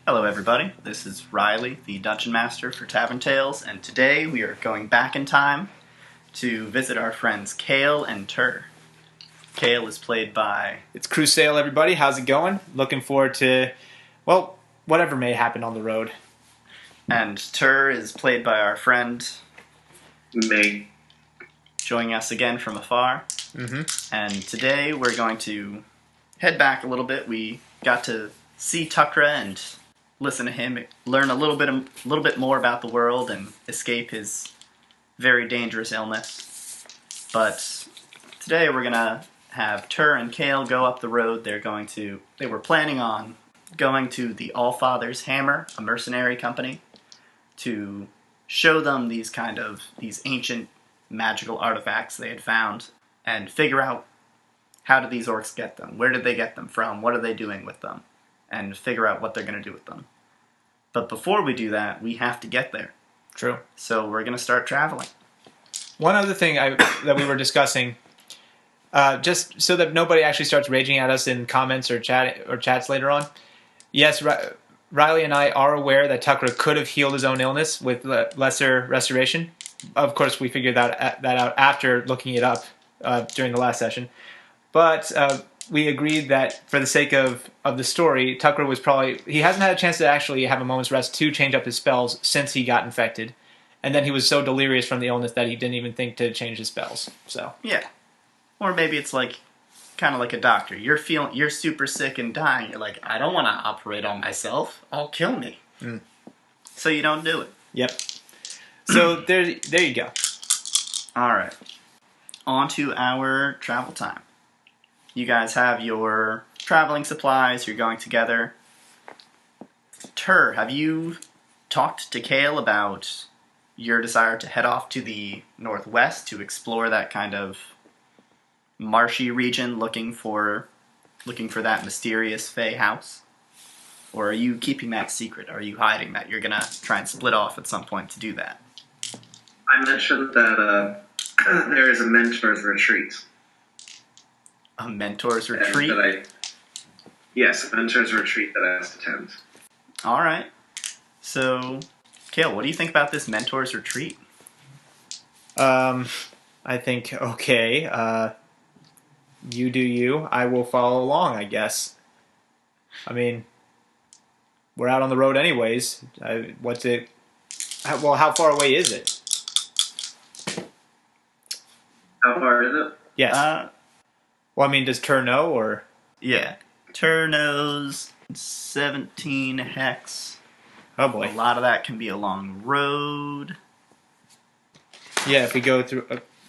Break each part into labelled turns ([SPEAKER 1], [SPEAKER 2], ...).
[SPEAKER 1] Hello everybody, this is Riley, the Dungeon Master for Tavern Tales, and today we are going back in time to visit our friends Kayl and Tur. Kayl is played by...
[SPEAKER 2] It's Crew Sale, everybody. How's it going? Looking forward to, well, whatever may happen on the road.
[SPEAKER 1] And Tur is played by our friend...
[SPEAKER 3] Me.
[SPEAKER 1] Joining us again from afar.
[SPEAKER 2] Mm-hmm.
[SPEAKER 1] And today we're going to head back a little bit. We got to see Tukra and listen to him, learn a little bit more about the world, and escape his very dangerous illness. But today we're gonna have Tur and Kayl go up the road. They were planning on going to the Allfather's Hammer, a mercenary company, to show them these ancient magical artifacts they had found and figure out how did these orcs get them, where did they get them from, what are they doing with them, and figure out what they're going to do with them. But before we do that, we have to get there.
[SPEAKER 2] True.
[SPEAKER 1] So we're going to start traveling.
[SPEAKER 2] One other thing that we were discussing, just so that nobody actually starts raging at us in comments or chats later on. Yes, Riley and I are aware that Tukra could have healed his own illness with lesser restoration. Of course, we figured that out after looking it up during the last session. But we agreed that for the sake of the story, Tukra was he hasn't had a chance to actually have a moment's rest to change up his spells since he got infected. And then he was so delirious from the illness that he didn't even think to change his spells. So
[SPEAKER 1] yeah. Or maybe it's kind of like a doctor. You're super sick and dying. You're like, I don't want to operate on myself. I'll kill me.
[SPEAKER 2] Mm.
[SPEAKER 1] So you don't do it.
[SPEAKER 2] Yep. So there you go.
[SPEAKER 1] All right. On to our travel time. You guys have your traveling supplies. You're going together. Tur, have you talked to Kayl about your desire to head off to the northwest to explore that kind of marshy region, looking for that mysterious Fey house? Or are you keeping that secret? Are you hiding that? You're gonna try and split off at some point to do that.
[SPEAKER 3] I mentioned that there is a mentor's retreat.
[SPEAKER 1] A mentor's retreat?
[SPEAKER 3] Yes, a mentor's retreat that I must attend.
[SPEAKER 1] Alright. So, Kayl, what do you think about this mentor's retreat?
[SPEAKER 2] I think, okay, you do you. I will follow along, I guess. I mean, we're out on the road anyways. How far away is it?
[SPEAKER 3] How far is it?
[SPEAKER 2] Yes. Well, I mean, does Tur know, or?
[SPEAKER 1] Yeah. Tur knows 17 hex.
[SPEAKER 2] Oh boy.
[SPEAKER 1] A lot of that can be along the road.
[SPEAKER 2] Yeah, if we go through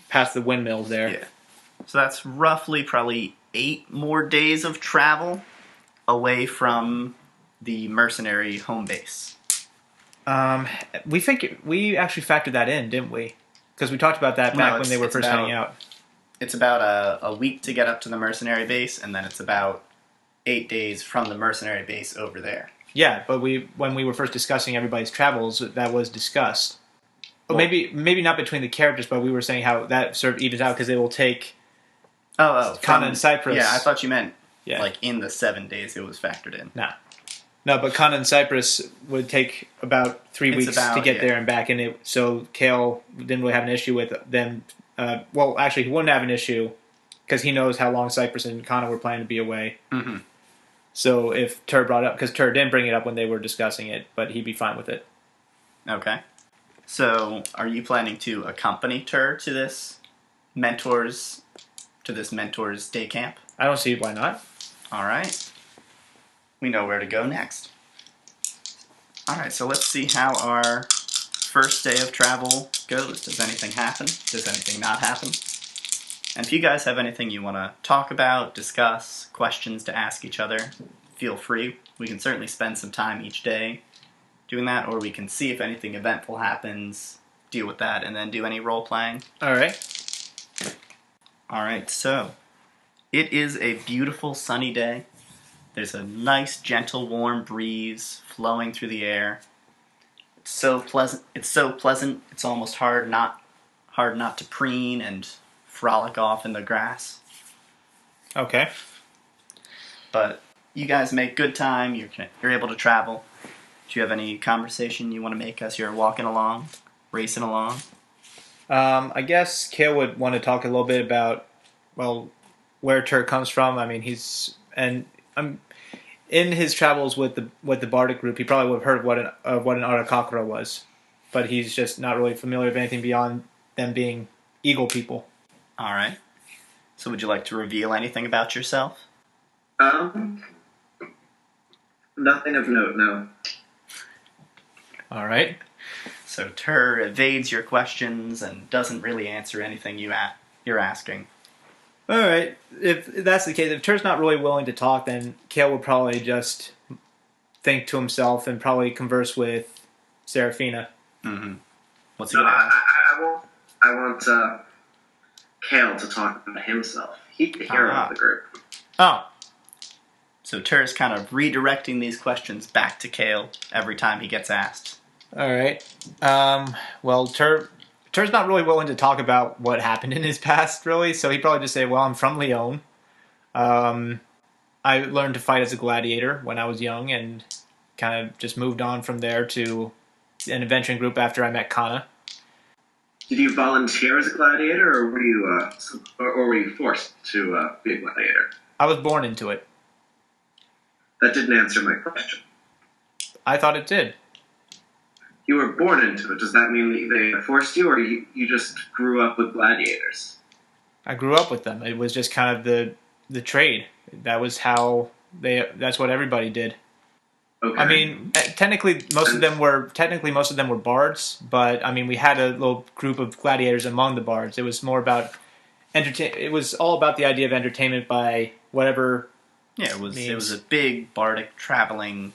[SPEAKER 2] past the windmills there.
[SPEAKER 1] Yeah. So that's roughly probably 8 more days of travel away from the mercenary home base.
[SPEAKER 2] We actually factored that in, didn't we? Because we talked about that back when they were first hanging out.
[SPEAKER 1] It's about a week to get up to the mercenary base, and then it's about 8 days from the mercenary base over there.
[SPEAKER 2] Yeah, but when we were first discussing everybody's travels, that was discussed. Well, maybe not between the characters, but we were saying how that sort of evens out because they will take Kana and Cyprus.
[SPEAKER 1] Yeah, I thought you meant like in the 7 days it was factored in.
[SPEAKER 2] No, but Kana and Cyprus would take about 3 weeks to get there and back, and so Kayl didn't really have an issue with them. Well, actually, he wouldn't have an issue because he knows how long Cyprus and Kana were planning to be away.
[SPEAKER 1] Mm-hmm.
[SPEAKER 2] So if Tur brought it up, because Tur didn't bring it up when they were discussing it, but he'd be fine with it.
[SPEAKER 1] Okay. So, are you planning to accompany Tur to this mentor's day camp?
[SPEAKER 2] I don't see why not.
[SPEAKER 1] All right. We know where to go next. All right, so let's see how our first day of travel goes. Does anything happen? Does anything not happen? And if you guys have anything you want to talk about, discuss, questions to ask each other, feel free. We can certainly spend some time each day doing that, or we can see if anything eventful happens, deal with that, and then do any role-playing.
[SPEAKER 2] All right.
[SPEAKER 1] All right, so it is a beautiful sunny day. There's a nice, gentle, warm breeze flowing through the air. It's so pleasant. It's almost hard not to preen and frolic off in the grass.
[SPEAKER 2] Okay.
[SPEAKER 1] But you guys make good time. You're able to travel. Do you have any conversation you want to make as you're walking along, racing along?
[SPEAKER 2] I guess Kayl would want to talk a little bit about, well, where Tur comes from. I mean, in his travels with the Bardic group, he probably would have heard what an Arakakra was, but he's just not really familiar with anything beyond them being eagle people.
[SPEAKER 1] All right. So would you like to reveal anything about yourself?
[SPEAKER 3] Nothing of note, no.
[SPEAKER 2] All right.
[SPEAKER 1] So Tur evades your questions and doesn't really answer anything you're asking.
[SPEAKER 2] All right. If that's the case, if Tur's not really willing to talk, then Kayl would probably just think to himself and probably converse with Serafina.
[SPEAKER 1] Mm-hmm. What's he
[SPEAKER 3] No,
[SPEAKER 1] gonna ask?
[SPEAKER 3] I want Kayl to talk about himself. He's the hero of the group.
[SPEAKER 2] Oh.
[SPEAKER 1] So Tur's kind of redirecting these questions back to Kayl every time he gets asked.
[SPEAKER 2] All right. Well, Tur's not really willing to talk about what happened in his past, really. So he'd probably just say, "Well, I'm from Lyon. I learned to fight as a gladiator when I was young, and kind of just moved on from there to an adventuring group after I met Kana."
[SPEAKER 3] Did you volunteer as a gladiator, or were you forced to be a gladiator?
[SPEAKER 2] I was born into it.
[SPEAKER 3] That didn't answer my question.
[SPEAKER 2] I thought it did.
[SPEAKER 3] You were born into it. Does that mean that they forced you, or you just grew up with gladiators?
[SPEAKER 2] I grew up with them. It was just kind of the trade. That was how that's what everybody did.
[SPEAKER 3] Okay.
[SPEAKER 2] I mean, technically most of them were bards, but I mean, we had a little group of gladiators among the bards. It was more about it was all about the idea of entertainment by whatever.
[SPEAKER 1] Yeah, it was a big bardic traveling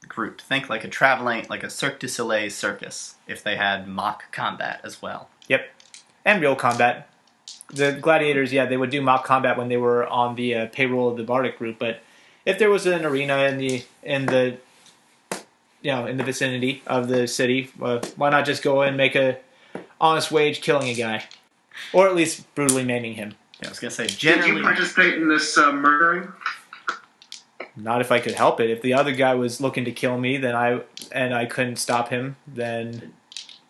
[SPEAKER 1] group. Think like a Cirque du Soleil circus if they had mock combat as well.
[SPEAKER 2] Yep, and real combat. The gladiators, yeah, they would do mock combat when they were on the payroll of the bardic group. But if there was an arena in the vicinity of the city, why not just go and make a honest wage killing a guy, or at least brutally maiming him?
[SPEAKER 1] Yeah, I was gonna say
[SPEAKER 3] Did
[SPEAKER 1] generally.
[SPEAKER 3] you participate in this murdering?
[SPEAKER 2] Not if I could help it. If the other guy was looking to kill me, then I couldn't stop him, then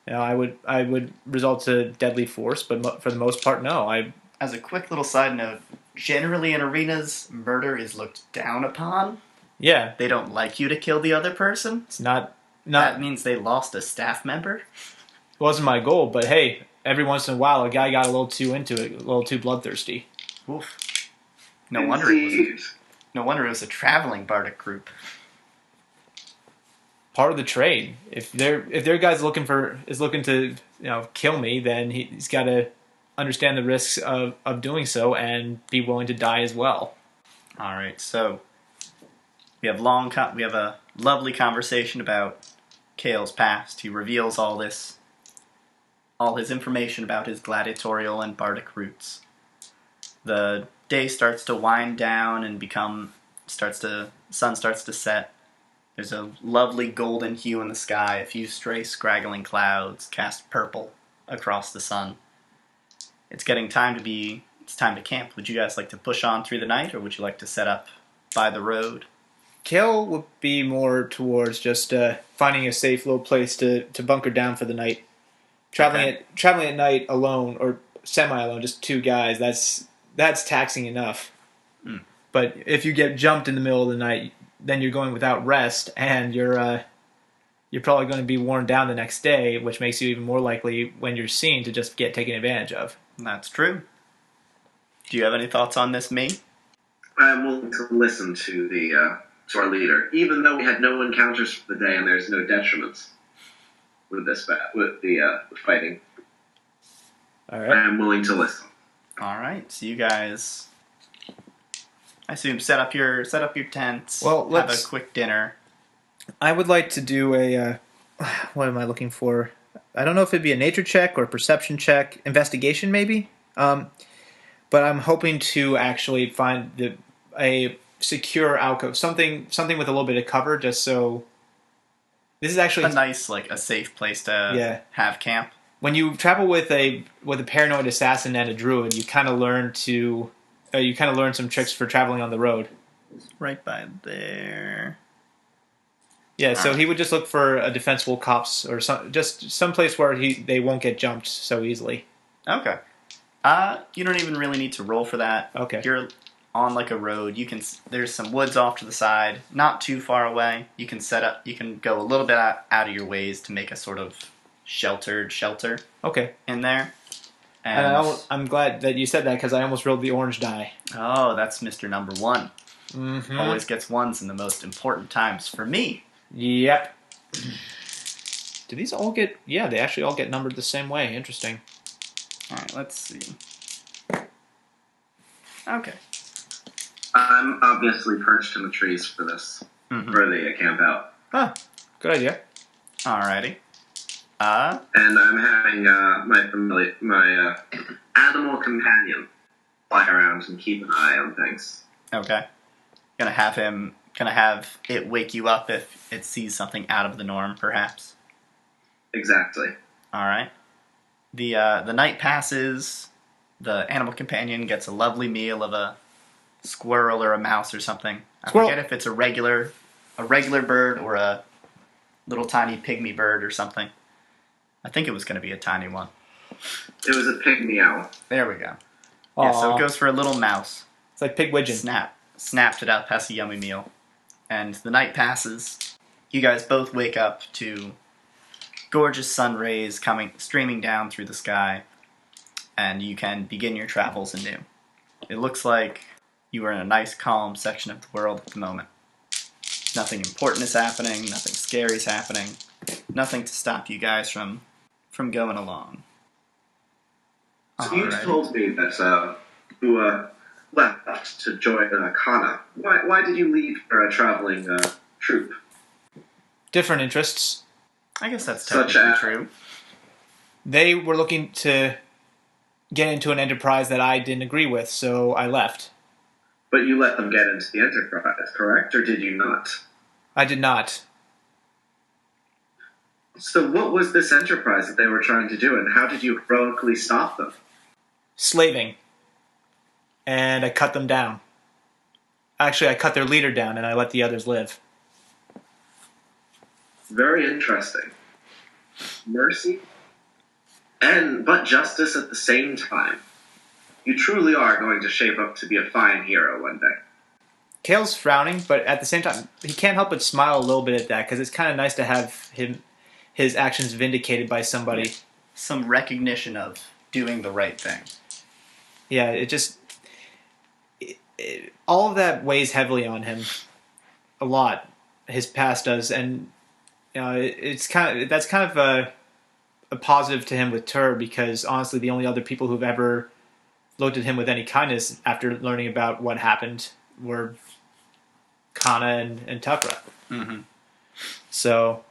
[SPEAKER 2] I would resort to deadly force. But for the most part, no.
[SPEAKER 1] As a quick little side note, generally in arenas, murder is looked down upon.
[SPEAKER 2] Yeah,
[SPEAKER 1] They don't like you to kill the other person.
[SPEAKER 2] it's not.
[SPEAKER 1] That means they lost a staff member.
[SPEAKER 2] It wasn't my goal, but hey, every once in a while, a guy got a little too into it, a little too bloodthirsty.
[SPEAKER 1] Oof. No wonder it was a traveling bardic group.
[SPEAKER 2] Part of the trade. If their guy's looking to kill me, then he's got to understand the risks of doing so and be willing to die as well.
[SPEAKER 1] All right, so we have a lovely conversation about Kayl's past. He reveals all his information about his gladiatorial and bardic roots. The day starts to wind down and sun starts to set. There's a lovely golden hue in the sky. A few stray scraggling clouds cast purple across the sun. It's time to camp. Would you guys like to push on through the night, or would you like to set up by the road?
[SPEAKER 2] Kayl would be more towards just finding a safe little place to bunker down for the night. Traveling at night alone or semi-alone, just two guys. That's taxing enough.
[SPEAKER 1] Mm.
[SPEAKER 2] But if you get jumped in the middle of the night, then you're going without rest, and you're probably going to be worn down the next day, which makes you even more likely when you're seen to just get taken advantage of.
[SPEAKER 1] That's true. Do you have any thoughts on this, me?
[SPEAKER 3] I'm willing to listen to our leader, even though we had no encounters for the day and there's no detriments with the fighting.
[SPEAKER 2] All right.
[SPEAKER 3] I am willing to listen.
[SPEAKER 1] All right, so you guys, I assume, set up your tents.
[SPEAKER 2] Well,
[SPEAKER 1] have a quick dinner.
[SPEAKER 2] I would like to do a. What am I looking for? I don't know if it'd be a nature check or a perception check, investigation maybe. But I'm hoping to actually find a secure alcove, something with a little bit of cover, just so. This is actually
[SPEAKER 1] a nice, a safe place to have camp.
[SPEAKER 2] When you travel with a paranoid assassin and a druid, you kind of learn some tricks for traveling on the road.
[SPEAKER 1] It's right by there.
[SPEAKER 2] Yeah, so he would just look for a defensible copse or just some place where they won't get jumped so easily.
[SPEAKER 1] Okay. You don't even really need to roll for that.
[SPEAKER 2] Okay.
[SPEAKER 1] You're on like a road. There's some woods off to the side, not too far away. You can go a little bit out of your ways to make a sort of shelter
[SPEAKER 2] Okay.
[SPEAKER 1] in there.
[SPEAKER 2] And I'm glad that you said that because I almost rolled the orange die.
[SPEAKER 1] Oh, that's Mr. Number 1.
[SPEAKER 2] Mm-hmm.
[SPEAKER 1] Always gets ones in the most important times for me.
[SPEAKER 2] Yep. Do these all get... Yeah, they actually all get numbered the same way. Interesting.
[SPEAKER 1] Alright, let's see. Okay.
[SPEAKER 3] I'm obviously perched in the trees for this, for the camp out.
[SPEAKER 2] Huh. Good idea.
[SPEAKER 1] Alrighty.
[SPEAKER 3] And I'm having my animal companion fly around and keep an eye on things.
[SPEAKER 1] Okay. Gonna have it wake you up if it sees something out of the norm, perhaps.
[SPEAKER 3] Exactly.
[SPEAKER 1] Alright. The night passes. The animal companion gets a lovely meal of a squirrel or a mouse or something. I forget if it's a regular bird or a little tiny pygmy bird or something. I think it was going to be a tiny one.
[SPEAKER 3] It was a pygmy owl.
[SPEAKER 1] There we go.
[SPEAKER 2] Aww.
[SPEAKER 1] Yeah, so it goes for a little mouse.
[SPEAKER 2] It's like Pigwidgeon.
[SPEAKER 1] Snapped it up, has a yummy meal. And the night passes. You guys both wake up to gorgeous sun rays streaming down through the sky, and you can begin your travels anew. It looks like you are in a nice, calm section of the world at the moment. Nothing important is happening, nothing scary is happening, nothing to stop you guys from going along.
[SPEAKER 3] So you told me that you left to join Kana. Why did you leave for a traveling troop?
[SPEAKER 2] Different interests.
[SPEAKER 1] I guess that's technically true.
[SPEAKER 2] They were looking to get into an enterprise that I didn't agree with, so I left.
[SPEAKER 3] But you let them get into the enterprise, correct? Or did you not?
[SPEAKER 2] I did not.
[SPEAKER 3] So what was this enterprise that they were trying to do, and how did you heroically stop them?
[SPEAKER 2] Slaving. And I cut them down. Actually, I cut their leader down, and I let the others live.
[SPEAKER 3] Very interesting. Mercy, but justice at the same time. You truly are going to shape up to be a fine hero one day.
[SPEAKER 2] Kayl's frowning, but at the same time, he can't help but smile a little bit at that, because it's kind of nice to have his actions vindicated by somebody.
[SPEAKER 1] Some recognition of doing the right thing.
[SPEAKER 2] Yeah, all of that weighs heavily on him. A lot. His past does, and that's kind of a positive to him with Tur, because honestly, the only other people who've ever looked at him with any kindness after learning about what happened were Kana and Tukra.
[SPEAKER 1] Mm-hmm.
[SPEAKER 2] So,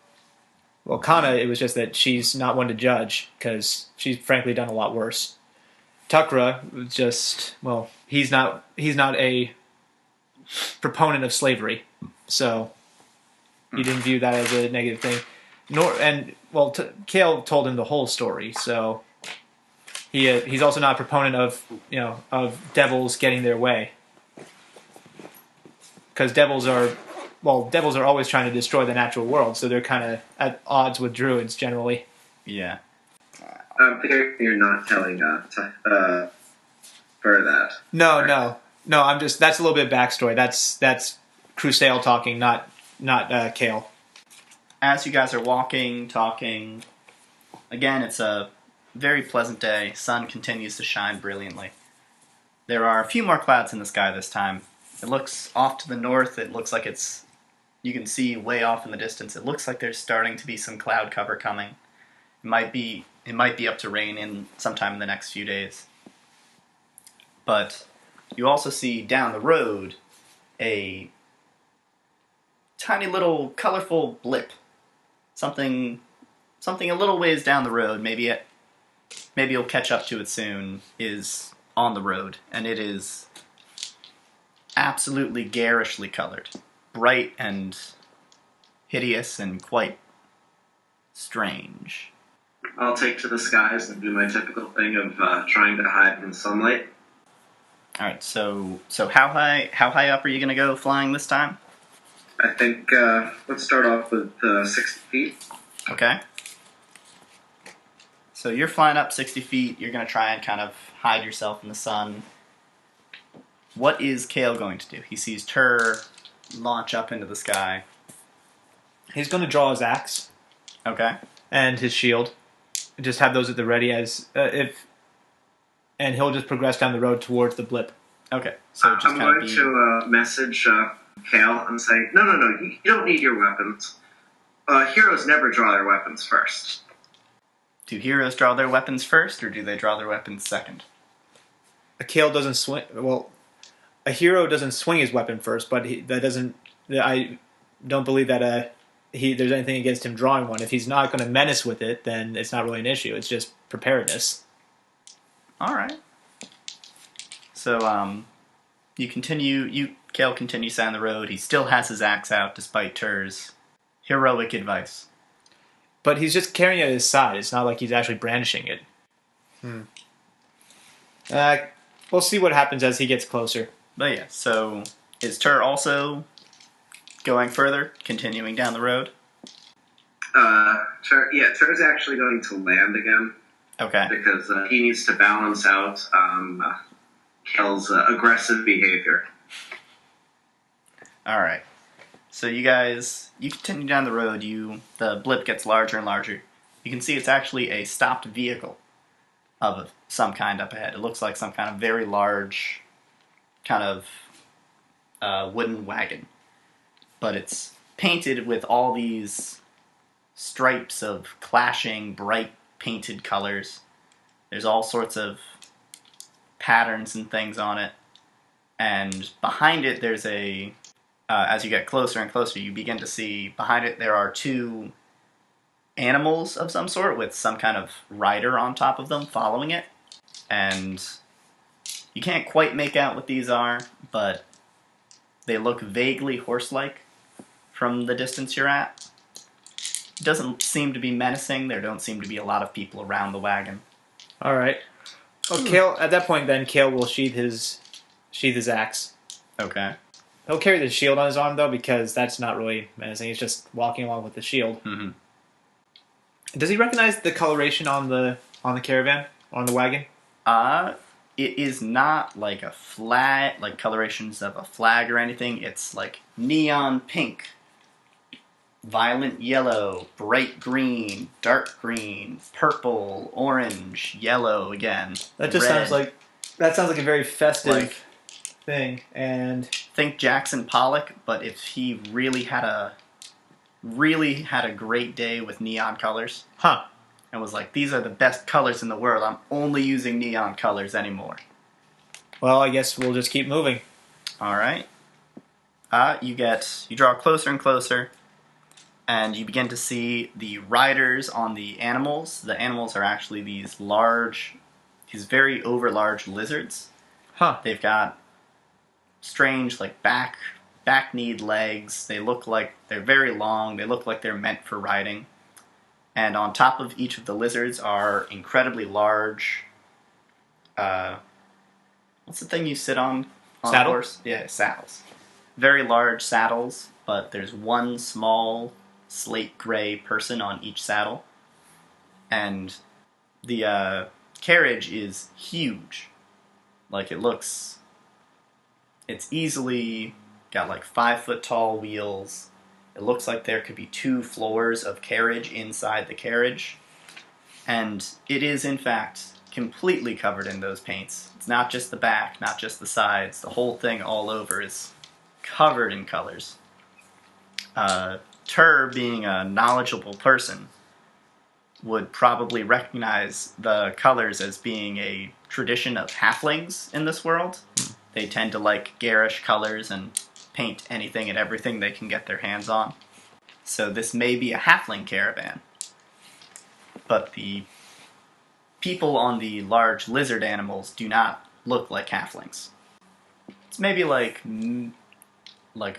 [SPEAKER 2] well, Kana, it was just that she's not one to judge, because she's frankly done a lot worse. Tukra was just, well, he's not a proponent of slavery, so he didn't view that as a negative thing. Kayl told him the whole story, so he's also not a proponent of devils getting their way, because devils are always trying to destroy the natural world, so they're kind of at odds with druids generally.
[SPEAKER 1] Yeah.
[SPEAKER 3] I'm figuring you're not telling for that.
[SPEAKER 2] No. I'm just, that's a little bit of backstory. That's Crusale talking, not Kayl.
[SPEAKER 1] As you guys are walking, talking, again, it's a very pleasant day. Sun continues to shine brilliantly. There are a few more clouds in the sky this time. It looks off to the north. It looks like you can see way off in the distance. It looks like there's starting to be some cloud cover coming. It might be up to rain in sometime in the next few days. But you also see down the road a tiny little colorful blip. Something a little ways down the road, maybe you'll catch up to it soon, is on the road, and it is absolutely garishly colored. Bright and hideous and quite strange.
[SPEAKER 3] I'll take to the skies and do my typical thing of trying to hide from sunlight.
[SPEAKER 1] All right. So how high up are you gonna go flying this time?
[SPEAKER 3] I think let's start off with 60 feet.
[SPEAKER 1] Okay. So you're flying up 60 feet. You're gonna try and kind of hide yourself in the sun. What is Kayl going to do? He sees Tur launch up into the sky.
[SPEAKER 2] He's going to draw his axe
[SPEAKER 1] Okay.
[SPEAKER 2] and his shield. Just have those at the ready and he'll just progress down the road towards the blip.
[SPEAKER 1] Okay. So just
[SPEAKER 3] I'm
[SPEAKER 1] kind
[SPEAKER 3] going
[SPEAKER 1] of
[SPEAKER 3] to message Kayl and say, no, you don't need your weapons. Heroes never draw their weapons first.
[SPEAKER 1] Do heroes draw their weapons first, or do they draw their weapons second?
[SPEAKER 2] A Kayl doesn't swing. Well, a hero doesn't swing his weapon first, but I don't believe that there's anything against him drawing one. If he's not going to menace with it, then it's not really an issue. It's just preparedness.
[SPEAKER 1] All right. So Kayl continues down the road. He still has his axe out despite Tur's heroic advice.
[SPEAKER 2] But he's just carrying it at his side. It's not like he's actually brandishing it. We'll see what happens as he gets closer.
[SPEAKER 1] But yeah, so is Tur also going further, continuing down the road?
[SPEAKER 3] Tur's actually going to land again.
[SPEAKER 1] Okay.
[SPEAKER 3] Because he needs to balance out Kayl's aggressive behavior.
[SPEAKER 1] All right. So you continue down the road. The blip gets larger and larger. You can see it's actually a stopped vehicle of some kind up ahead. It looks like some kind of very large kind of wooden wagon. But it's painted with all these stripes of clashing, bright painted colors. There's all sorts of patterns and things on it. And behind it, there's as you get closer and closer, you begin to see behind it there are two animals of some sort with some kind of rider on top of them following it. And you can't quite make out what these are, but they look vaguely horse-like from the distance you're at. It doesn't seem to be menacing. There don't seem to be a lot of people around the wagon.
[SPEAKER 2] All right. Well, Kayl, at that point, then Kayl will sheath his axe.
[SPEAKER 1] Okay.
[SPEAKER 2] He'll carry the shield on his arm though, because that's not really menacing. He's just walking along with the shield.
[SPEAKER 1] Mm-hmm.
[SPEAKER 2] Does he recognize the coloration on the caravan, on the wagon?
[SPEAKER 1] It is not like a flag, like colorations of a flag or anything. It's like neon pink, violent yellow, bright green, dark green, purple, orange, yellow again.
[SPEAKER 2] That just
[SPEAKER 1] red.
[SPEAKER 2] sounds like a very festive thing. And
[SPEAKER 1] think Jackson Pollock, but if he really had a great day with neon colors.
[SPEAKER 2] Huh.
[SPEAKER 1] And was like, these are the best colors in the world. I'm only using neon colors anymore.
[SPEAKER 2] Well, I guess we'll just keep moving.
[SPEAKER 1] All right. You draw closer and closer, and you begin to see the riders on the animals. The animals are actually these very overlarge lizards.
[SPEAKER 2] Huh.
[SPEAKER 1] They've got strange, like back-kneed legs. They look like they're very long. They look like they're meant for riding. And on top of each of the lizards are incredibly large. What's the thing you sit on
[SPEAKER 2] Saddle?
[SPEAKER 1] a horse? Yeah, saddles. Very large saddles, but there's one small slate gray person on each saddle. And the carriage is huge. Like it's easily got like 5-foot tall wheels. It looks like there could be 2 floors of carriage inside the carriage. And it is, in fact, completely covered in those paints. It's not just the back, not just the sides. The whole thing all over is covered in colors. Tur, being a knowledgeable person, would probably recognize the colors as being a tradition of halflings in this world. They tend to like garish colors and paint anything and everything they can get their hands on. So this may be a halfling caravan. But the people on the large lizard animals do not look like halflings. It's maybe like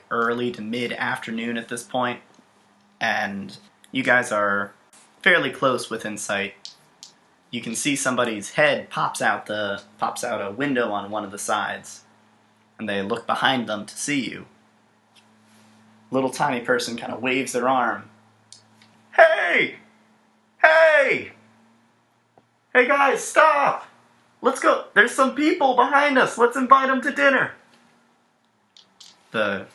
[SPEAKER 1] early to mid-afternoon at this point, and you guys are fairly close within sight. you can see somebody's head pops out a window on one of the sides, and they look behind them to see you. Little tiny person kind of waves their arm. Hey! Hey! Hey guys, stop! Let's go. There's some people behind us. Let's invite them to dinner. The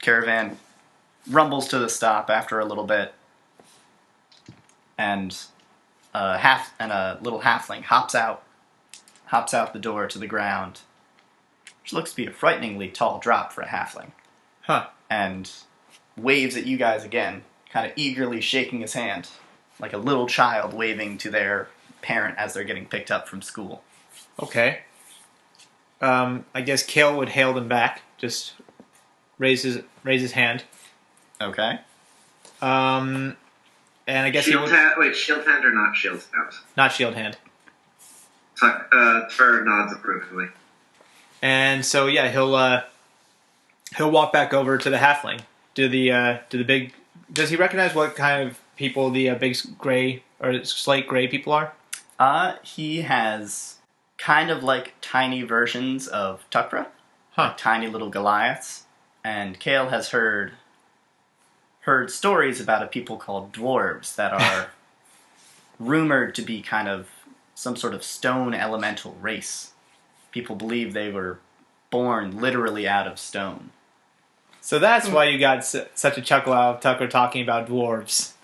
[SPEAKER 1] caravan rumbles to the stop after a little bit, and a little halfling hops out the door to the ground, which looks to be a frighteningly tall drop for a halfling.
[SPEAKER 2] Huh.
[SPEAKER 1] And waves at you guys again, kind of eagerly shaking his hand, like a little child waving to their parent as they're getting picked up from school.
[SPEAKER 2] Okay. I guess Kayl would hail them back. Just raise his hand.
[SPEAKER 1] Okay.
[SPEAKER 2] And I guess
[SPEAKER 3] shield hand or not shield hand?
[SPEAKER 2] Not shield hand.
[SPEAKER 3] Tur nods approvingly.
[SPEAKER 2] And so yeah, he'll walk back over to the halfling. Does he recognize what kind of people the big gray or slate gray people are?
[SPEAKER 1] He has kind of like tiny versions of Tukra, like tiny little Goliaths, and Kayl has heard stories about a people called dwarves that are rumored to be kind of some sort of stone elemental race. People believe they were born literally out of stone.
[SPEAKER 2] So that's why you got such a chuckle out of Tukra talking about dwarves.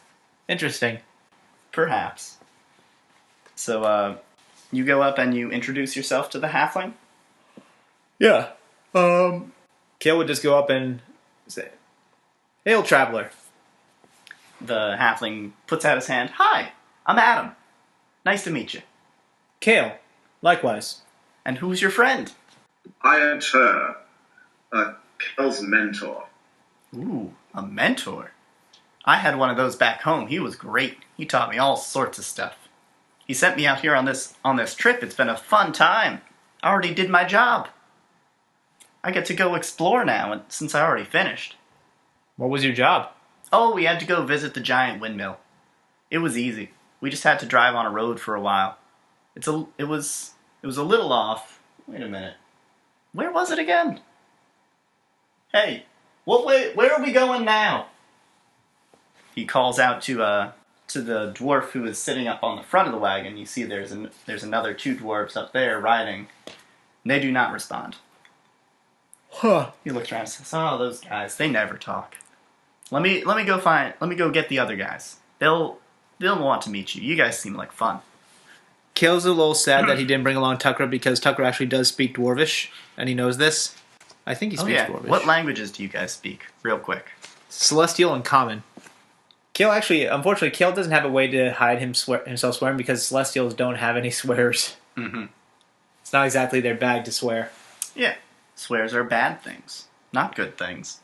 [SPEAKER 2] Interesting.
[SPEAKER 1] Perhaps. So, you go up and you introduce yourself to the halfling?
[SPEAKER 2] Yeah. Kayl would just go up and say, "Hail, traveler."
[SPEAKER 1] The halfling puts out his hand. Hi, I'm Adam. Nice to meet you.
[SPEAKER 2] Kayl, likewise.
[SPEAKER 1] And who's your friend?
[SPEAKER 3] I am Tur, Kayl's mentor.
[SPEAKER 1] Ooh, a mentor. I had one of those back home. He was great. He taught me all sorts of stuff. He sent me out here on this trip. It's been a fun time. I already did my job. I get to go explore now, since I already finished.
[SPEAKER 2] What was your job?
[SPEAKER 1] Oh, we had to go visit the giant windmill. It was easy. We just had to drive on a road for a while. It was a little off. Wait a minute. Where was it again? Hey, where are we going now? He calls out to the dwarf who is sitting up on the front of the wagon. You see there's another two dwarves up there riding. And they do not respond.
[SPEAKER 2] Huh.
[SPEAKER 1] He looks around and says, "Oh, those guys, they never talk. Let me go get the other guys. They'll want to meet you. You guys seem like fun."
[SPEAKER 2] Kayl's a little sad that he didn't bring along Tukra because Tukra actually does speak Dwarvish, and he knows this. I think he speaks Dwarvish.
[SPEAKER 1] What languages do you guys speak? Real quick.
[SPEAKER 2] Celestial and Common. Unfortunately, Kayl doesn't have a way to hide himself swearing because Celestials don't have any swears.
[SPEAKER 1] Mm-hmm.
[SPEAKER 2] It's not exactly their bag to swear.
[SPEAKER 1] Yeah. Swears are bad things, not good things.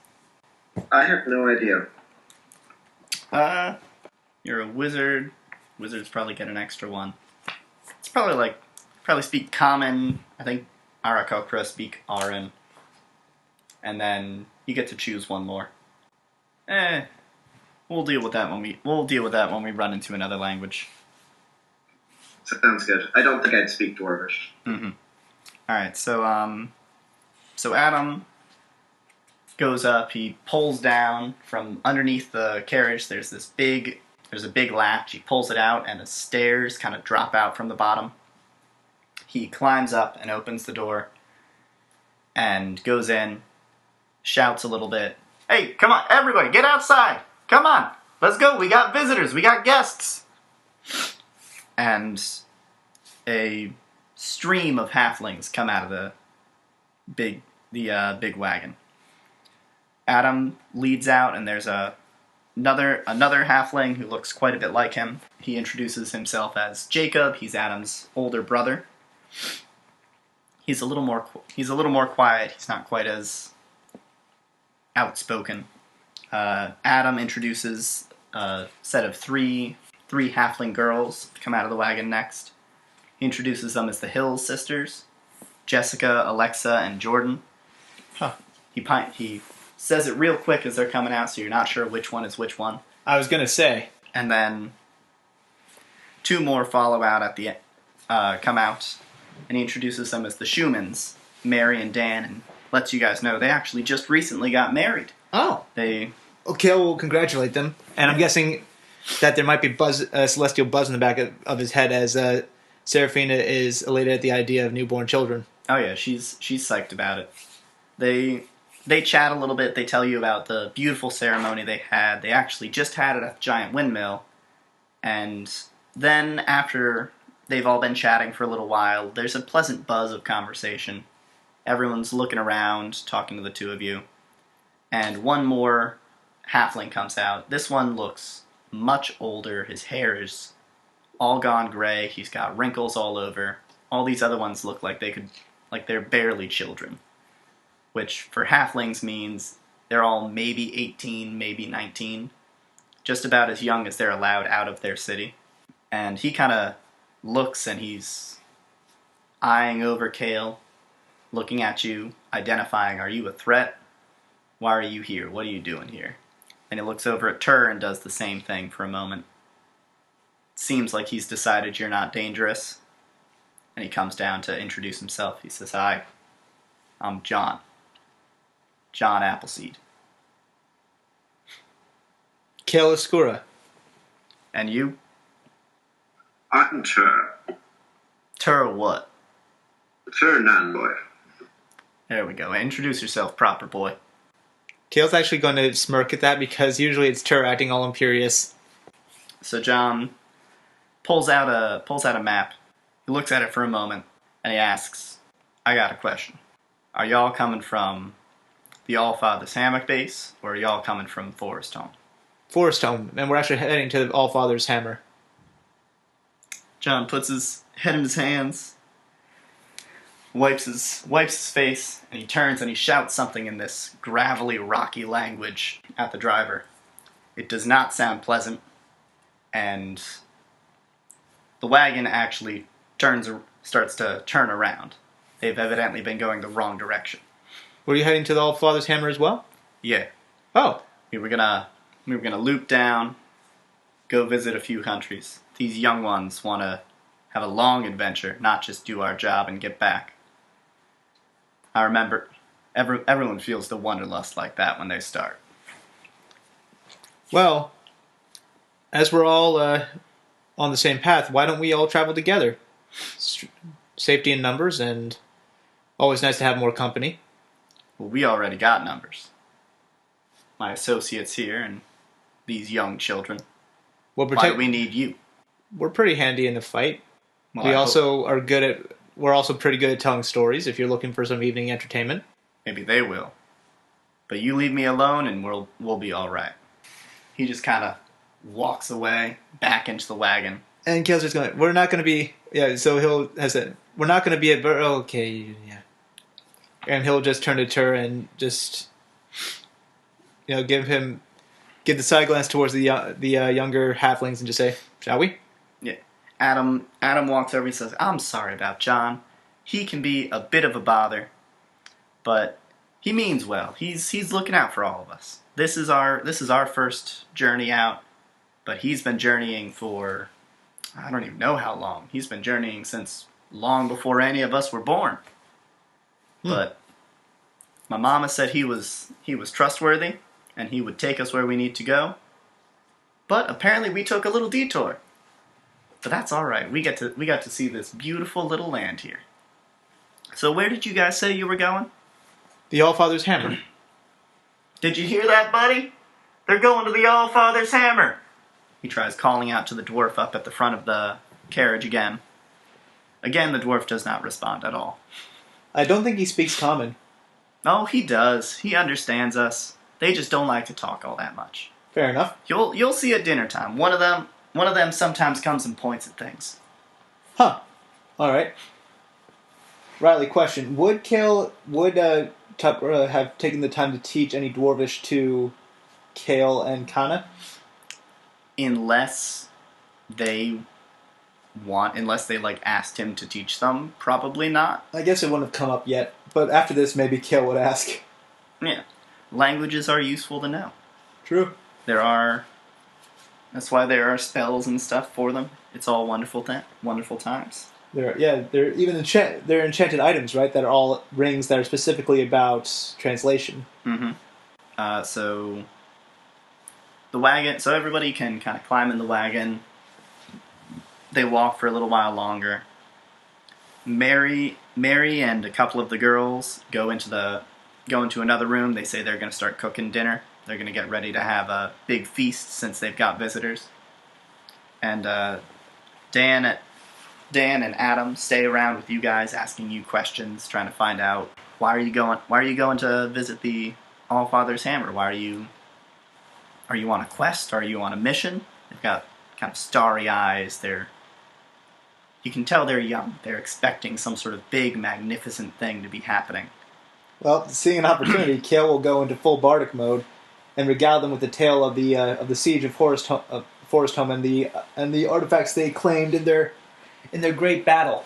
[SPEAKER 3] I have no idea.
[SPEAKER 1] You're a wizard. Wizards probably get an extra one. It's probably speak Common. I think Arakokra speak Aran. And then you get to choose one more. We'll deal with that when we run into another language.
[SPEAKER 3] Sounds good. I don't think I'd speak Dwarvish.
[SPEAKER 1] Mm-hmm. All right. So Adam goes up. He pulls down from underneath the carriage. There's a big latch. He pulls it out, and the stairs kind of drop out from the bottom. He climbs up and opens the door, and goes in, shouts a little bit. Hey, come on, everybody, get outside! Come on, let's go. We got visitors. We got guests. And a stream of halflings come out of the big wagon. Adam leads out, and there's another halfling who looks quite a bit like him. He introduces himself as Jacob. He's Adam's older brother. He's a little more quiet. He's not quite as outspoken. Adam introduces a set of three halfling girls to come out of the wagon next. He introduces them as the Hill sisters, Jessica, Alexa, and Jordan.
[SPEAKER 2] Huh.
[SPEAKER 1] He says it real quick as they're coming out, so you're not sure which one is which one.
[SPEAKER 2] I was gonna say.
[SPEAKER 1] And then two more follow out at come out, and he introduces them as the Schumans, Mary and Dan, and lets you guys know they actually just recently got married.
[SPEAKER 2] Oh.
[SPEAKER 1] They...
[SPEAKER 2] Okay, we'll congratulate them. And I'm guessing that there might be a celestial buzz in the back of his head as Seraphina is elated at the idea of newborn children.
[SPEAKER 1] Oh yeah, she's psyched about it. They chat a little bit. They tell you about the beautiful ceremony they had. They actually just had it at the giant windmill. And then after they've all been chatting for a little while, there's a pleasant buzz of conversation. Everyone's looking around, talking to the two of you. And one more halfling comes out. This one looks much older. His hair is all gone gray. He's got wrinkles all over. All these other ones look like they're barely children, which for halflings means they're all maybe 18, maybe 19, just about as young as they're allowed out of their city. And he kind of looks and he's eyeing over Kayl, looking at you, identifying, are you a threat? Why are you here? What are you doing here? And he looks over at Tur and does the same thing for a moment. Seems like he's decided you're not dangerous. And he comes down to introduce himself. He says, hi, I'm John. John Appleseed.
[SPEAKER 2] Kayl Oscura.
[SPEAKER 1] And you?
[SPEAKER 3] I'm Tur.
[SPEAKER 1] Tur what?
[SPEAKER 3] Tur Nanboy.
[SPEAKER 1] There we go. Introduce yourself proper, boy.
[SPEAKER 2] Kayl's actually going to smirk at that because usually it's Tur acting all imperious.
[SPEAKER 1] So John pulls out a map. He looks at it for a moment and he asks, I got a question. Are y'all coming from the Allfather's Hammock base, or are y'all coming from Foresthome?
[SPEAKER 2] Foresthome, and we're actually heading to the Allfather's Hammer.
[SPEAKER 1] John puts his head in his hands, wipes his face, and he turns and he shouts something in this gravelly, rocky language at the driver. It does not sound pleasant, and the wagon actually starts to turn around. They've evidently been going the wrong direction.
[SPEAKER 2] Were you heading to the Allfather's Hammer as well?
[SPEAKER 1] Yeah.
[SPEAKER 2] Oh.
[SPEAKER 1] We were gonna loop down, go visit a few countries. These young ones want to have a long adventure, not just do our job and get back. I remember everyone feels the wanderlust like that when they start.
[SPEAKER 2] Well, as we're all on the same path, why don't we all travel together? Safety in numbers, and always nice to have more company.
[SPEAKER 1] Well, we already got numbers. My associates here and these young children.
[SPEAKER 2] Well,
[SPEAKER 1] Why do we need you?
[SPEAKER 2] We're pretty handy in the fight.
[SPEAKER 1] Well,
[SPEAKER 2] We're also pretty good at telling stories if you're looking for some evening entertainment.
[SPEAKER 1] Maybe they will. But you leave me alone and we'll be all right. He just kind of walks away back into the wagon.
[SPEAKER 2] And Kayl's just going, we're not going to be, yeah, so we're not going to be okay, yeah. And he'll just turn to Tur and just, give the side glance towards the younger halflings and just say, shall we?
[SPEAKER 1] Yeah. Adam walks over and says, I'm sorry about John. He can be a bit of a bother, but he means well. He's looking out for all of us. This is our first journey out, but he's been journeying for, I don't even know how long. He's been journeying since long before any of us were born. But my mama said he was trustworthy and he would take us where we need to go. But apparently we took a little detour. But that's all right. We got to see this beautiful little land here. So where did you guys say you were going?
[SPEAKER 2] The Allfather's Hammer.
[SPEAKER 1] Did you hear that, buddy? They're going to the Allfather's Hammer. He tries calling out to the dwarf up at the front of the carriage again. Again, the dwarf does not respond at all.
[SPEAKER 2] I don't think he speaks common.
[SPEAKER 1] Oh, he does. He understands us. They just don't like to talk all that much.
[SPEAKER 2] Fair enough.
[SPEAKER 1] You'll see at dinner time. One of them sometimes comes and points at things.
[SPEAKER 2] Huh. All right. Riley, question: would Tukra have taken the time to teach any Dwarvish to Kayl and Kana?
[SPEAKER 1] Unless they asked him to teach them, probably not.
[SPEAKER 2] I guess it wouldn't have come up yet, but after this, maybe Kayl would ask.
[SPEAKER 1] Yeah. Languages are useful to know.
[SPEAKER 2] True.
[SPEAKER 1] That's why there are spells and stuff for them. It's all wonderful times.
[SPEAKER 2] They're even they're enchanted items, right? That are all rings that are specifically about translation.
[SPEAKER 1] Mm-hmm. So the wagon. So everybody can kind of climb in the wagon. They walk for a little while longer. Mary, and a couple of the girls go into another room. They say they're going to start cooking dinner. They're going to get ready to have a big feast since they've got visitors. And Dan and Adam stay around with you guys, asking you questions, trying to find out why are you going to visit the Allfather's Hammer? Are you on a quest? Are you on a mission? They've got kind of starry eyes. You can tell they're young. They're expecting some sort of big, magnificent thing to be happening.
[SPEAKER 2] Well, seeing an opportunity, Kayl will go into full bardic mode and regale them with the tale of the siege of Foresthome and the artifacts they claimed in their great battle.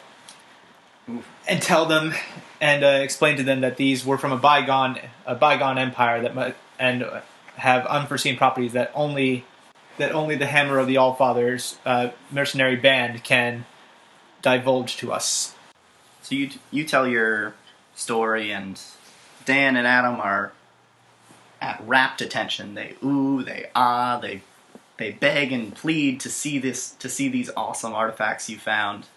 [SPEAKER 2] Oof. And tell them and explain to them that these were from a bygone empire and have unforeseen properties that only the Hammer of the Allfather's mercenary band can divulge to us.
[SPEAKER 1] So you tell your story, and Dan and Adam are at rapt attention. They ooh, they ah, they beg and plead to see these awesome artifacts you found.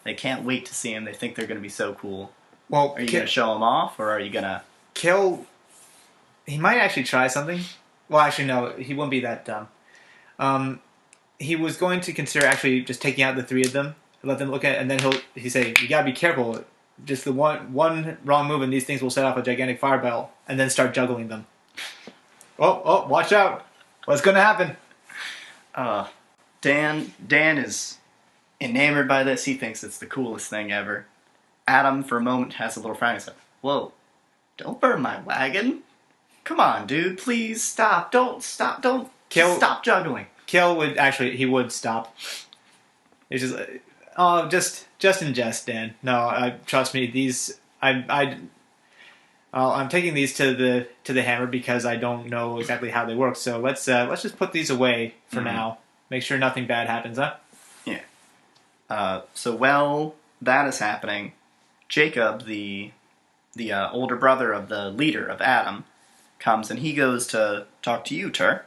[SPEAKER 1] They can't wait to see them. They think they're going to be so cool.
[SPEAKER 2] Well,
[SPEAKER 1] are you going to show them off, or are you going to
[SPEAKER 2] kill? He might actually try something. Well, actually, no, he wouldn't be that dumb. He was going to consider actually just taking out the three of them, let them look at it, and then he'd say, "You gotta be careful. Just the one wrong move, and these things will set off a gigantic fireball, and then start juggling them." Oh, watch out! What's gonna happen?
[SPEAKER 1] Dan is enamored by this. He thinks it's the coolest thing ever. Adam, for a moment, has a little frown. He's like, "Whoa, don't burn my wagon. Come on, dude, please stop. Don't stop. Don't stop juggling."
[SPEAKER 2] Kayl would stop. It's just in jest, Dan. No, trust me. These I'm taking these to the hammer because I don't know exactly how they work. So let's just put these away for now. Make sure nothing bad happens, huh?
[SPEAKER 1] Yeah. So while that is happening, Jacob, the older brother of the leader of Adam, comes and he goes to talk to you, Tur.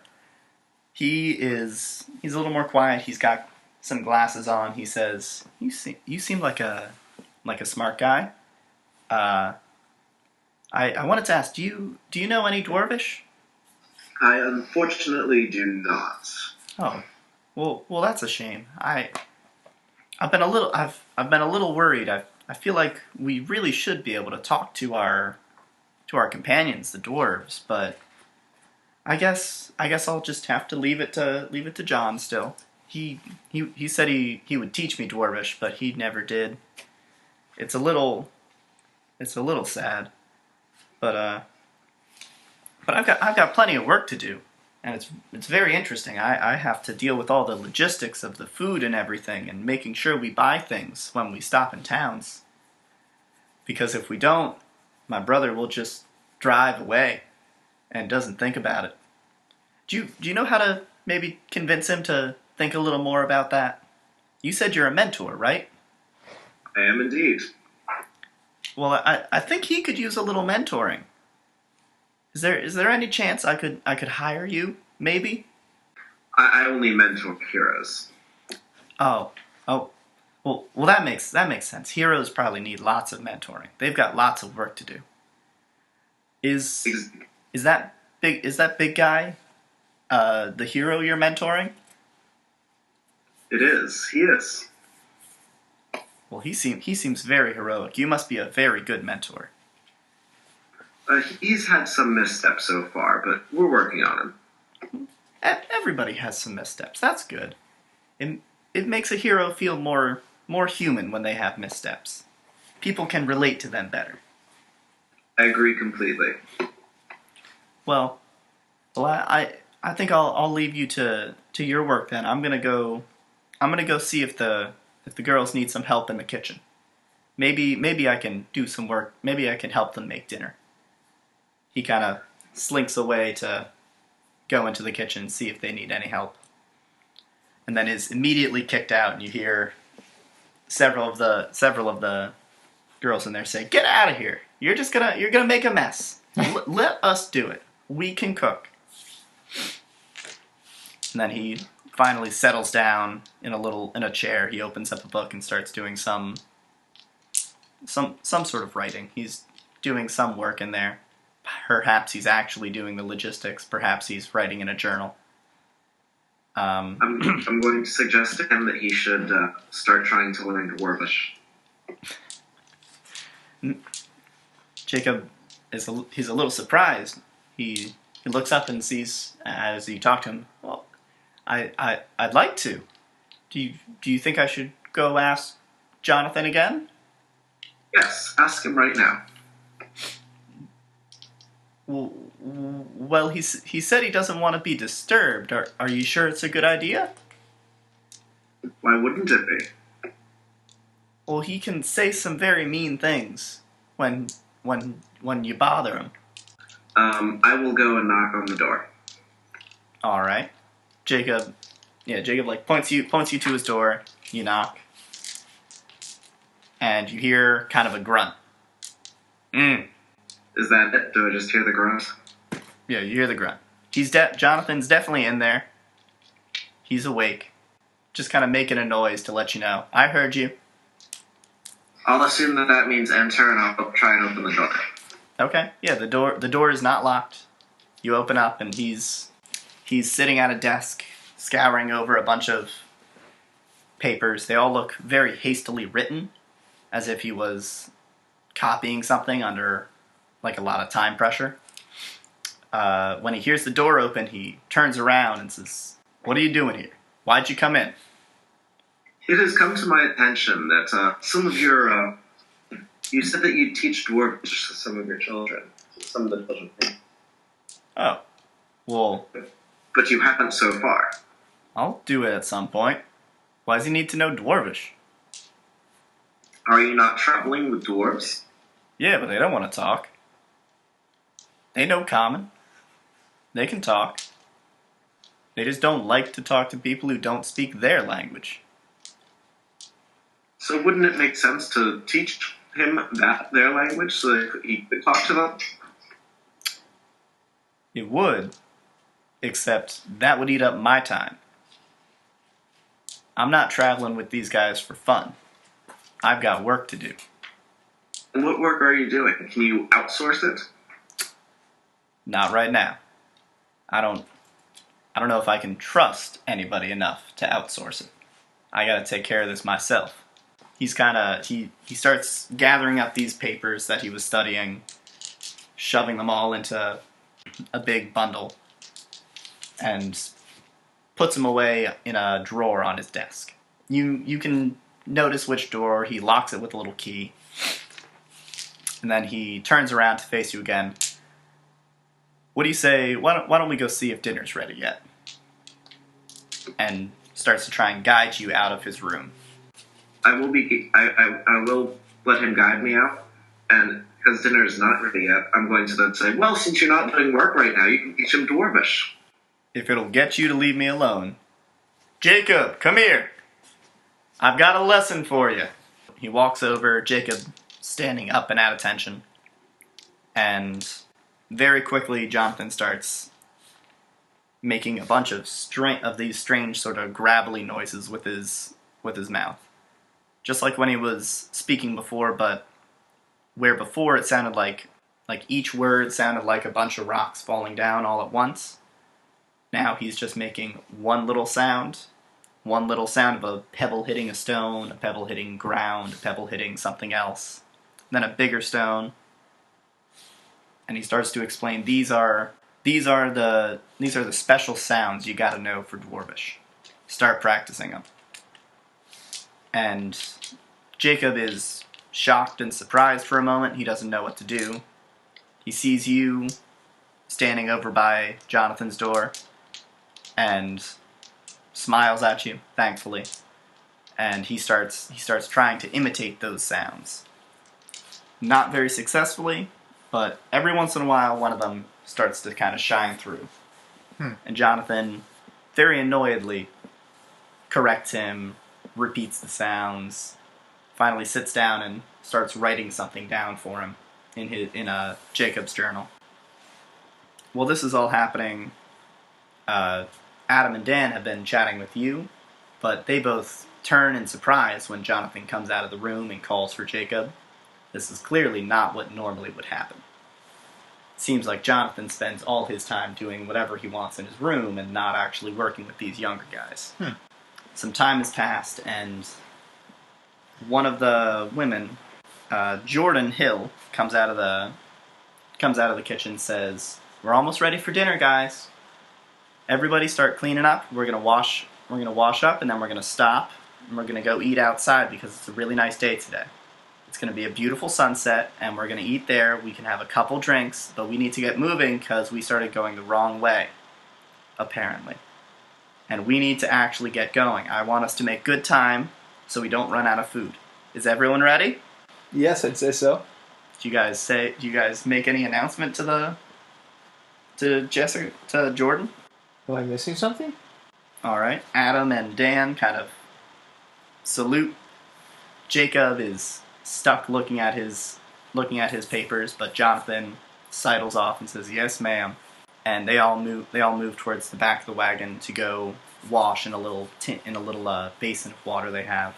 [SPEAKER 1] He's a little more quiet. He's got some glasses on. He says, "You seem like a smart guy. I wanted to ask, do you know any Dwarvish?"
[SPEAKER 3] I unfortunately do not.
[SPEAKER 1] Oh, well, that's a shame. I've been a little worried. I feel like we really should be able to talk to our companions, the dwarves, but I guess I'll just have to leave it to John still. He said he would teach me Dwarvish, but he never did. It's a little sad. But I've got plenty of work to do, and it's very interesting. I have to deal with all the logistics of the food and everything, and making sure we buy things when we stop in towns. Because if we don't, my brother will just drive away and doesn't think about it. Do you know how to maybe convince him to think a little more about that? You said you're a mentor, right?
[SPEAKER 3] I am indeed.
[SPEAKER 1] Well, I think he could use a little mentoring. Is there any chance I could hire you, maybe?
[SPEAKER 3] I only mentor heroes.
[SPEAKER 1] Oh. Well, that makes sense. Heroes probably need lots of mentoring. They've got lots of work to do. Is that big guy the hero you're mentoring?
[SPEAKER 3] It is. He is.
[SPEAKER 1] Well, he seems very heroic. You must be a very good mentor.
[SPEAKER 3] He's had some missteps so far, but we're working on him.
[SPEAKER 1] Everybody has some missteps. That's good. It makes a hero feel more human when they have missteps. People can relate to them better.
[SPEAKER 3] I agree completely.
[SPEAKER 1] Well, I think I'll leave you to your work then. I'm gonna go see if the girls need some help in the kitchen. Maybe I can do some work. Maybe I can help them make dinner. He kind of slinks away to go into the kitchen and see if they need any help. And then is immediately kicked out, and you hear several of the girls in there say, "Get out of here! You're gonna make a mess. Let us do it. We can cook." And then he finally settles down in a chair. He opens up a book and starts doing some sort of writing. He's doing some work in there. Perhaps he's actually doing the logistics. Perhaps he's writing in a journal.
[SPEAKER 3] I'm going to suggest to him that he should start trying to learn Dwarvish.
[SPEAKER 1] Jacob he's a little surprised. He looks up and sees as you talk to him. Well, I'd like to. Do you think I should go ask Jonathan again?
[SPEAKER 3] Yes, ask him right now.
[SPEAKER 1] Well, he said he doesn't want to be disturbed. Are you sure it's a good idea?
[SPEAKER 3] Why wouldn't it be?
[SPEAKER 1] Well, he can say some very mean things when you bother him.
[SPEAKER 3] I will go and knock on the door.
[SPEAKER 1] All right, Jacob like points you to his door. You knock, and you hear kind of a grunt.
[SPEAKER 3] Is that it? Do I just hear the grunt?
[SPEAKER 1] Yeah, you hear the grunt. Jonathan's definitely in there. He's awake, just kind of making a noise to let you know. I heard you.
[SPEAKER 3] I'll assume that means enter, and I'll try and open the door.
[SPEAKER 1] Okay. Yeah, the door is not locked. You open up, and he's sitting at a desk, scouring over a bunch of papers. They all look very hastily written, as if he was copying something under like a lot of time pressure. When he hears the door open, he turns around and says, "What are you doing here? Why'd you come in?"
[SPEAKER 3] It has come to my attention that some of your... you said that you teach Dwarvish to some of your children. Some of the children.
[SPEAKER 1] Oh. Well,
[SPEAKER 3] But you haven't so far.
[SPEAKER 1] I'll do it at some point. Why does he need to know Dwarvish?
[SPEAKER 3] Are you not traveling with dwarves?
[SPEAKER 1] Yeah, but they don't want to talk. They know Common. They can talk. They just don't like to talk to people who don't speak their language.
[SPEAKER 3] So wouldn't it make sense to teach him their language so that he could talk to them?
[SPEAKER 1] It would, except that would eat up my time. I'm not traveling with these guys for fun. I've got work to do.
[SPEAKER 3] And what work are you doing? Can you outsource it?
[SPEAKER 1] Not right now. I don't know if I can trust anybody enough to outsource it. I gotta take care of this myself. He's he starts gathering up these papers that he was studying, shoving them all into a big bundle, and puts them away in a drawer on his desk. You can notice which drawer. He locks it with a little key, and then he turns around to face you again. What do you say? Why don't we go see if dinner's ready yet? And starts to try and guide you out of his room.
[SPEAKER 3] I will let him guide me out, and because dinner is not ready yet, I'm going to then say, well, since you're not doing work right now, you can teach him Dwarvish.
[SPEAKER 1] If it'll get you to leave me alone. Jacob, come here. I've got a lesson for you. He walks over, Jacob standing up and at attention, and very quickly Jonathan starts making a bunch of these strange sort of gravelly noises with his mouth. Just like when he was speaking before, but where before it sounded like each word sounded like a bunch of rocks falling down all at once. Now he's just making one little sound of a pebble hitting a stone, a pebble hitting ground, a pebble hitting something else, then a bigger stone. And he starts to explain these are the special sounds you got to know for Dwarvish. Start practicing them. And Jacob is shocked and surprised for a moment. He doesn't know what to do. He sees you standing over by Jonathan's door and smiles at you, thankfully. And he starts trying to imitate those sounds. Not very successfully, but every once in a while one of them starts to kind of shine through. And Jonathan, very annoyedly, corrects him, repeats the sounds, finally sits down and starts writing something down for him in Jacob's journal. While this is all happening, Adam and Dan have been chatting with you, but they both turn in surprise when Jonathan comes out of the room and calls for Jacob. This is clearly not what normally would happen. It seems like Jonathan spends all his time doing whatever he wants in his room and not actually working with these younger guys. Some time has passed, and one of the women, Jordan Hill, comes out of the kitchen, says, "We're almost ready for dinner, guys. Everybody start cleaning up. We're gonna wash up, and then we're gonna stop, and we're gonna go eat outside because it's a really nice day today. It's gonna be a beautiful sunset, and we're gonna eat there. We can have a couple drinks, but we need to get moving because we started going the wrong way, apparently. And we need to actually get going. I want us to make good time so we don't run out of food. Is everyone ready?"
[SPEAKER 2] Yes, I'd say so.
[SPEAKER 1] Do you guys make any announcement to Jordan?
[SPEAKER 2] Am I missing something?
[SPEAKER 1] All right. Adam and Dan kind of salute. Jacob is stuck looking at his papers, but Jonathan sidles off and says, "Yes, ma'am." And they all move towards the back of the wagon to go wash in a little basin of water they have.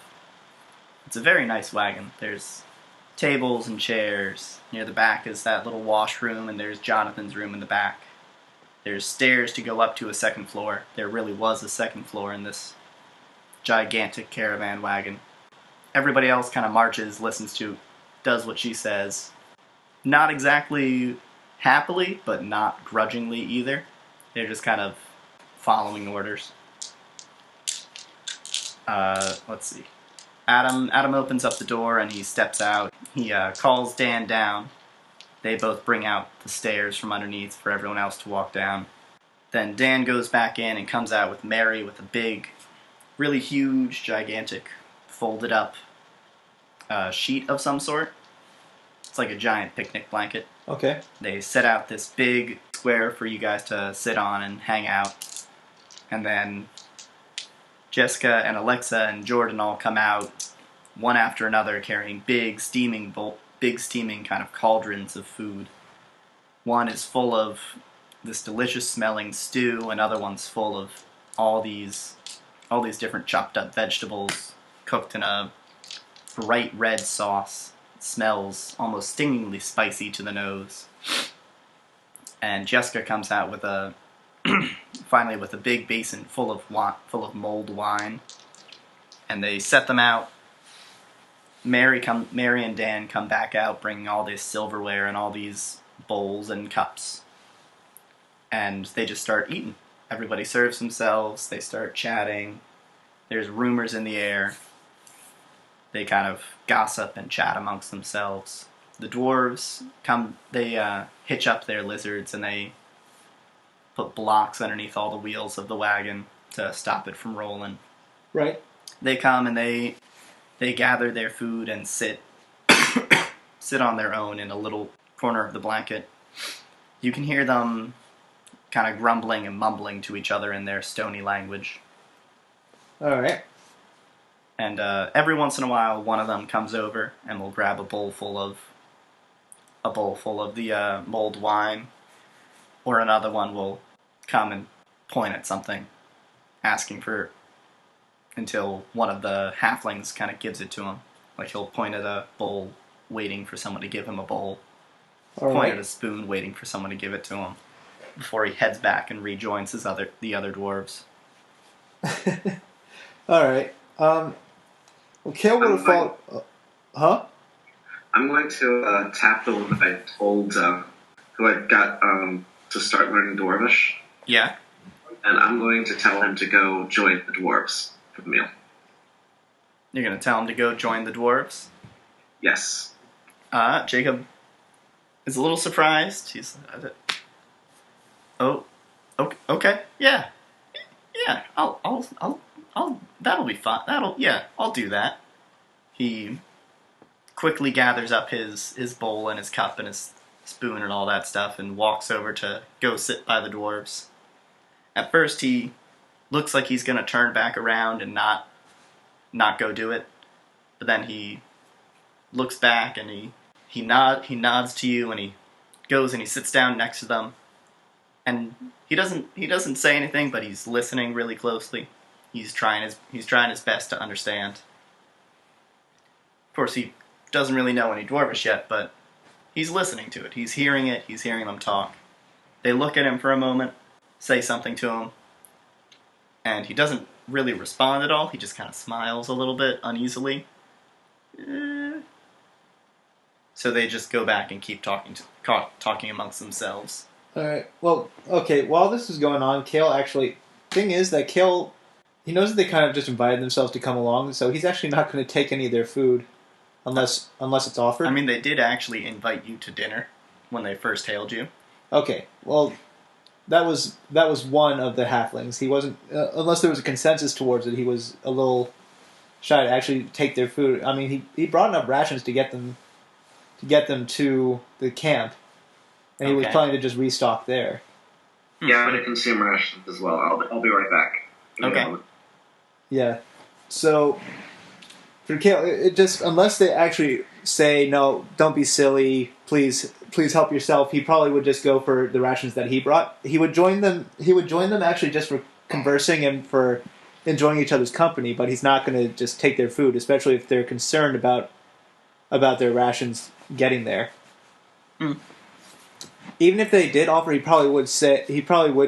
[SPEAKER 1] It's a very nice wagon. There's tables and chairs. Near the back is that little washroom, and there's Jonathan's room in the back. There's stairs to go up to a second floor. There really was a second floor in this gigantic caravan wagon. Everybody else kind of marches, does what she says. Not exactly happily, but not grudgingly either. They're just kind of following orders. Let's see. Adam opens up the door and he steps out. He calls Dan down. They both bring out the stairs from underneath for everyone else to walk down. Then Dan goes back in and comes out with Mary with a big, really huge, gigantic, folded up sheet of some sort. It's like a giant picnic blanket.
[SPEAKER 2] Okay.
[SPEAKER 1] They set out this big square for you guys to sit on and hang out. And then Jessica and Alexa and Jordan all come out, one after another, carrying big steaming kind of cauldrons of food. One is full of this delicious smelling stew, another one's full of all these different chopped up vegetables cooked in a bright red sauce. It smells almost stingingly spicy to the nose. And Jessica comes out with finally with a big basin full of mulled wine, and they set them out. Mary and Dan come back out, bringing all this silverware and all these bowls and cups, and they just start eating. Everybody serves themselves. They start chatting. There's rumors in the air. They kind of gossip and chat amongst themselves. The dwarves come. They hitch up their lizards and they put blocks underneath all the wheels of the wagon to stop it from rolling.
[SPEAKER 2] Right.
[SPEAKER 1] They come and they gather their food and sit on their own in a little corner of the blanket. You can hear them kind of grumbling and mumbling to each other in their stony language.
[SPEAKER 2] All right.
[SPEAKER 1] And every once in a while, one of them comes over and will grab a bowl full of the mulled wine, or another one will come and point at something, asking for, until one of the halflings kind of gives it to him. Like he'll point at a bowl, waiting for someone to give him a bowl. Point at a spoon, waiting for someone to give it to him, before he heads back and rejoins the other dwarves.
[SPEAKER 2] All right. Well, Kayl would have fought. Huh?
[SPEAKER 3] I'm going to tap the one that I told who I got to start learning Dwarvish.
[SPEAKER 1] Yeah.
[SPEAKER 3] And I'm going to tell him to go join the dwarves for the meal.
[SPEAKER 1] You're going to tell him to go join the dwarves?
[SPEAKER 3] Yes.
[SPEAKER 1] Jacob is a little surprised. He's, okay, yeah, I'll, that'll be fun. I'll do that. He quickly gathers up his bowl and his cup and his spoon and all that stuff and walks over to go sit by the dwarves. At first, he looks like he's going to turn back around and not go do it, but then he looks back and he nods to you, and he goes and he sits down next to them, and he doesn't say anything, but he's listening really closely. He's trying his best to understand. Of course, he doesn't really know any Dwarvish yet, but he's listening to it. He's hearing it. He's hearing them talk. They look at him for a moment, say something to him, and he doesn't really respond at all. He just kind of smiles a little bit uneasily. So they just go back and keep talking amongst themselves.
[SPEAKER 2] All right. Well, okay. While this is going on, Kayl actually... Thing is that Kayl, he knows that they kind of just invited themselves to come along, so he's actually not going to take any of their food unless it's offered.
[SPEAKER 1] I mean, they did actually invite you to dinner when they first hailed you.
[SPEAKER 2] Okay. Well, that was one of the halflings. He wasn't... unless there was a consensus towards it, he was a little shy to actually take their food. I mean, he brought enough rations to get them to the camp, and he was planning to just restock there.
[SPEAKER 3] Yeah, I'm going to consume rations as well. I'll be right back.
[SPEAKER 1] Okay.
[SPEAKER 2] Yeah. So for Kayl, it just, unless they actually say no, don't be silly, please help yourself, he probably would just go for the rations that he brought. He would join them actually just for conversing and for enjoying each other's company, but he's not going to just take their food, especially if they're concerned about their rations getting there. Even if they did offer, he probably would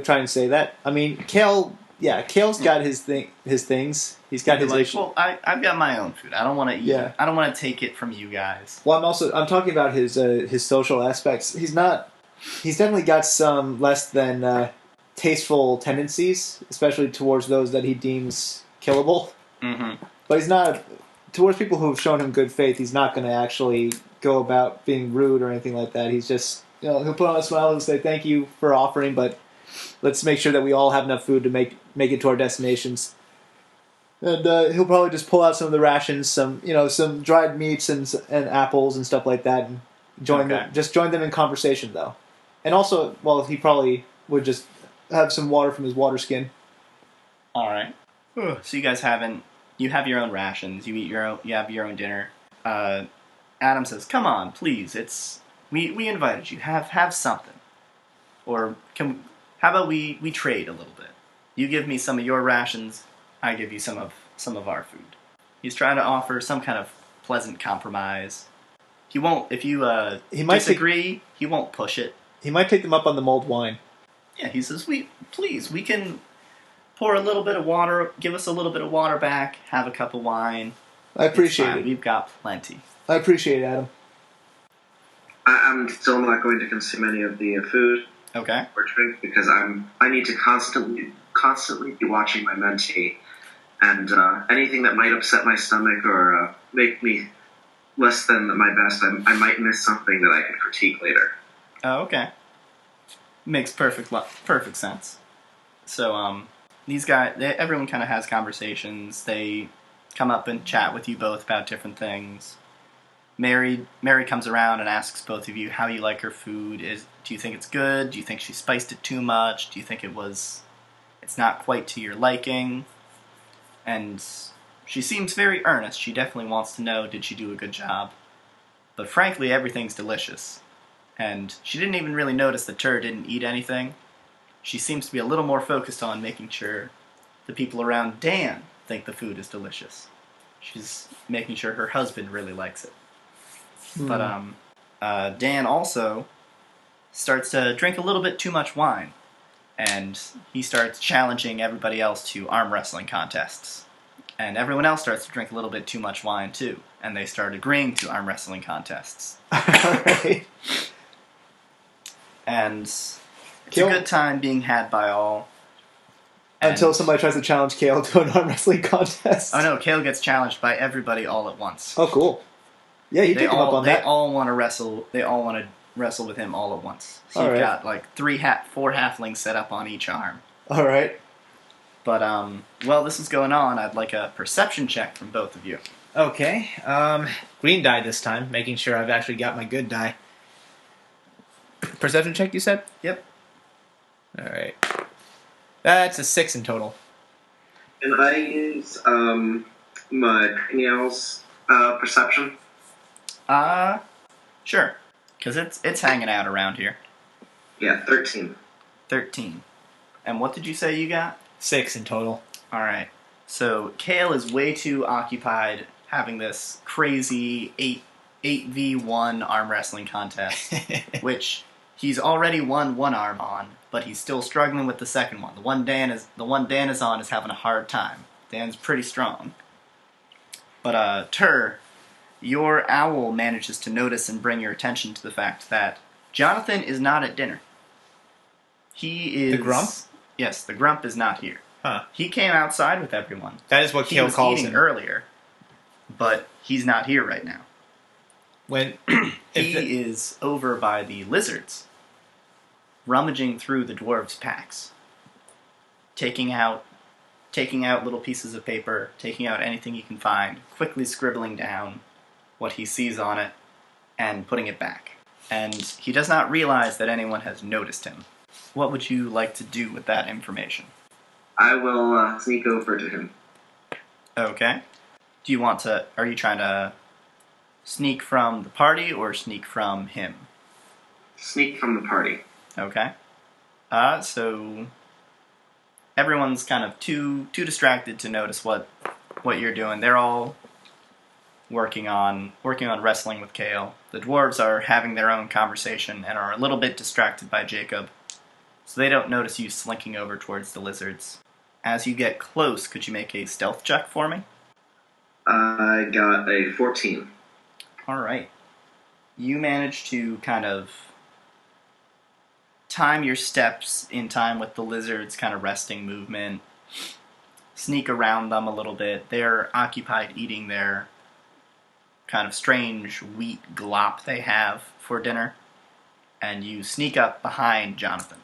[SPEAKER 2] try and say that. I mean, Kayl's got his things. He's got his issues.
[SPEAKER 1] Well, I've got my own food. I don't want to eat.
[SPEAKER 2] Yeah.
[SPEAKER 1] I don't want to take it from you guys.
[SPEAKER 2] Well, I'm talking about his social aspects. He's definitely got some less than tasteful tendencies, especially towards those that he deems killable.
[SPEAKER 1] Mm-hmm.
[SPEAKER 2] But he's not, towards people who have shown him good faith, he's not going to actually go about being rude or anything like that. He's just, he'll put on a smile and say, thank you for offering, but let's make sure that we all have enough food to make it to our destinations. And he'll probably just pull out some of the rations, some dried meats and apples and stuff like that, and join them in conversation, though. And also, well, he probably would just have some water from his water skin.
[SPEAKER 1] All right. So you guys you have your own rations. You have your own dinner. Adam says, "Come on, please. We invited you. Have something. Or how about we trade a little bit? You give me some of your rations, I give you some of our food." He's trying to offer some kind of pleasant compromise. He won't, if you disagree, he won't push it.
[SPEAKER 2] He might take them up on the mulled wine.
[SPEAKER 1] Yeah, he says, we can pour a little bit of water, give us a little bit of water back, have a cup of wine.
[SPEAKER 2] I appreciate it.
[SPEAKER 1] We've got plenty.
[SPEAKER 2] I appreciate it, Adam.
[SPEAKER 3] I'm still not going to consume any of the food or drink because I need to constantly be watching my mentee, and anything that might upset my stomach or make me less than my best, I might miss something that I can critique later.
[SPEAKER 1] Oh, okay. Makes perfect sense. So these guys, everyone kind of has conversations. They come up and chat with you both about different things. Mary comes around and asks both of you how you like her food. Do you think it's good? Do you think she spiced it too much? Do you think it's not quite to your liking? And she seems very earnest. She definitely wants to know, did she do a good job? But frankly, everything's delicious. And she didn't even really notice that Tur didn't eat anything. She seems to be a little more focused on making sure the people around Dan think the food is delicious. She's making sure her husband really likes it. But Dan also starts to drink a little bit too much wine, and he starts challenging everybody else to arm wrestling contests. And everyone else starts to drink a little bit too much wine too, and they start agreeing to arm wrestling contests.
[SPEAKER 2] Alright.
[SPEAKER 1] And it's a good time being had by all.
[SPEAKER 2] Until somebody tries to challenge Kayl to an arm wrestling contest.
[SPEAKER 1] Oh no, Kayl gets challenged by everybody all at once.
[SPEAKER 2] Oh, cool. Yeah, you take him up on that.
[SPEAKER 1] They all want to wrestle. They all want to wrestle with him all at once. So you've got like 4 halflings set up on each arm.
[SPEAKER 2] All right.
[SPEAKER 1] But while this is going on, I'd like a perception check from both of you.
[SPEAKER 2] Okay. Green die this time, making sure I've actually got my good die. Perception check, you said?
[SPEAKER 1] Yep.
[SPEAKER 2] All right. That's a 6 in total.
[SPEAKER 3] Can I use my Danielle's perception?
[SPEAKER 1] Sure. Because it's hanging out around here.
[SPEAKER 3] Yeah, 13.
[SPEAKER 1] 13. And what did you say you got?
[SPEAKER 2] 6 in total.
[SPEAKER 1] Alright. So, Kayl is way too occupied having this crazy 8v1 arm wrestling contest, which he's already won one arm on, but he's still struggling with the second one. The one Dan is on is having a hard time. Dan's pretty strong. But, Tur, your owl manages to notice and bring your attention to the fact that Jonathan is not at dinner. He is...
[SPEAKER 2] The Grump?
[SPEAKER 1] Yes, the Grump is not here.
[SPEAKER 2] Huh.
[SPEAKER 1] He came outside with everyone.
[SPEAKER 2] That is what Kayl calls him.
[SPEAKER 1] He was eating earlier, but he's not here right now. He is over by the lizards, rummaging through the dwarves' packs, taking out little pieces of paper, taking out anything he can find, quickly scribbling down what he sees on it, and putting it back. And he does not realize that anyone has noticed him. What would you like to do with that information?
[SPEAKER 3] I will sneak over to him.
[SPEAKER 1] Okay. Are you trying to sneak from the party or sneak from him?
[SPEAKER 3] Sneak from the party.
[SPEAKER 1] Okay. So everyone's kind of too distracted to notice what you're doing. They're all working on wrestling with Kayl. The dwarves are having their own conversation and are a little bit distracted by Jacob, so they don't notice you slinking over towards the lizards. As you get close, could you make a stealth check for me?
[SPEAKER 3] I got a 14.
[SPEAKER 1] Alright. You manage to kind of time your steps in time with the lizards' kind of resting movement, sneak around them a little bit. They're occupied eating their kind of strange wheat glop they have for dinner, and you sneak up behind Jonathan.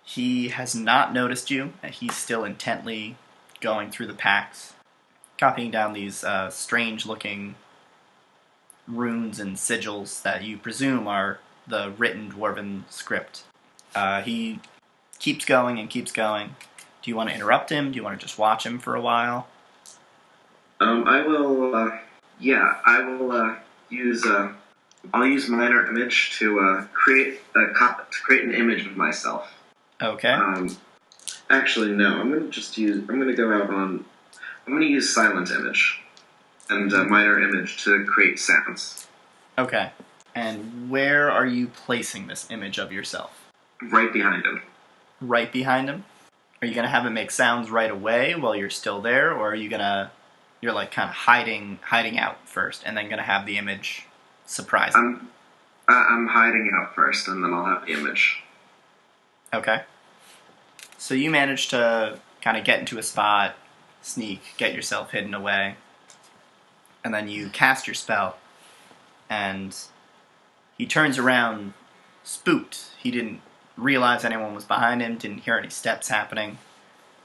[SPEAKER 1] He has not noticed you, and he's still intently going through the packs, copying down these strange-looking runes and sigils that you presume are the written dwarven script. He keeps going and keeps going. Do you want to interrupt him? Do you want to just watch him for a while?
[SPEAKER 3] I will use. I'll use minor image to create an image of myself.
[SPEAKER 1] Okay.
[SPEAKER 3] Actually, no. I'm going to use silent image and minor image to create sounds.
[SPEAKER 1] Okay. And where are you placing this image of yourself?
[SPEAKER 3] Right behind him.
[SPEAKER 1] Right behind him? Are you going to have it make sounds right away while you're still there, or are you going to... You're like kind of hiding out first, and then going to have the image surprise him?
[SPEAKER 3] I'm hiding out first, and then I'll have the image.
[SPEAKER 1] Okay. So you manage to kind of get into a spot, sneak, get yourself hidden away, and then you cast your spell, and he turns around spooked. He didn't realize anyone was behind him, didn't hear any steps happening,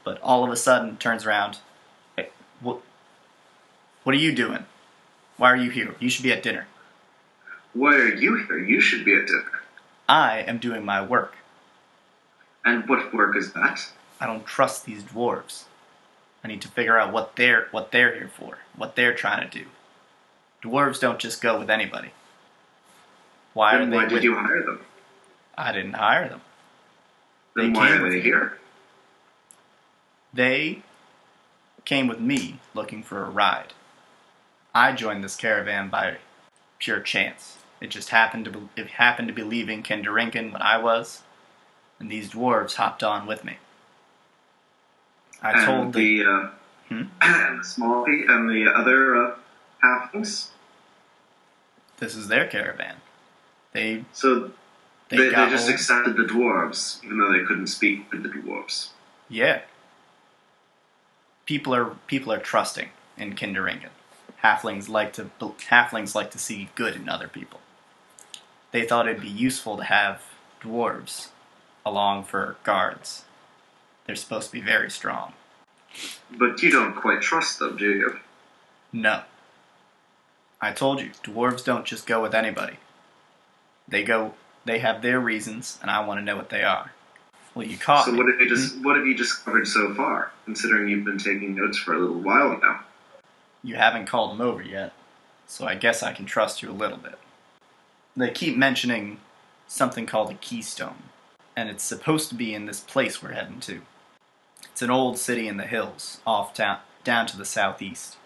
[SPEAKER 1] but all of a sudden turns around. Hey, what are you doing? Why are you here? You should be at dinner.
[SPEAKER 3] Why are you here? You should be at dinner.
[SPEAKER 1] I am doing my work.
[SPEAKER 3] And what work is that?
[SPEAKER 1] I don't trust these dwarves. I need to figure out what they're here for, what they're trying to do. Dwarves don't just go with anybody. Why did
[SPEAKER 3] you hire them?
[SPEAKER 1] I didn't hire them.
[SPEAKER 3] Then why are they here?
[SPEAKER 1] They came with me looking for a ride. I joined this caravan by pure chance. It just happened to be leaving Kinderington when I was, and these dwarves hopped on with me. I told
[SPEAKER 3] and the small and the other halflings.
[SPEAKER 1] This is their caravan. They
[SPEAKER 3] just accepted the dwarves, even though they couldn't speak with the dwarves.
[SPEAKER 1] Yeah. People are trusting in Kinderington. Halflings like to see good in other people. They thought it'd be useful to have dwarves along for guards. They're supposed to be very strong.
[SPEAKER 3] But you don't quite trust them, do you?
[SPEAKER 1] No. I told you, dwarves don't just go with anybody. They have their reasons, and I want to know what they are. Well, you caught me.
[SPEAKER 3] So what have you discovered so far, considering you've been taking notes for a little while now?
[SPEAKER 1] You haven't called them over yet. so I guess I can trust you a little bit. They keep mentioning something called a keystone, and it's supposed to be in this place we're heading to. It's an old city in the hills, off down to the southeast.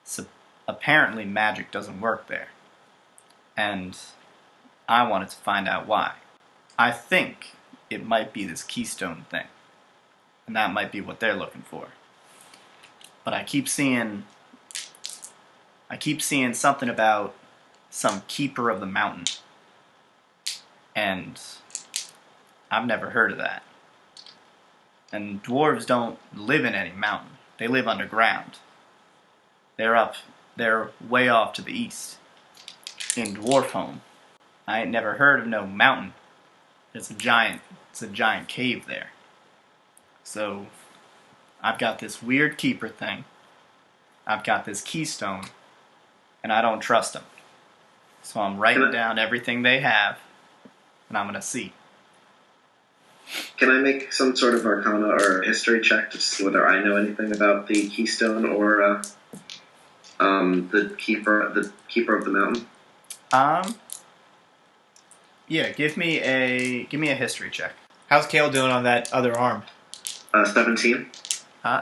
[SPEAKER 1] So apparently magic doesn't work there, and I wanted to find out why. I think it might be this keystone thing, and that might be what they're looking for. But I keep seeing something about some keeper of the mountain, and I've never heard of that. And dwarves don't live in any mountain. They live underground. They're way off to the east, in Dwarfhome. I ain't never heard of no mountain. It's a giant cave there. So, I've got this weird keeper thing. I've got this keystone, and I don't trust them. So I'm writing down everything they have, and I'm gonna see.
[SPEAKER 3] Can I make some sort of arcana or history check to see whether I know anything about the keystone or the keeper of the mountain?
[SPEAKER 1] Yeah, give me a history check.
[SPEAKER 2] How's Kayl doing on that other arm?
[SPEAKER 3] 17.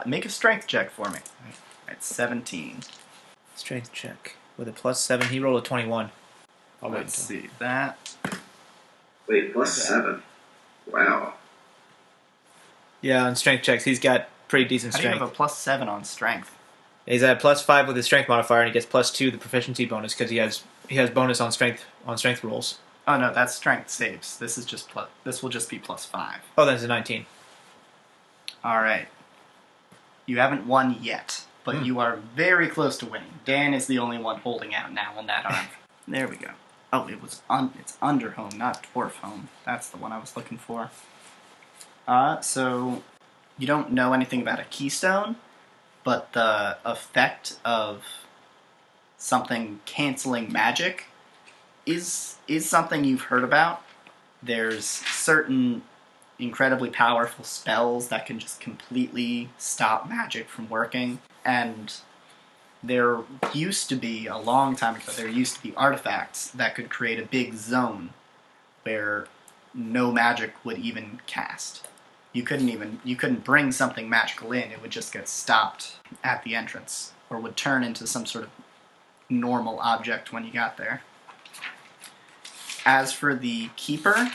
[SPEAKER 1] Make a strength check for me. At 17.
[SPEAKER 2] Strength check with a +7. He rolled a 21.
[SPEAKER 1] Let's see that.
[SPEAKER 3] Wait, +7. Wow.
[SPEAKER 2] Yeah, on strength checks, he's got pretty decent
[SPEAKER 1] How
[SPEAKER 2] strength.
[SPEAKER 1] do you have a +7 on strength?
[SPEAKER 2] He's at +5 with his strength modifier, and he gets +2 the proficiency bonus because he has bonus on strength rolls.
[SPEAKER 1] Oh no, that's strength saves. This will just be +5.
[SPEAKER 2] Oh, then it's a 19.
[SPEAKER 1] All right. You haven't won yet, but you are very close to winning. Dan is the only one holding out now on that arm. There we go. Oh, it's Underhome, not Dwarfhome. That's the one I was looking for. So you don't know anything about a keystone, but the effect of something canceling magic is something you've heard about. There's certain incredibly powerful spells that can just completely stop magic from working, and there used to be, a long time ago, there used to be artifacts that could create a big zone where no magic would even cast. You couldn't bring something magical in, it would just get stopped at the entrance, or would turn into some sort of normal object when you got there. As for the keeper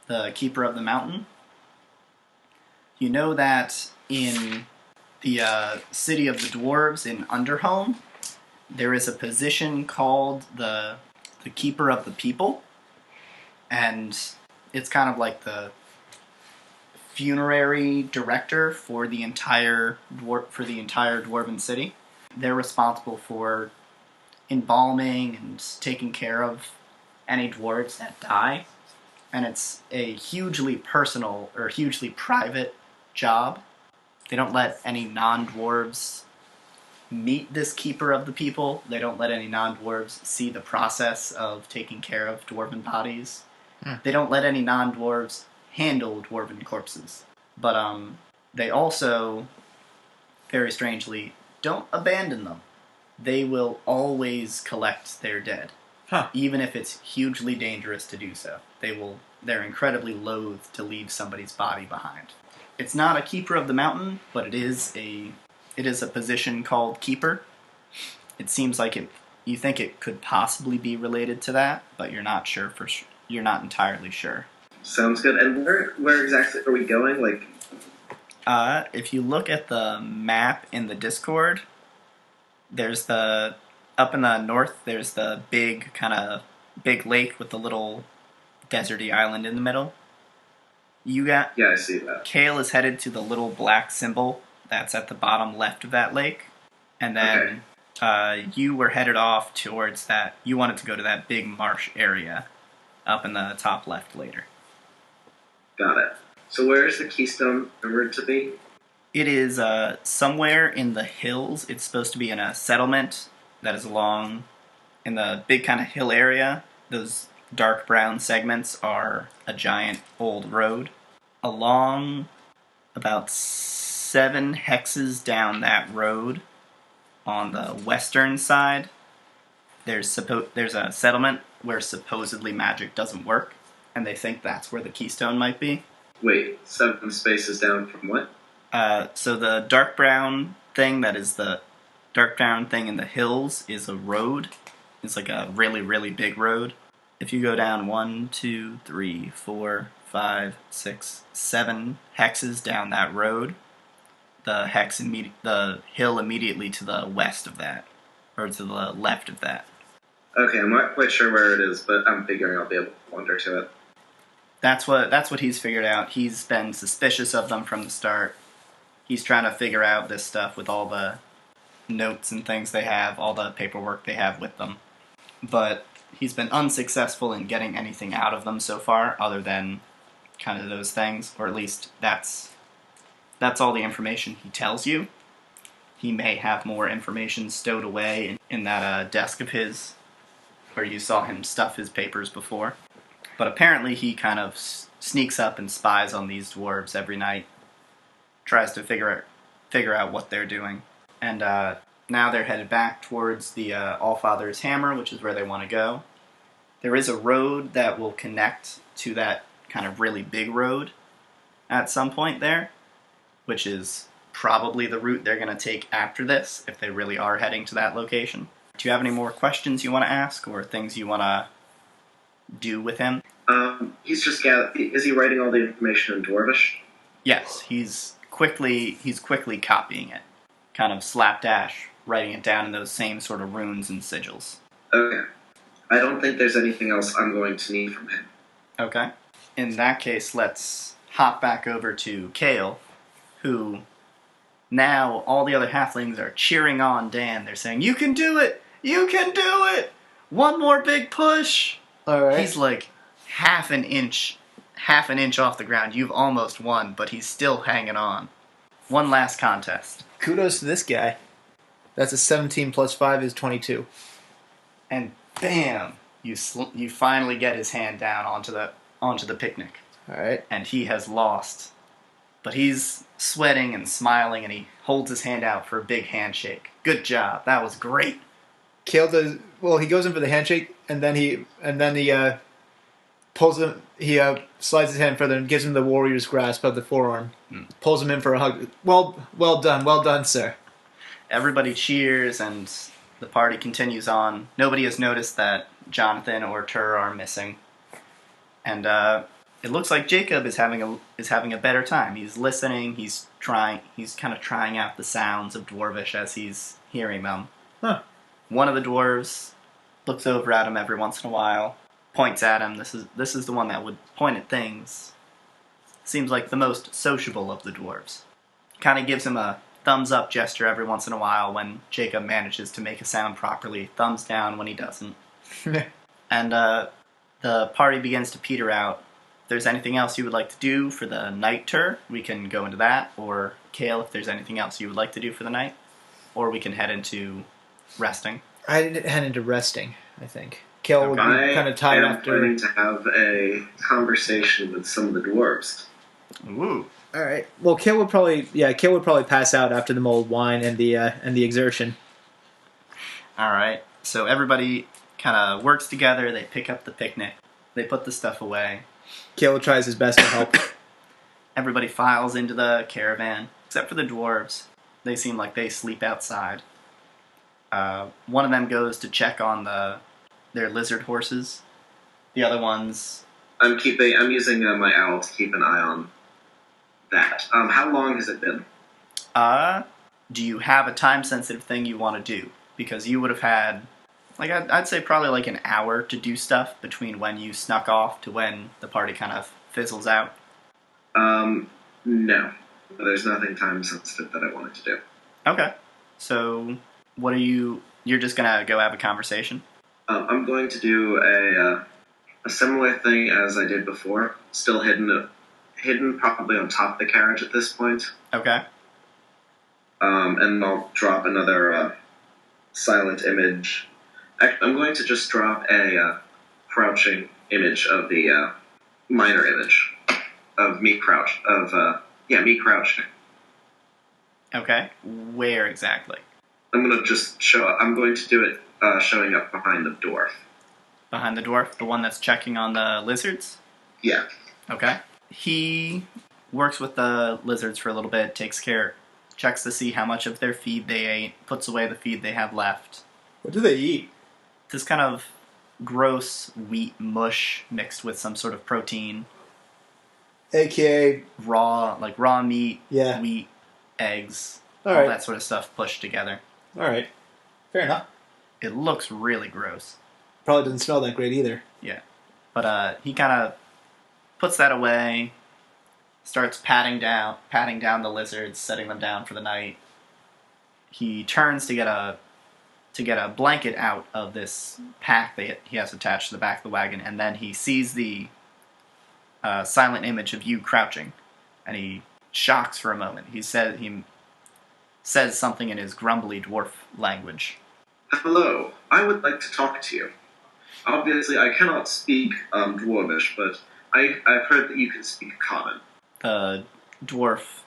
[SPEAKER 1] of the mountain, you know that in the city of the dwarves in Underhome, there is a position called the keeper of the people, and it's kind of like the funerary director for the entire dwarven city. They're responsible for embalming and taking care of any dwarves that die, and it's a hugely personal or hugely private job. They don't let any non-dwarves meet this keeper of the people. They don't let any non-dwarves see the process of taking care of dwarven bodies. They don't let any non-dwarves handle dwarven corpses. But they also, very strangely, don't abandon them. They will always collect their dead. Even if it's hugely dangerous to do so. They're incredibly loath to leave somebody's body behind. It's not a keeper of the mountain, but it is a position called keeper. It seems like you think it could possibly be related to that, but you're not sure you're not entirely sure.
[SPEAKER 3] Sounds good. And where exactly are we going?
[SPEAKER 1] If you look at the map in the Discord, there's up in the north, there's the big lake with the little deserty island in the middle.
[SPEAKER 3] Yeah, I see that.
[SPEAKER 1] Kayl is headed to the little black symbol that's at the bottom left of that lake, and then you were headed off towards that. You wanted to go to that big marsh area up in the top left later.
[SPEAKER 3] Got it. So where is the keystone rumored to be?
[SPEAKER 1] It is somewhere in the hills. It's supposed to be in a settlement that is along in the big kind of hill area. Those dark brown segments are a giant old road. Along about 7 hexes down that road on the western side, there's a settlement where supposedly magic doesn't work, and they think that's where the keystone might be.
[SPEAKER 3] Wait, 7 spaces down from what?
[SPEAKER 1] So the dark brown thing that is the dark brown thing in the hills is a road. It's like a really, really big road. If you go down 1, 2, 3, 4, 5, 6, 7 hexes down that road, the hill immediately to the west of that, or to the left of that.
[SPEAKER 3] Okay, I'm not quite sure where it is, but I'm figuring I'll be able to wander to it.
[SPEAKER 1] That's what he's figured out. He's been suspicious of them from the start. He's trying to figure out this stuff with all the notes and things they have, all the paperwork they have with them. But he's been unsuccessful in getting anything out of them so far, other than kind of those things, or at least that's all the information he tells you. He may have more information stowed away in that desk of his, where you saw him stuff his papers before. But apparently he kind of sneaks up and spies on these dwarves every night, tries to figure out what they're doing. And now they're headed back towards the Allfather's Hammer, which is where they want to go. There is a road that will connect to that kind of really big road at some point there, which is probably the route they're going to take after this, if they really are heading to that location. Do you have any more questions you want to ask, or things you want to do with him?
[SPEAKER 3] Is he writing all the information in Dwarvish?
[SPEAKER 1] Yes, he's quickly copying it. Kind of slapdash, writing it down in those same sort of runes and sigils.
[SPEAKER 3] Okay. I don't think there's anything else I'm going to need from him.
[SPEAKER 1] Okay. In that case, let's hop back over to Kayl, who now all the other halflings are cheering on Dan. They're saying, "You can do it! You can do it! One more big push!"
[SPEAKER 2] All right.
[SPEAKER 1] He's like half an inch off the ground. You've almost won, but he's still hanging on. One last contest.
[SPEAKER 2] Kudos to this guy. That's a 17 plus 5 is 22.
[SPEAKER 1] And bam! You finally get his hand down onto the picnic.
[SPEAKER 2] All right.
[SPEAKER 1] And he has lost. But he's sweating and smiling, and he holds his hand out for a big handshake. Good job. That was great.
[SPEAKER 2] Kayl does well. He goes in for the handshake, and then he pulls him. He slides his hand further and gives him the warrior's grasp of the forearm. Pulls him in for a hug. Well done, sir.
[SPEAKER 1] Everybody cheers, and the party continues on. Nobody has noticed that Jonathan or Tur are missing, and it looks like Jacob is having a better time. He's listening. He's kind of trying out the sounds of Dwarvish as he's hearing them.
[SPEAKER 2] Huh.
[SPEAKER 1] One of the dwarves looks over at him every once in a while, points at him. This is the one that would point at things. Seems like the most sociable of the dwarves. Kind of gives him a thumbs up gesture every once in a while when Jacob manages to make a sound properly. Thumbs down when he doesn't. And the party begins to peter out. If there's anything else you would like to do for the night, Tur, we can go into that. Or Kayl, if there's anything else you would like to do for the night. Or we can head into resting.
[SPEAKER 2] I head into resting, I think. Kayl would be kind of tired after.
[SPEAKER 3] I'm planning to have a conversation with some of the dwarves.
[SPEAKER 1] Ooh.
[SPEAKER 2] All right. Well, Kayl would probably pass out after the mulled wine and the exertion.
[SPEAKER 1] All right. So everybody kind of works together. They pick up the picnic. They put the stuff away.
[SPEAKER 2] Kayl tries his best to help.
[SPEAKER 1] Everybody files into the caravan, except for the dwarves. They seem like they sleep outside. One of them goes to check on their lizard horses. The other ones...
[SPEAKER 3] I'm using my owl to keep an eye on that. How long has it been?
[SPEAKER 1] Do you have a time-sensitive thing you want to do? Because you would have had, I'd say probably like an hour to do stuff between when you snuck off to when the party kind of fizzles out.
[SPEAKER 3] No. There's nothing time-sensitive that I wanted to do.
[SPEAKER 1] Okay. So, what are you... You're just going to go have a conversation?
[SPEAKER 3] I'm going to do a similar thing as I did before. Still hidden probably on top of the carriage at this point.
[SPEAKER 1] Okay.
[SPEAKER 3] And I'll drop another silent image. I'm going to just drop a crouching image of the minor image of me me crouching.
[SPEAKER 1] Okay. Where exactly?
[SPEAKER 3] I'm going to just I'm going to do it showing up behind the dwarf.
[SPEAKER 1] Behind the dwarf? The one that's checking on the lizards?
[SPEAKER 3] Yeah.
[SPEAKER 1] Okay. He works with the lizards for a little bit, checks to see how much of their feed they ate, puts away the feed they have left.
[SPEAKER 2] What do they eat?
[SPEAKER 1] This kind of gross wheat mush mixed with some sort of protein.
[SPEAKER 2] AKA
[SPEAKER 1] raw meat,
[SPEAKER 2] yeah.
[SPEAKER 1] Wheat, eggs,
[SPEAKER 2] all
[SPEAKER 1] that sort of stuff pushed together.
[SPEAKER 2] Alright. Fair enough.
[SPEAKER 1] It looks really gross.
[SPEAKER 2] Probably doesn't smell that great either.
[SPEAKER 1] Yeah. But he kind of puts that away, starts patting down the lizards, setting them down for the night. He turns to get a blanket out of this pack that he has attached to the back of the wagon, and then he sees the silent image of you crouching, and he shocks for a moment. He says something in his grumbly dwarf language.
[SPEAKER 3] Hello, I would like to talk to you. Obviously, I cannot speak Dwarvish, but I've heard that you can speak Common.
[SPEAKER 1] The dwarf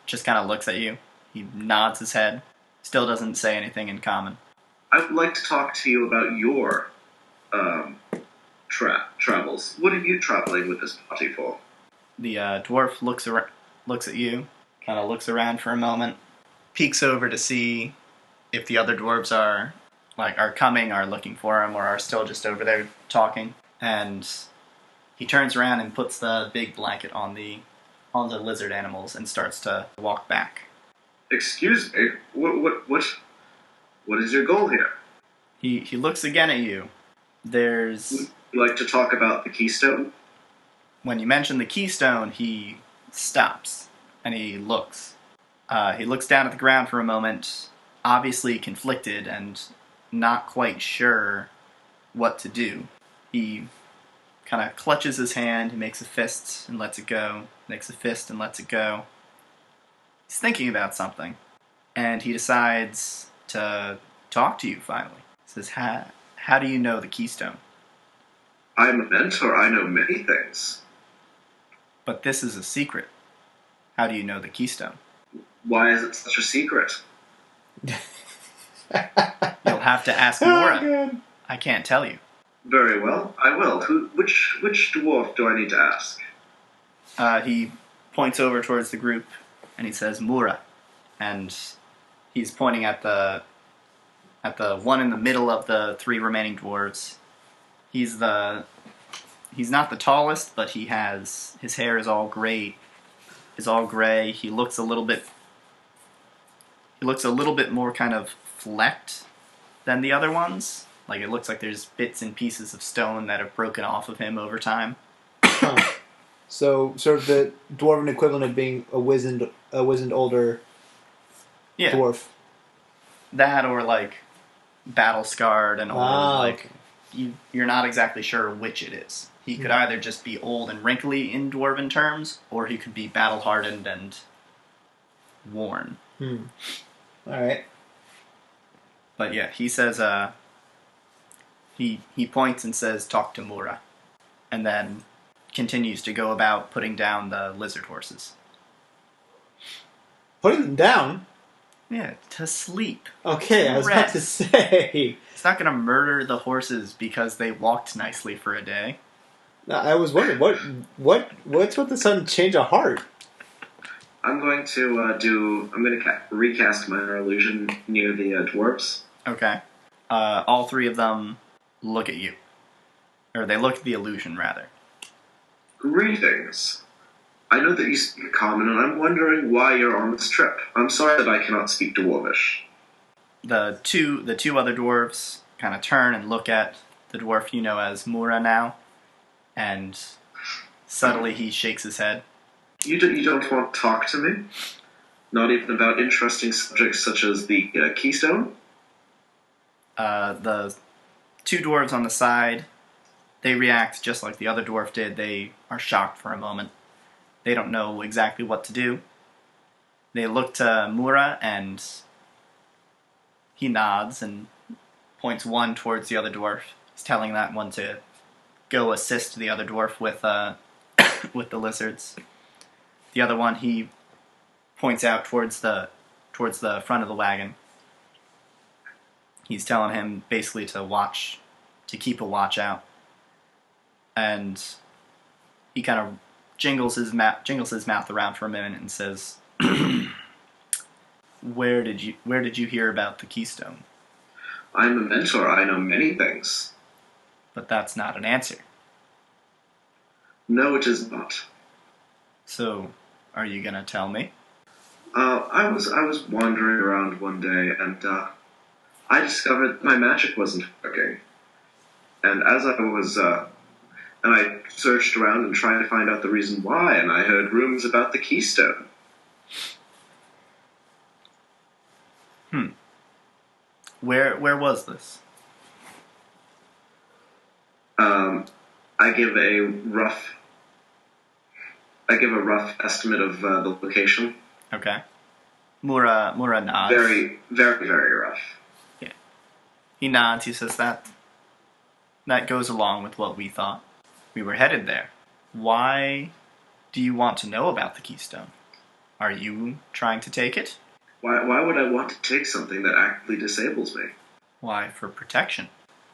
[SPEAKER 1] just kind of looks at you. He nods his head. Still doesn't say anything in Common.
[SPEAKER 3] I would like to talk to you about your travels. What are you traveling with this party for?
[SPEAKER 1] The dwarf looks at you, kind of looks around for a moment, peeks over to see if the other dwarves are coming, are looking for him, or are still just over there talking. And he turns around and puts the big blanket on the lizard animals and starts to walk back.
[SPEAKER 3] Excuse me. What is your goal here?
[SPEAKER 1] He looks again at you. Would
[SPEAKER 3] you like to talk about the keystone?
[SPEAKER 1] When you mention the keystone, he stops and he looks. He looks down at the ground for a moment, obviously conflicted and not quite sure what to do. He kind of clutches his hand, he makes a fist and lets it go, makes a fist and lets it go. He's thinking about something, and he decides to talk to you finally. He says, how do you know the keystone?
[SPEAKER 3] I'm a mentor, I know many things.
[SPEAKER 1] But this is a secret. How do you know the keystone?
[SPEAKER 3] Why is it such a secret?
[SPEAKER 1] You'll have to ask Mora. I can't tell you.
[SPEAKER 3] Very well, I will. Which dwarf do I need to ask?
[SPEAKER 1] He points over towards the group, and he says, Mura. And he's pointing at the one in the middle of the three remaining dwarves. He's not the tallest, but his hair is all gray. He looks a little bit more kind of flecked than the other ones. Like, it looks like there's bits and pieces of stone that have broken off of him over time.
[SPEAKER 2] So, sort of the dwarven equivalent of being a wizened older dwarf.
[SPEAKER 1] That, or like battle scarred and old. Okay. You're not exactly sure which it is. He could either just be old and wrinkly in dwarven terms, or he could be battle hardened and worn.
[SPEAKER 2] All right.
[SPEAKER 1] But yeah, he says, he points and says, talk to Mura. And then continues to go about putting down the lizard horses.
[SPEAKER 2] Putting them down?
[SPEAKER 1] Yeah, to sleep.
[SPEAKER 2] Okay, I was about to say.
[SPEAKER 1] It's not going to murder the horses because they walked nicely for a day.
[SPEAKER 2] I was wondering, what's with the sudden change of heart?
[SPEAKER 3] I'm going to recast minor illusion near the dwarves.
[SPEAKER 1] Okay. All three of them look at you. Or they look at the illusion, rather.
[SPEAKER 3] Greetings. I know that you speak Common, and I'm wondering why you're on this trip. I'm sorry that I cannot speak Dwarvish.
[SPEAKER 1] The two other dwarves kind of turn and look at the dwarf you know as Mura now, and subtly he shakes his head.
[SPEAKER 3] You don't want to talk to me? Not even about interesting subjects such as the keystone?
[SPEAKER 1] The two dwarves on the side, they react just like the other dwarf did. They are shocked for a moment. They don't know exactly what to do. They look to Mura, and he nods and points one towards the other dwarf. He's telling that one to go assist the other dwarf with with the lizards. The other one, he points out towards the towards the front of the wagon. He's telling him basically to keep a watch out. And he kind of jingles his mouth around for a minute and says, Where did you hear about the keystone?
[SPEAKER 3] I'm a mentor. I know many things.
[SPEAKER 1] But that's not an answer.
[SPEAKER 3] No, it is not.
[SPEAKER 1] So, are you gonna tell me?
[SPEAKER 3] I was wandering around one day, and I discovered my magic wasn't working. And as I was, and I searched around and tried to find out the reason why, and I heard rumors about the keystone.
[SPEAKER 1] Where was this?
[SPEAKER 3] I give a rough estimate of the location.
[SPEAKER 1] Okay. Mura nods.
[SPEAKER 3] Very, very, very rough.
[SPEAKER 1] Yeah. He nods. He says that goes along with what we thought. We were headed there. Why do you want to know about the keystone? Are you trying to take it?
[SPEAKER 3] Why would I want to take something that actively disables me?
[SPEAKER 1] Why, for protection.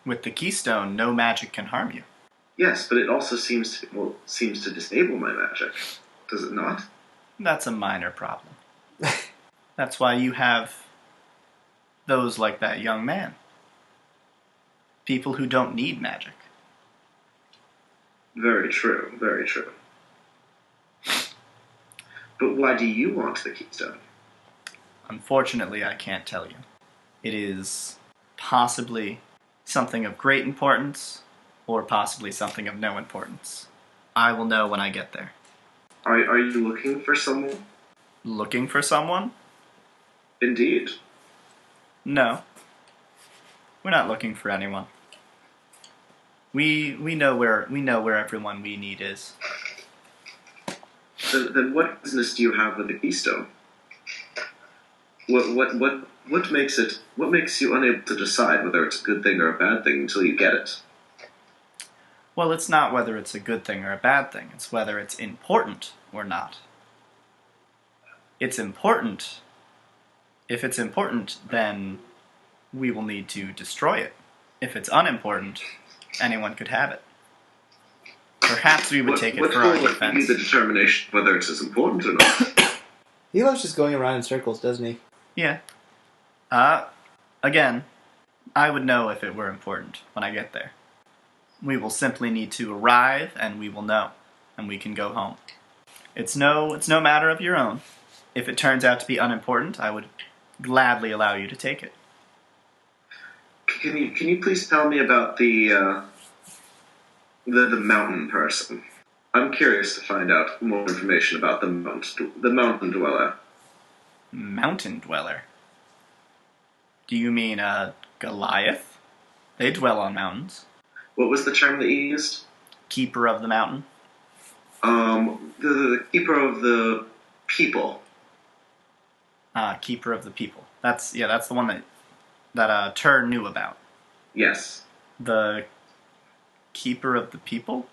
[SPEAKER 1] With the keystone, no magic can harm you.
[SPEAKER 3] Yes, but it also seems to disable my magic. Does it not?
[SPEAKER 1] That's a minor problem. That's why you have those like that young man. People who don't need magic.
[SPEAKER 3] Very true, very true. But why do you want the keystone?
[SPEAKER 1] Unfortunately, I can't tell you. It is possibly something of great importance, or possibly something of no importance. I will know when I get there.
[SPEAKER 3] Are you looking for someone?
[SPEAKER 1] Looking for someone?
[SPEAKER 3] Indeed.
[SPEAKER 1] No. We're not looking for anyone. We know where everyone we need is.
[SPEAKER 3] Then what business do you have with the keystone? What makes you unable to decide whether it's a good thing or a bad thing until you get it?
[SPEAKER 1] Well, it's not whether it's a good thing or a bad thing. It's whether it's important or not. It's important. If it's important, then we will need to destroy it. If it's unimportant, anyone could have it. Perhaps we would take it for our defense.
[SPEAKER 3] What will be the determination whether it's as important or not?
[SPEAKER 2] He loves just going around in circles, doesn't he?
[SPEAKER 1] Yeah. Again, I would know if it were important when I get there. We will simply need to arrive, and we will know, and we can go home. It's no matter of your own. If it turns out to be unimportant, I would gladly allow you to take it.
[SPEAKER 3] Can you please tell me about the mountain person? I'm curious to find out more information about the mountain dweller.
[SPEAKER 1] Mountain dweller? Do you mean Goliath? They dwell on mountains.
[SPEAKER 3] What was the term that you used?
[SPEAKER 1] Keeper of the mountain.
[SPEAKER 3] The keeper of the people.
[SPEAKER 1] Keeper of the people. That's the one that Tur knew about.
[SPEAKER 3] Yes.
[SPEAKER 1] The keeper of the people?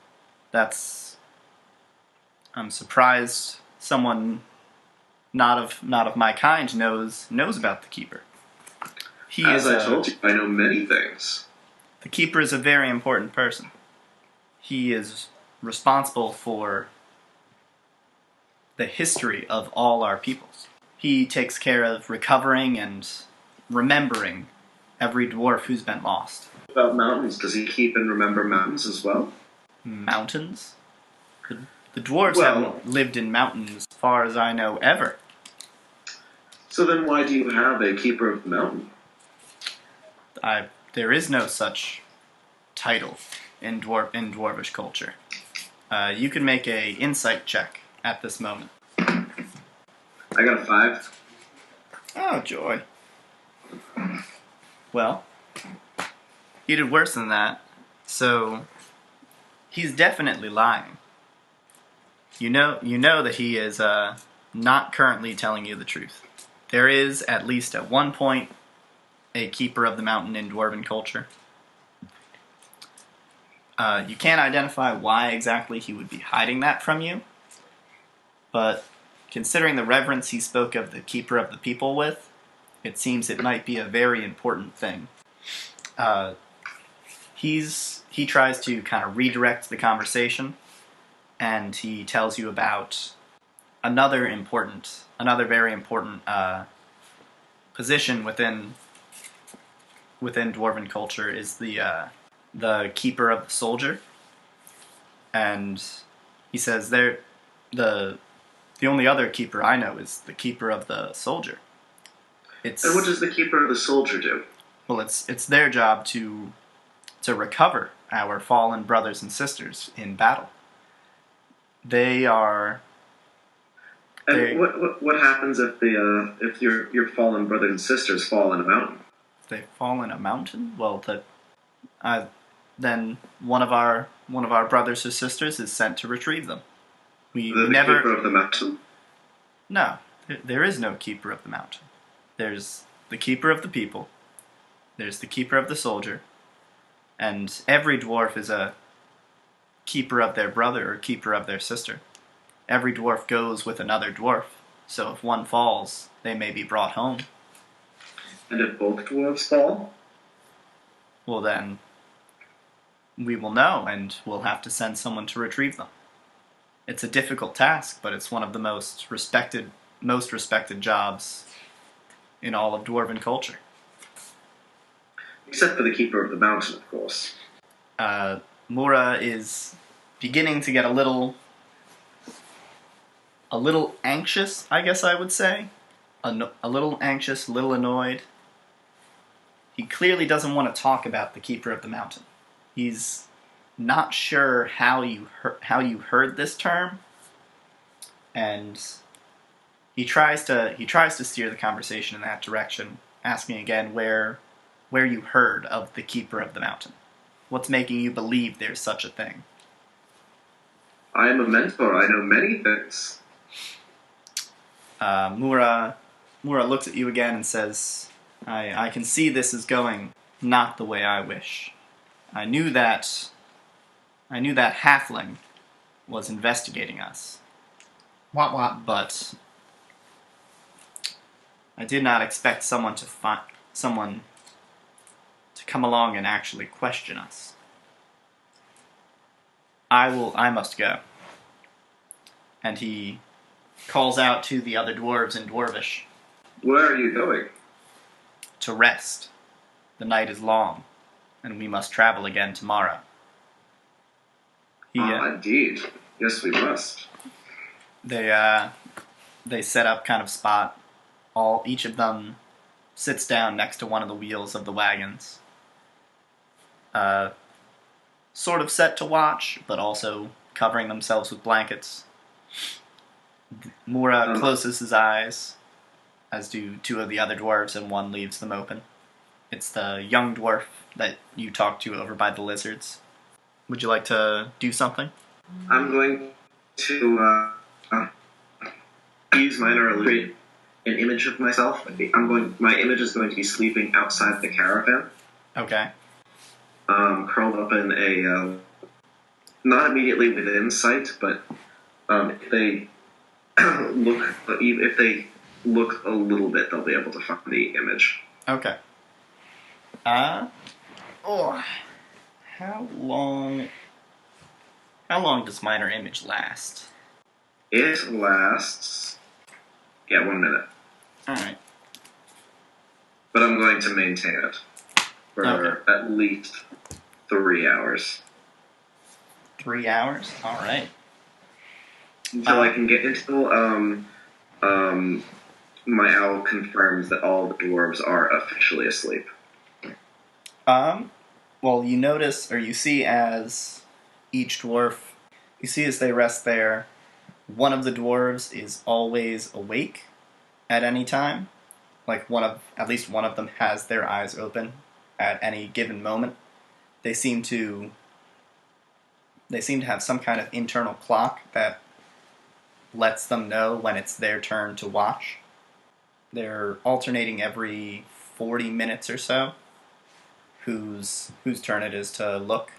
[SPEAKER 1] I'm surprised someone not of my kind knows about the keeper.
[SPEAKER 3] As I told you, I know many things.
[SPEAKER 1] The keeper is a very important person. He is responsible for the history of all our peoples. He takes care of recovering and remembering every dwarf who's been lost.
[SPEAKER 3] About mountains, does he keep and remember mountains as well?
[SPEAKER 1] Mountains? The dwarves haven't lived in mountains, as far as I know, ever.
[SPEAKER 3] So then why do you have a keeper of the mountain?
[SPEAKER 1] There is no such title in dwarvish culture. You can make a insight check at this moment.
[SPEAKER 3] I got a 5.
[SPEAKER 1] Oh, joy. Well, he did worse than that, so he's definitely lying. You know that he is not currently telling you the truth. There is, at least at one point, a keeper of the mountain in dwarven culture. You can't identify why exactly he would be hiding that from you, but considering the reverence he spoke of the keeper of the people with, it seems it might be a very important thing. He tries to kind of redirect the conversation, and he tells you about another very important position within Dwarven culture is the keeper of the soldier, and he says the only other keeper I know is the keeper of the soldier.
[SPEAKER 3] And what does the keeper of the soldier do?
[SPEAKER 1] Well, it's their job to recover our fallen brothers and sisters in battle. They are.
[SPEAKER 3] And what happens if your fallen brothers and sisters fall in a mountain?
[SPEAKER 1] They fall in a mountain? Well, then one of our brothers or sisters is sent to retrieve them. We never.
[SPEAKER 3] Keeper of the mountain?
[SPEAKER 1] No, there is no keeper of the mountain. There's the keeper of the people. There's the keeper of the soldier. And every dwarf is a keeper of their brother or keeper of their sister. Every dwarf goes with another dwarf, so if one falls, they may be brought home.
[SPEAKER 3] And if both dwarves fall?
[SPEAKER 1] Well then, we will know, and we'll have to send someone to retrieve them. It's a difficult task, but it's one of the most respected jobs in all of Dwarven culture.
[SPEAKER 3] Except for the keeper of the mountain, of course.
[SPEAKER 1] Mura is beginning to get a little anxious, I guess I would say. A little anxious, a little annoyed. He clearly doesn't want to talk about the keeper of the mountain. He's not sure how you heard this term, and he tries to steer the conversation in that direction, asking again where you heard of the keeper of the mountain. What's making you believe there's such a thing?
[SPEAKER 3] I am a mentor. I know many things.
[SPEAKER 1] Mura looks at you again and says, I can see this is going not the way I wish. I knew that halfling was investigating us.
[SPEAKER 2] What?
[SPEAKER 1] But I did not expect someone to come along and actually question us. I must go. And he calls out to the other dwarves in Dwarvish.
[SPEAKER 3] Where are you going?
[SPEAKER 1] To rest. The night is long, and we must travel again tomorrow.
[SPEAKER 3] Indeed. Yes, we must.
[SPEAKER 1] They set up kind of spot. Each of them sits down next to one of the wheels of the wagons. Sort of set to watch, but also covering themselves with blankets. Mura closes his eyes, as do two of the other dwarves, and one leaves them open. It's the young dwarf that you talked to over by the lizards. Would you like to do something?
[SPEAKER 3] I'm going to use minor illusion, an image of myself. My image is going to be sleeping outside the caravan.
[SPEAKER 1] Okay.
[SPEAKER 3] Curled up in a not immediately within sight, but if they look a little bit, they'll be able to find the image.
[SPEAKER 1] Okay. How long does minor image last?
[SPEAKER 3] It lasts 1 minute.
[SPEAKER 1] Alright.
[SPEAKER 3] But I'm going to maintain it for at least 3 hours.
[SPEAKER 1] 3 hours? Alright.
[SPEAKER 3] Until I can get until my owl confirms that all the dwarves are officially asleep.
[SPEAKER 1] Well, you notice, or you see as each dwarf, as they rest there, one of the dwarves is always awake at any time. Like at least one of them has their eyes open at any given moment. They seem to have some kind of internal clock that lets them know when it's their turn to watch. They're alternating every 40 minutes or so whose turn it is to look.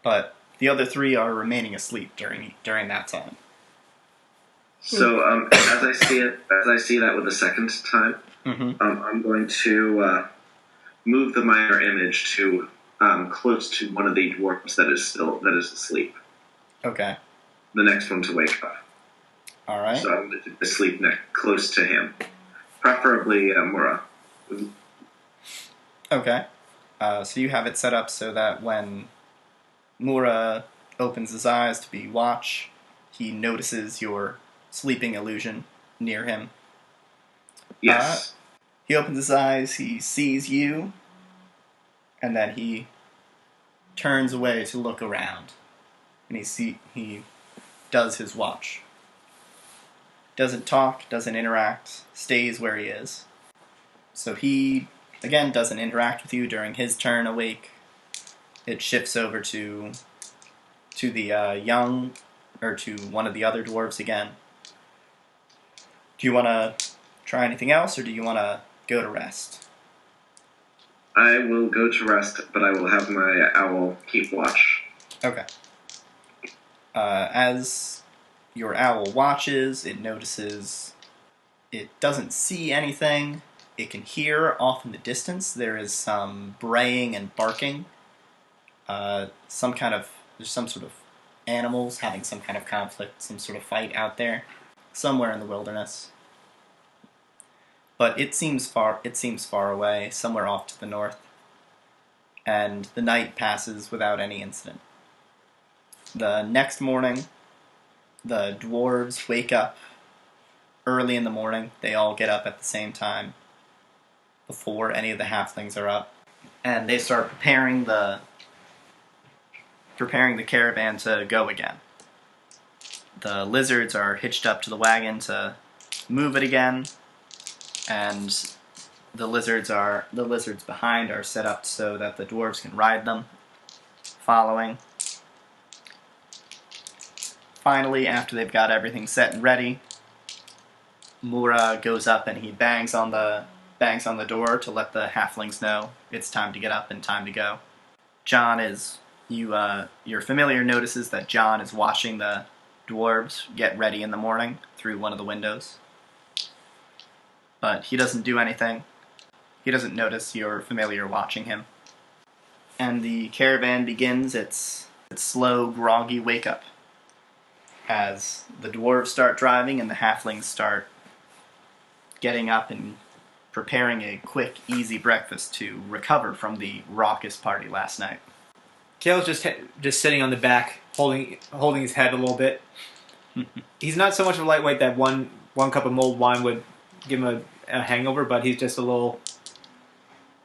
[SPEAKER 1] But the other three are remaining asleep during that time.
[SPEAKER 3] So as I see that with the second time, I'm going to move the minor image to close to one of the dwarves that is asleep.
[SPEAKER 1] Okay.
[SPEAKER 3] The next one to wake up.
[SPEAKER 1] All right.
[SPEAKER 3] So I'm going to sleep close to him, preferably Mura.
[SPEAKER 1] Okay. So you have it set up so that when Mura opens his eyes to be watch, he notices your sleeping illusion near him.
[SPEAKER 3] Yes.
[SPEAKER 1] He opens his eyes, he sees you, and then he turns away to look around. And he does his watch. Doesn't talk, doesn't interact, stays where he is. So he, again, doesn't interact with you during his turn awake. It shifts over to the young, or to one of the other dwarves again. Do you want to try anything else, or do you want to go to rest?
[SPEAKER 3] I will go to rest, but I will have my owl keep watch.
[SPEAKER 1] Okay. As your owl watches, it notices it doesn't see anything. It can hear off in the distance. There is some braying and barking. There's some sort of animals having some kind of conflict, some sort of fight out there, somewhere in the wilderness. But it seems far away, somewhere off to the north. And the night passes without any incident. The next morning, the dwarves wake up early in the morning. They all get up at the same time, before any of the halflings are up. And they start preparing the caravan to go again. The lizards are hitched up to the wagon to move it again, and the lizards behind are set up so that the dwarves can ride them, following. Finally, after they've got everything set and ready, Mura goes up and he bangs on the door to let the halflings know it's time to get up and time to go. Your familiar notices that John is watching the dwarves get ready in the morning through one of the windows. But he doesn't do anything. He doesn't notice your familiar watching him. And the caravan begins its slow, groggy wake-up as the dwarves start driving and the halflings start getting up and preparing a quick, easy breakfast to recover from the raucous party last night.
[SPEAKER 2] Kayl's just sitting on the back, holding his head a little bit. He's not so much of a lightweight that one cup of mulled wine would give him a hangover, but he's just a little...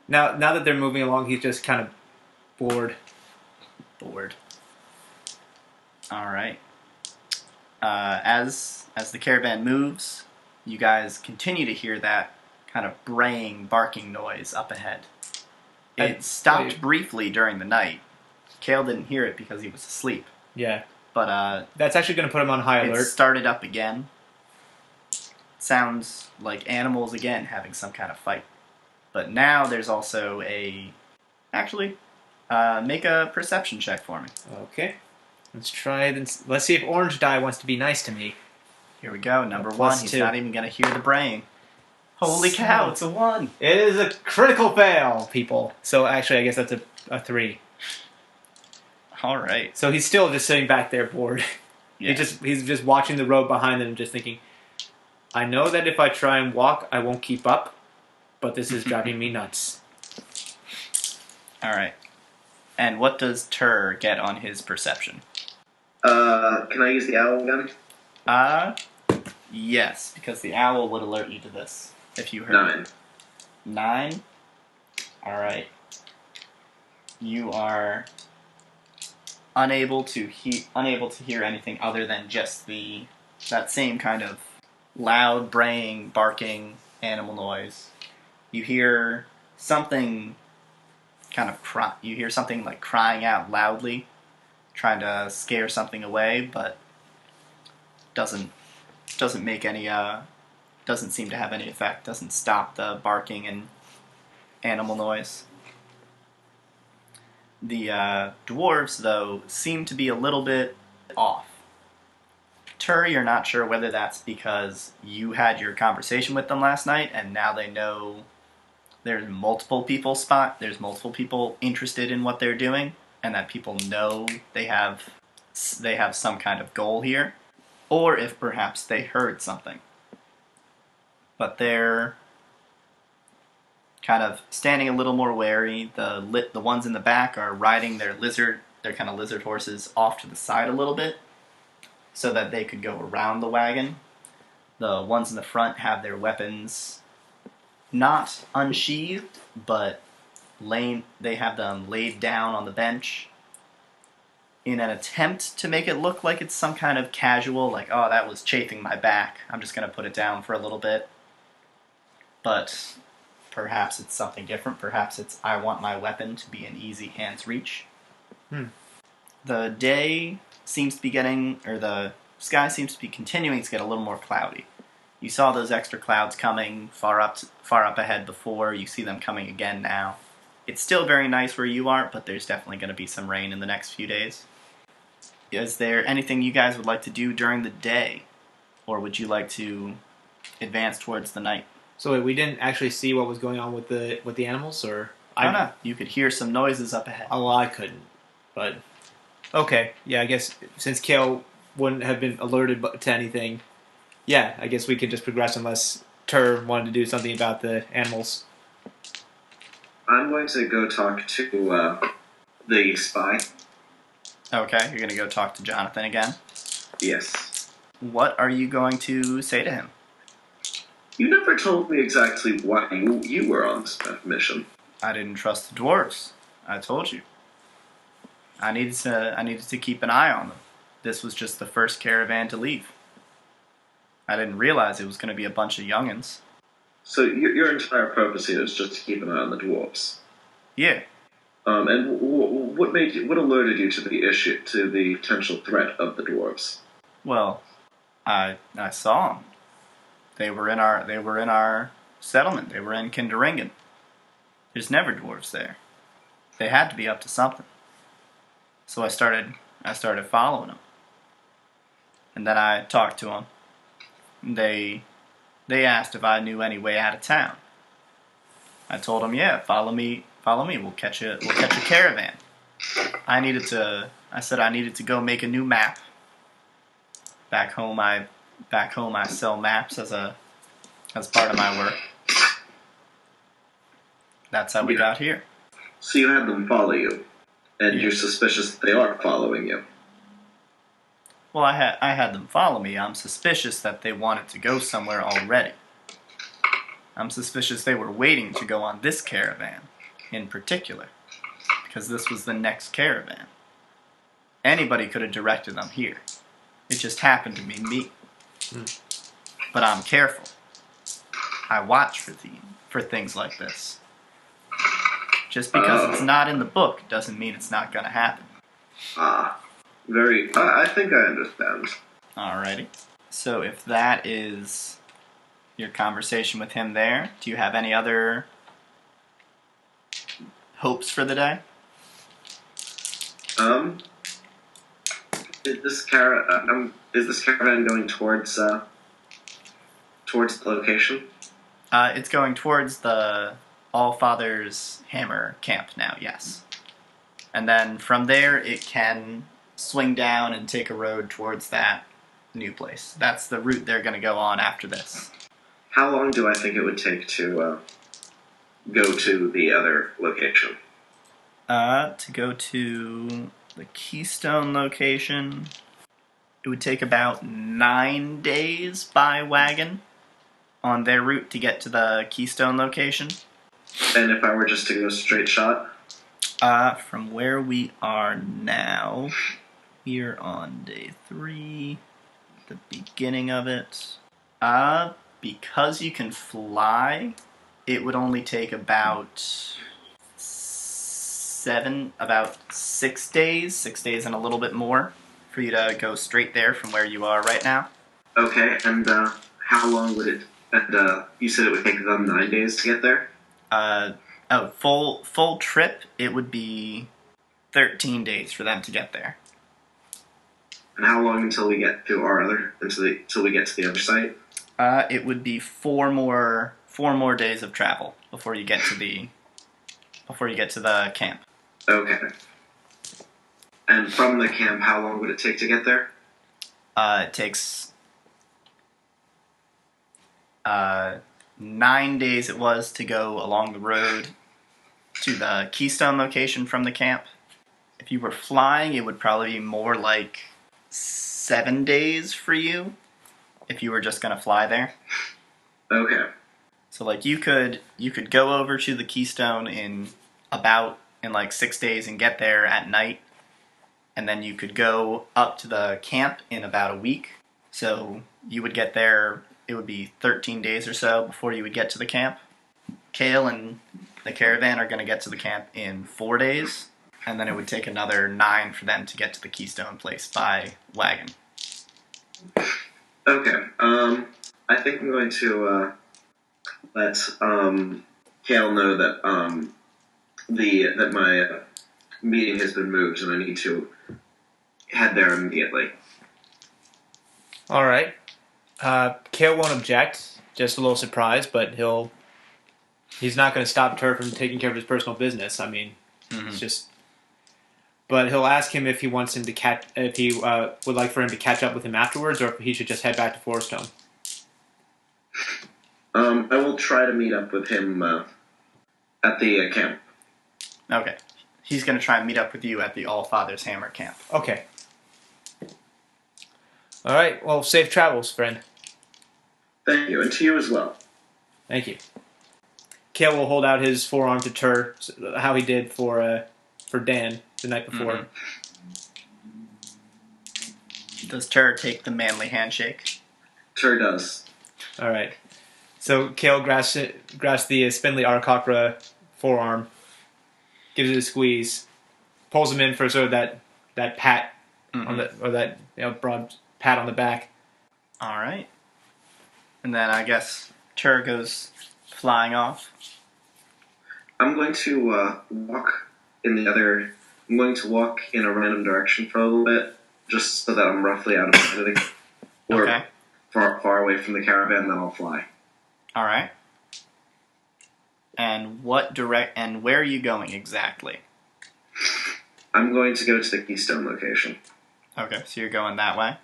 [SPEAKER 2] Now that they're moving along, he's just kind of bored.
[SPEAKER 1] All right. As the caravan moves, you guys continue to hear that kind of braying, barking noise up ahead. It stopped briefly during the night. Kayl didn't hear it because he was asleep.
[SPEAKER 2] Yeah.
[SPEAKER 1] But
[SPEAKER 2] that's actually going to put him on high alert.
[SPEAKER 1] It started up again. Sounds like animals again having some kind of fight. But now there's also Actually, make a perception check for me.
[SPEAKER 2] Okay. Let's try this. Let's see if Orange Die wants to be nice to me.
[SPEAKER 1] Here we go. Number one. He's not even going to hear the braying. Holy cow, it's a 1.
[SPEAKER 2] It is a critical fail, people. So actually, I guess that's a 3.
[SPEAKER 1] All right.
[SPEAKER 2] So he's still just sitting back there bored. Yeah. He's just watching the road behind him and just thinking, I know that if I try and walk, I won't keep up, but this is driving me nuts.
[SPEAKER 1] All right. And what does Tur get on his perception?
[SPEAKER 3] Can I use the owl again?
[SPEAKER 1] Yes, because the owl would alert you to this if you heard it. 9? All right. You are unable to hear anything other than just that same kind of loud braying, barking animal noise. You hear something you hear something like crying out loudly, trying to scare something away, but doesn't make any doesn't seem to have any effect, doesn't stop the barking and animal noise. The dwarves, though, seem to be a little bit off. Tur, you're not sure whether that's because you had your conversation with them last night and now they know there's multiple people interested in what they're doing and that people know they have some kind of goal here, or if perhaps they heard something. But they're kind of standing a little more wary. The ones in the back are riding their kind of lizard horses off to the side a little bit so that they could go around the wagon. The ones in the front have their weapons not unsheathed, but they have them laid down on the bench in an attempt to make it look like it's some kind of casual, like, oh, that was chafing my back, I'm just going to put it down for a little bit. But perhaps it's something different. Perhaps it's, I want my weapon to be in easy hands reach. The day seems to be the sky seems to be continuing to get a little more cloudy. You saw those extra clouds coming far up ahead before. You see them coming again now. It's still very nice where you are, but there's definitely going to be some rain in the next few days. Is there anything you guys would like to do during the day? Or would you like to advance towards the night?
[SPEAKER 2] So wait, we didn't actually see what was going on with the animals, or?
[SPEAKER 1] I don't know. You could hear some noises up ahead.
[SPEAKER 2] Oh, well, I couldn't. But, okay. Yeah, I guess since Kayl wouldn't have been alerted to anything, yeah, I guess we could just progress unless Tur wanted to do something about the animals.
[SPEAKER 3] I'm going to go talk to the spy.
[SPEAKER 1] Okay, you're going to go talk to Jonathan again?
[SPEAKER 3] Yes.
[SPEAKER 1] What are you going to say to him?
[SPEAKER 3] You never told me exactly why you were on this mission.
[SPEAKER 1] I didn't trust the dwarves. I told you. I needed to keep an eye on them. This was just the first caravan to leave. I didn't realize it was going to be a bunch of youngins.
[SPEAKER 3] So your entire purpose here is just to keep an eye on the dwarves?
[SPEAKER 1] Yeah.
[SPEAKER 3] And what alerted you to the potential threat of the dwarves?
[SPEAKER 1] Well, I saw them. They were in our settlement. They were in Kinderingen. There's never dwarves there. They had to be up to something. So I started following them. And then I talked to them. They asked if I knew any way out of town. I told them, yeah, follow me. We'll catch a caravan. I said I needed to go make a new map. Back home I sell maps as part of my work. That's how we got here.
[SPEAKER 3] So you had them follow you, and you're suspicious that they are following you.
[SPEAKER 1] Well, I had them follow me. I'm suspicious that they wanted to go somewhere already. I'm suspicious they were waiting to go on this caravan, in particular, because this was the next caravan. Anybody could have directed them here. It just happened to be me. But I'm careful. I watch for things like this. Just because it's not in the book doesn't mean it's not going to happen.
[SPEAKER 3] I think I understand.
[SPEAKER 1] Alrighty. So if that is your conversation with him there, do you have any other hopes for the day?
[SPEAKER 3] Is this caravan going towards the location?
[SPEAKER 1] It's going towards the Allfather's Hammer camp now, yes. And then from there it can swing down and take a road towards that new place. That's the route they're going to go on after this.
[SPEAKER 3] How long do I think it would take to go to the other location?
[SPEAKER 1] To go to the Keystone location, it would take about 9 days by wagon on their route to get to the Keystone location.
[SPEAKER 3] And if I were just to go straight shot?
[SPEAKER 1] From where we are now, we're on day 3, the beginning of it. Because you can fly, it would only take about 6 days and a little bit more for you to go straight there from where you are right now.
[SPEAKER 3] Okay, and how long would it, and you said it would take them 9 days to get there?
[SPEAKER 1] Full trip, it would be 13 days for them to get there.
[SPEAKER 3] And how long until we get to until we get to the other site?
[SPEAKER 1] It would be four more days of travel before you get to the camp.
[SPEAKER 3] Okay. And from the camp, how long would it take to get there?
[SPEAKER 1] It takes 9 days it was to go along the road to the Keystone location from the camp. If you were flying, it would probably be more like 7 days for you if you were just going to fly there.
[SPEAKER 3] Okay.
[SPEAKER 1] So like you could go over to the Keystone in like 6 days and get there at night. And then you could go up to the camp in about a week. So you would get there, it would be 13 days or so before you would get to the camp. Kayl and the caravan are going to get to the camp in 4 days. And then it would take another 9 for them to get to the Keystone place by wagon.
[SPEAKER 3] Okay. I think I'm going to let Kayl know that that my meeting has been moved and I need to head there immediately.
[SPEAKER 2] All right. Kayl won't object. Just a little surprised, but he's not going to stop Tur from taking care of his personal business. I mean, it's just. But he'll ask him if he wants him to if he would like for him to catch up with him afterwards, or if he should just head back to Foresthome.
[SPEAKER 3] I will try to meet up with him at the camp.
[SPEAKER 1] Okay. He's going to try and meet up with you at the All Father's Hammer camp.
[SPEAKER 2] Okay. All right. Well, safe travels, friend.
[SPEAKER 3] Thank you, and to you as well.
[SPEAKER 2] Thank you. Kayl will hold out his forearm to Tur, how he did for Dan the night before.
[SPEAKER 1] Does Tur take the manly handshake?
[SPEAKER 3] Tur does.
[SPEAKER 2] All right. So Kayl grasps the Spindly Aarakocra forearm, gives it a squeeze, pulls him in for sort of that pat on that broad pat on the back.
[SPEAKER 1] All right. And then I guess Tur goes flying off.
[SPEAKER 3] I'm going to walk in a random direction for a little bit, just so that I'm roughly out of sight or far away from the caravan. Then I'll fly.
[SPEAKER 1] All right. And where are you going exactly?
[SPEAKER 3] I'm going to go to the Keystone location.
[SPEAKER 1] Okay, so you're going that way.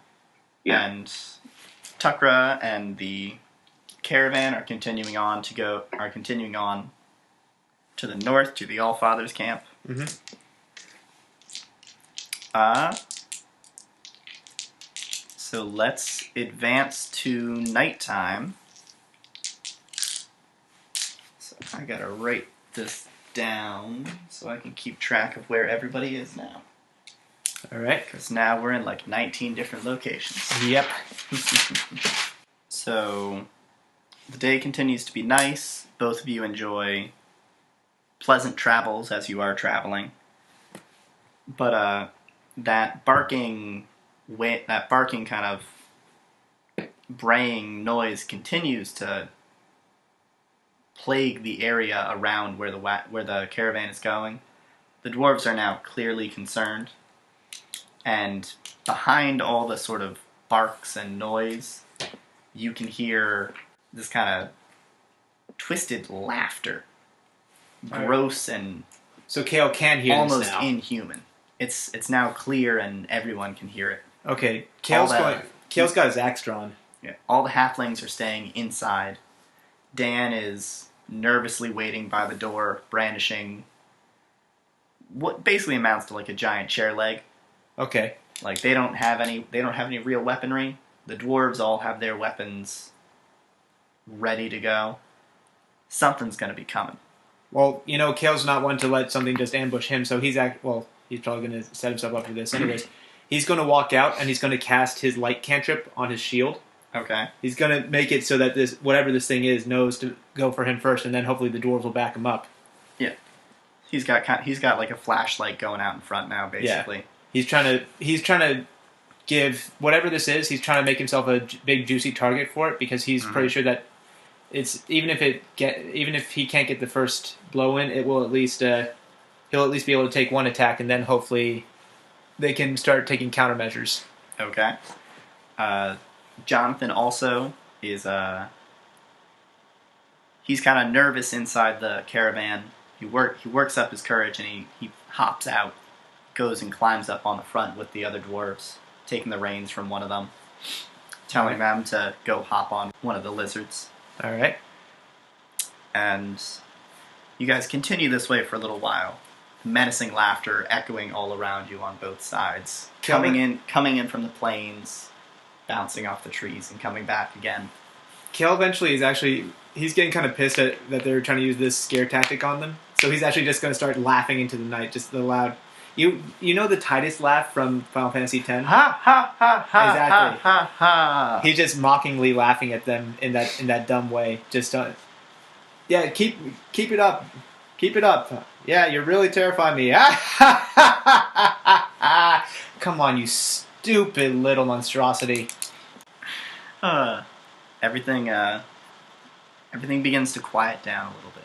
[SPEAKER 3] Yeah.
[SPEAKER 1] And Tukra and the caravan are continuing on to the north to the All Fathers camp. So let's advance to nighttime. So I gotta write this down so I can keep track of where everybody is now.
[SPEAKER 2] All right.
[SPEAKER 1] Because now we're in like 19 different locations.
[SPEAKER 2] Yep.
[SPEAKER 1] So the day continues to be nice. Both of you enjoy pleasant travels as you are traveling. But that barking kind of braying noise continues to plague the area around where the caravan is going. The dwarves are now clearly concerned, and behind all the sort of barks and noise, you can hear this kind of twisted laughter, gross and
[SPEAKER 2] so Kayl can hear
[SPEAKER 1] almost
[SPEAKER 2] this now.
[SPEAKER 1] Inhuman. It's now clear and everyone can hear it.
[SPEAKER 2] Okay, Kayl's got his axe drawn.
[SPEAKER 1] Yeah, all the halflings are staying inside. Dan is nervously waiting by the door, brandishing what basically amounts to like a giant chair leg.
[SPEAKER 2] Okay.
[SPEAKER 1] Like they don't have any real weaponry. The dwarves all have their weapons ready to go. Something's going to be coming.
[SPEAKER 2] Well, Kayl's not one to let something just ambush him, so he's probably going to set himself up for this. Anyways, he's going to walk out and he's going to cast his light cantrip on his shield.
[SPEAKER 1] Okay.
[SPEAKER 2] He's going to make it so that whatever this thing is knows to go for him first, and then hopefully the dwarves will back him up.
[SPEAKER 1] Yeah. He's got like a flashlight going out in front now, basically.
[SPEAKER 2] Yeah. He's trying to give whatever this is. He's trying to make himself a big juicy target for it because he's pretty sure that it's even if he can't get the first blow in, it will at least he'll at least be able to take one attack, and then hopefully they can start taking countermeasures.
[SPEAKER 1] Okay. Jonathan also is he's kind of nervous inside the caravan. He works up his courage and he hops out, goes and climbs up on the front with the other dwarves, taking the reins from one of them, telling them to go hop on one of the lizards.
[SPEAKER 2] All right.
[SPEAKER 1] And you guys continue this way for a little while. Menacing laughter echoing all around you on both sides. Coming in from the plains, bouncing off the trees and coming back again.
[SPEAKER 2] Kayl eventually he's getting kind of pissed that they're trying to use this scare tactic on them. So he's actually just going to start laughing into the night, just the loud. You know the Titus laugh from Final Fantasy X?
[SPEAKER 1] Ha ha ha ha.
[SPEAKER 2] Exactly.
[SPEAKER 1] Ha ha ha.
[SPEAKER 2] He's just mockingly laughing at them in that dumb way. Just yeah, keep it up. Keep it up. Yeah, you're really terrifying me. Come on, you stupid little monstrosity.
[SPEAKER 1] Everything begins to quiet down a little bit.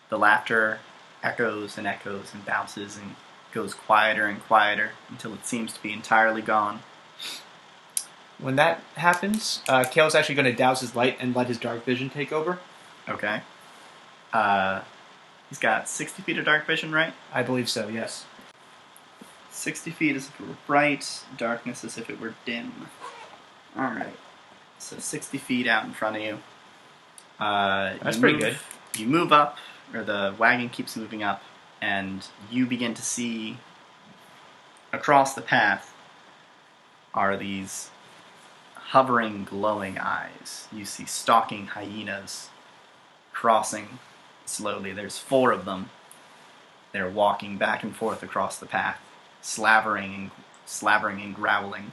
[SPEAKER 1] The laughter echoes and echoes and bounces and goes quieter and quieter until it seems to be entirely gone.
[SPEAKER 2] When that happens, Kayl's actually going to douse his light and let his dark vision take over.
[SPEAKER 1] Okay. He's got 60 feet of dark vision, right?
[SPEAKER 2] I believe so, yes.
[SPEAKER 1] 60 feet as if it were bright, darkness as if it were dim. Alright. So 60 feet out in front of you.
[SPEAKER 2] That's pretty good.
[SPEAKER 1] You move up, or the wagon keeps moving up, and you begin to see across the path are these hovering, glowing eyes. You see stalking hyenas crossing slowly. There's 4 of them. They're walking back and forth across the path, slavering and growling,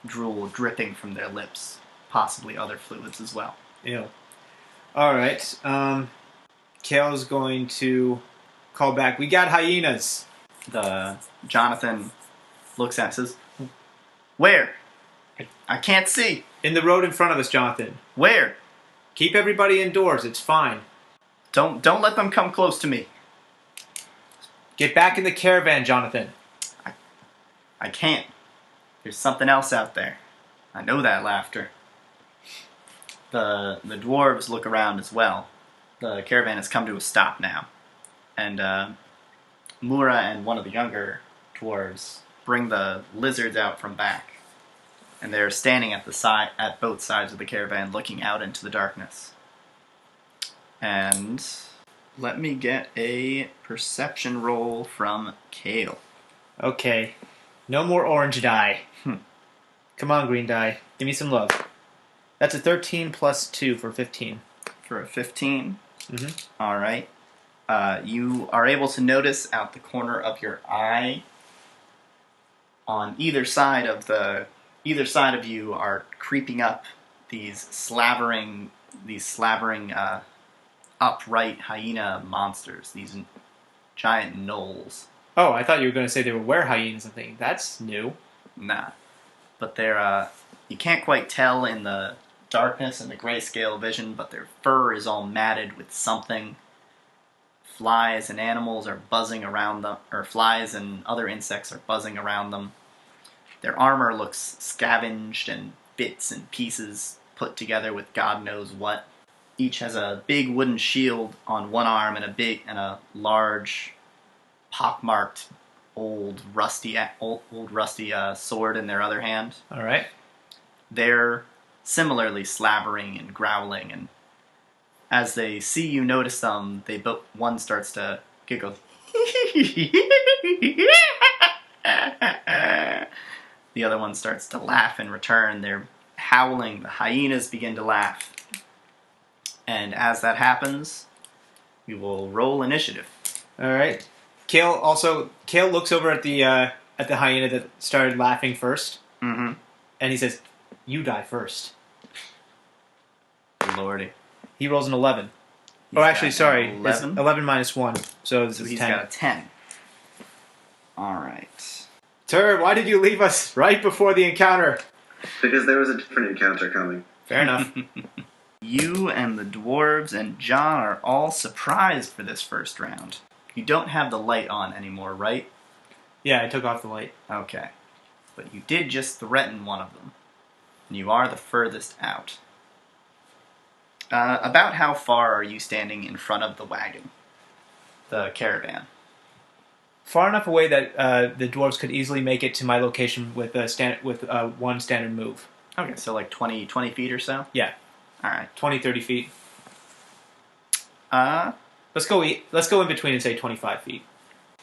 [SPEAKER 1] drool dripping from their lips, possibly other fluids as well.
[SPEAKER 2] Ew. Alright, Kayl's going to call back, we got hyenas.
[SPEAKER 1] Jonathan looks at it and says, where? I can't see.
[SPEAKER 2] In the road in front of us, Jonathan.
[SPEAKER 1] Where?
[SPEAKER 2] Keep everybody indoors, it's fine.
[SPEAKER 1] Don't let them come close to me.
[SPEAKER 2] Get back in the caravan, Jonathan.
[SPEAKER 1] I can't. There's something else out there. I know that laughter. The dwarves look around as well. The caravan has come to a stop now. And Mura and one of the younger dwarves bring the lizards out from back. And they're standing at both sides of the caravan looking out into the darkness. And let me get a perception roll from Kayl.
[SPEAKER 2] Okay. No more orange dye. Come on, green dye. Give me some love. That's a 13 plus 2 for 15.
[SPEAKER 1] For a 15?
[SPEAKER 2] Mm-hmm.
[SPEAKER 1] All right. You are able to notice out the corner of your eye on either side of you are creeping up these slavering upright hyena monsters, these giant gnolls.
[SPEAKER 2] Oh, I thought you were going to say they were were-hyenas and things. That's new.
[SPEAKER 1] Nah. But they're, you can't quite tell in the darkness and the grayscale vision, but their fur is all matted with something. Flies and animals are buzzing around them, or flies and other insects are buzzing around them. Their armor looks scavenged and bits and pieces put together with God knows what. Each has a big wooden shield on one arm and a large, pockmarked, old rusty sword in their other hand.
[SPEAKER 2] All right.
[SPEAKER 1] They're similarly slavering and growling, and as they see you notice them, one starts to giggle. The other one starts to laugh in return. They're howling. The hyenas begin to laugh. And as that happens, we will roll initiative.
[SPEAKER 2] All right. Kayl looks over at the hyena that started laughing first.
[SPEAKER 1] Mm-hmm.
[SPEAKER 2] And he says, "You die first."
[SPEAKER 1] Lordy.
[SPEAKER 2] He rolls an 11. It's 11 minus 1. So
[SPEAKER 1] he's
[SPEAKER 2] 10.
[SPEAKER 1] got a 10. All right.
[SPEAKER 2] Tur, why did you leave us right before the encounter?
[SPEAKER 3] Because there was a different encounter coming.
[SPEAKER 2] Fair enough.
[SPEAKER 1] You and the dwarves and John are all surprised for this first round. You don't have the light on anymore, right?
[SPEAKER 2] Yeah, I took off the light.
[SPEAKER 1] Okay. but you did just threaten one of them. And you are the furthest out. About how far are you standing in front of the wagon? The caravan?
[SPEAKER 2] Far enough away that the dwarves could easily make it to my location with one standard move.
[SPEAKER 1] Okay, so like 20 feet or so?
[SPEAKER 2] Yeah.
[SPEAKER 1] Alright.
[SPEAKER 2] 20, 30 feet. Let's go in between and say 25 feet.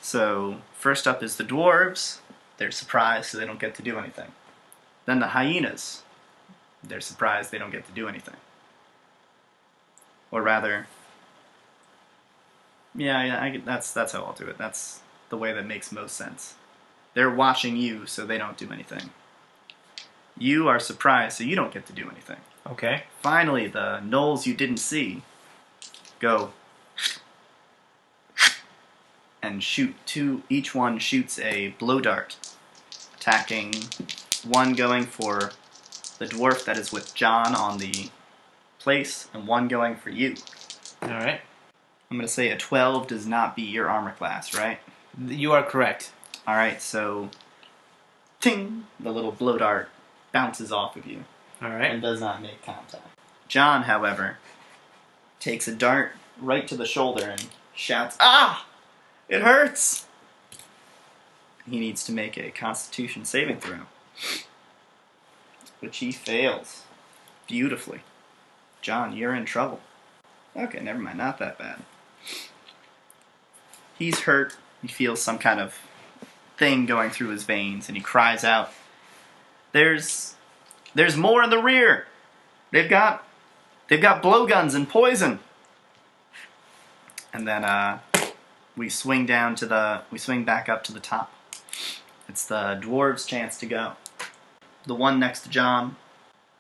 [SPEAKER 1] So, first up is the dwarves. They're surprised, so they don't get to do anything. Then the hyenas. They're surprised they don't get to do anything. Or rather... that's how I'll do it. That's the way that makes most sense. They're watching you, so they don't do anything. You are surprised, so you don't get to do anything.
[SPEAKER 2] Okay.
[SPEAKER 1] Finally, the gnolls you didn't see go and shoot two. Each one shoots a blow dart, attacking one going for the dwarf that is with John on the place, and one going for you.
[SPEAKER 2] Alright.
[SPEAKER 1] I'm going to say a 12 does not beat your armor class, right?
[SPEAKER 2] You are correct.
[SPEAKER 1] Alright, so ting! The little blow dart bounces off of you.
[SPEAKER 2] Alright.
[SPEAKER 1] And does not make contact. John, however, takes a dart right to the shoulder and shouts, "Ah! It hurts!" He needs to make a Constitution saving throw, which he fails beautifully. John, you're in trouble. Okay, never mind, not that bad. He's hurt. He feels some kind of thing going through his veins, and he cries out, There's more in the rear! They've got blowguns and poison!" And then, we swing back up to the top. It's the dwarves' chance to go. The one next to John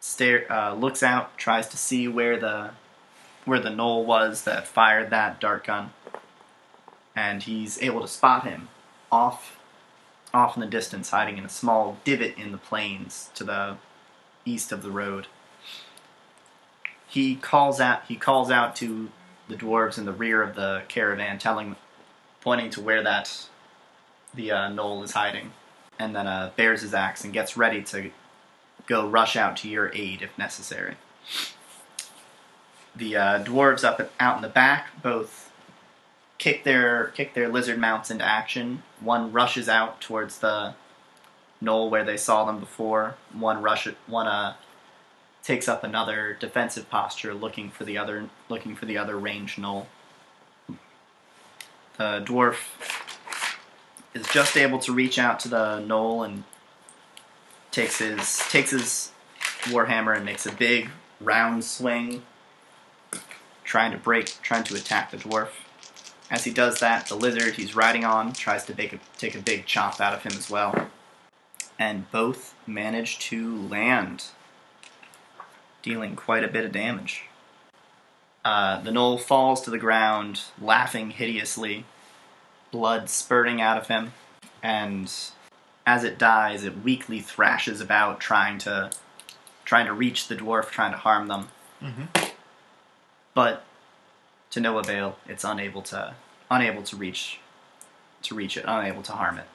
[SPEAKER 1] looks out, tries to see where the gnoll was that fired that dart gun, and he's able to spot him off in the distance, hiding in a small divot in the plains to the east of the road. He calls out to the dwarves in the rear of the caravan, pointing to where the gnoll is hiding, and then bares his axe and gets ready to go rush out to your aid if necessary. The dwarves out in the back both kick their lizard mounts into action. One rushes out towards the knoll where they saw them before. One takes up another defensive posture, looking for the other ranged knoll. The dwarf is just able to reach out to the knoll and takes his warhammer and makes a big round swing, trying to attack the dwarf. As he does that, the lizard he's riding on tries to take a big chop out of him as well. And both manage to land, dealing quite a bit of damage. The gnoll falls to the ground, laughing hideously, blood spurting out of him, and as it dies, it weakly thrashes about, trying to reach the dwarf, trying to harm them. Mm-hmm. But to no avail, it's unable to reach it, unable to harm it.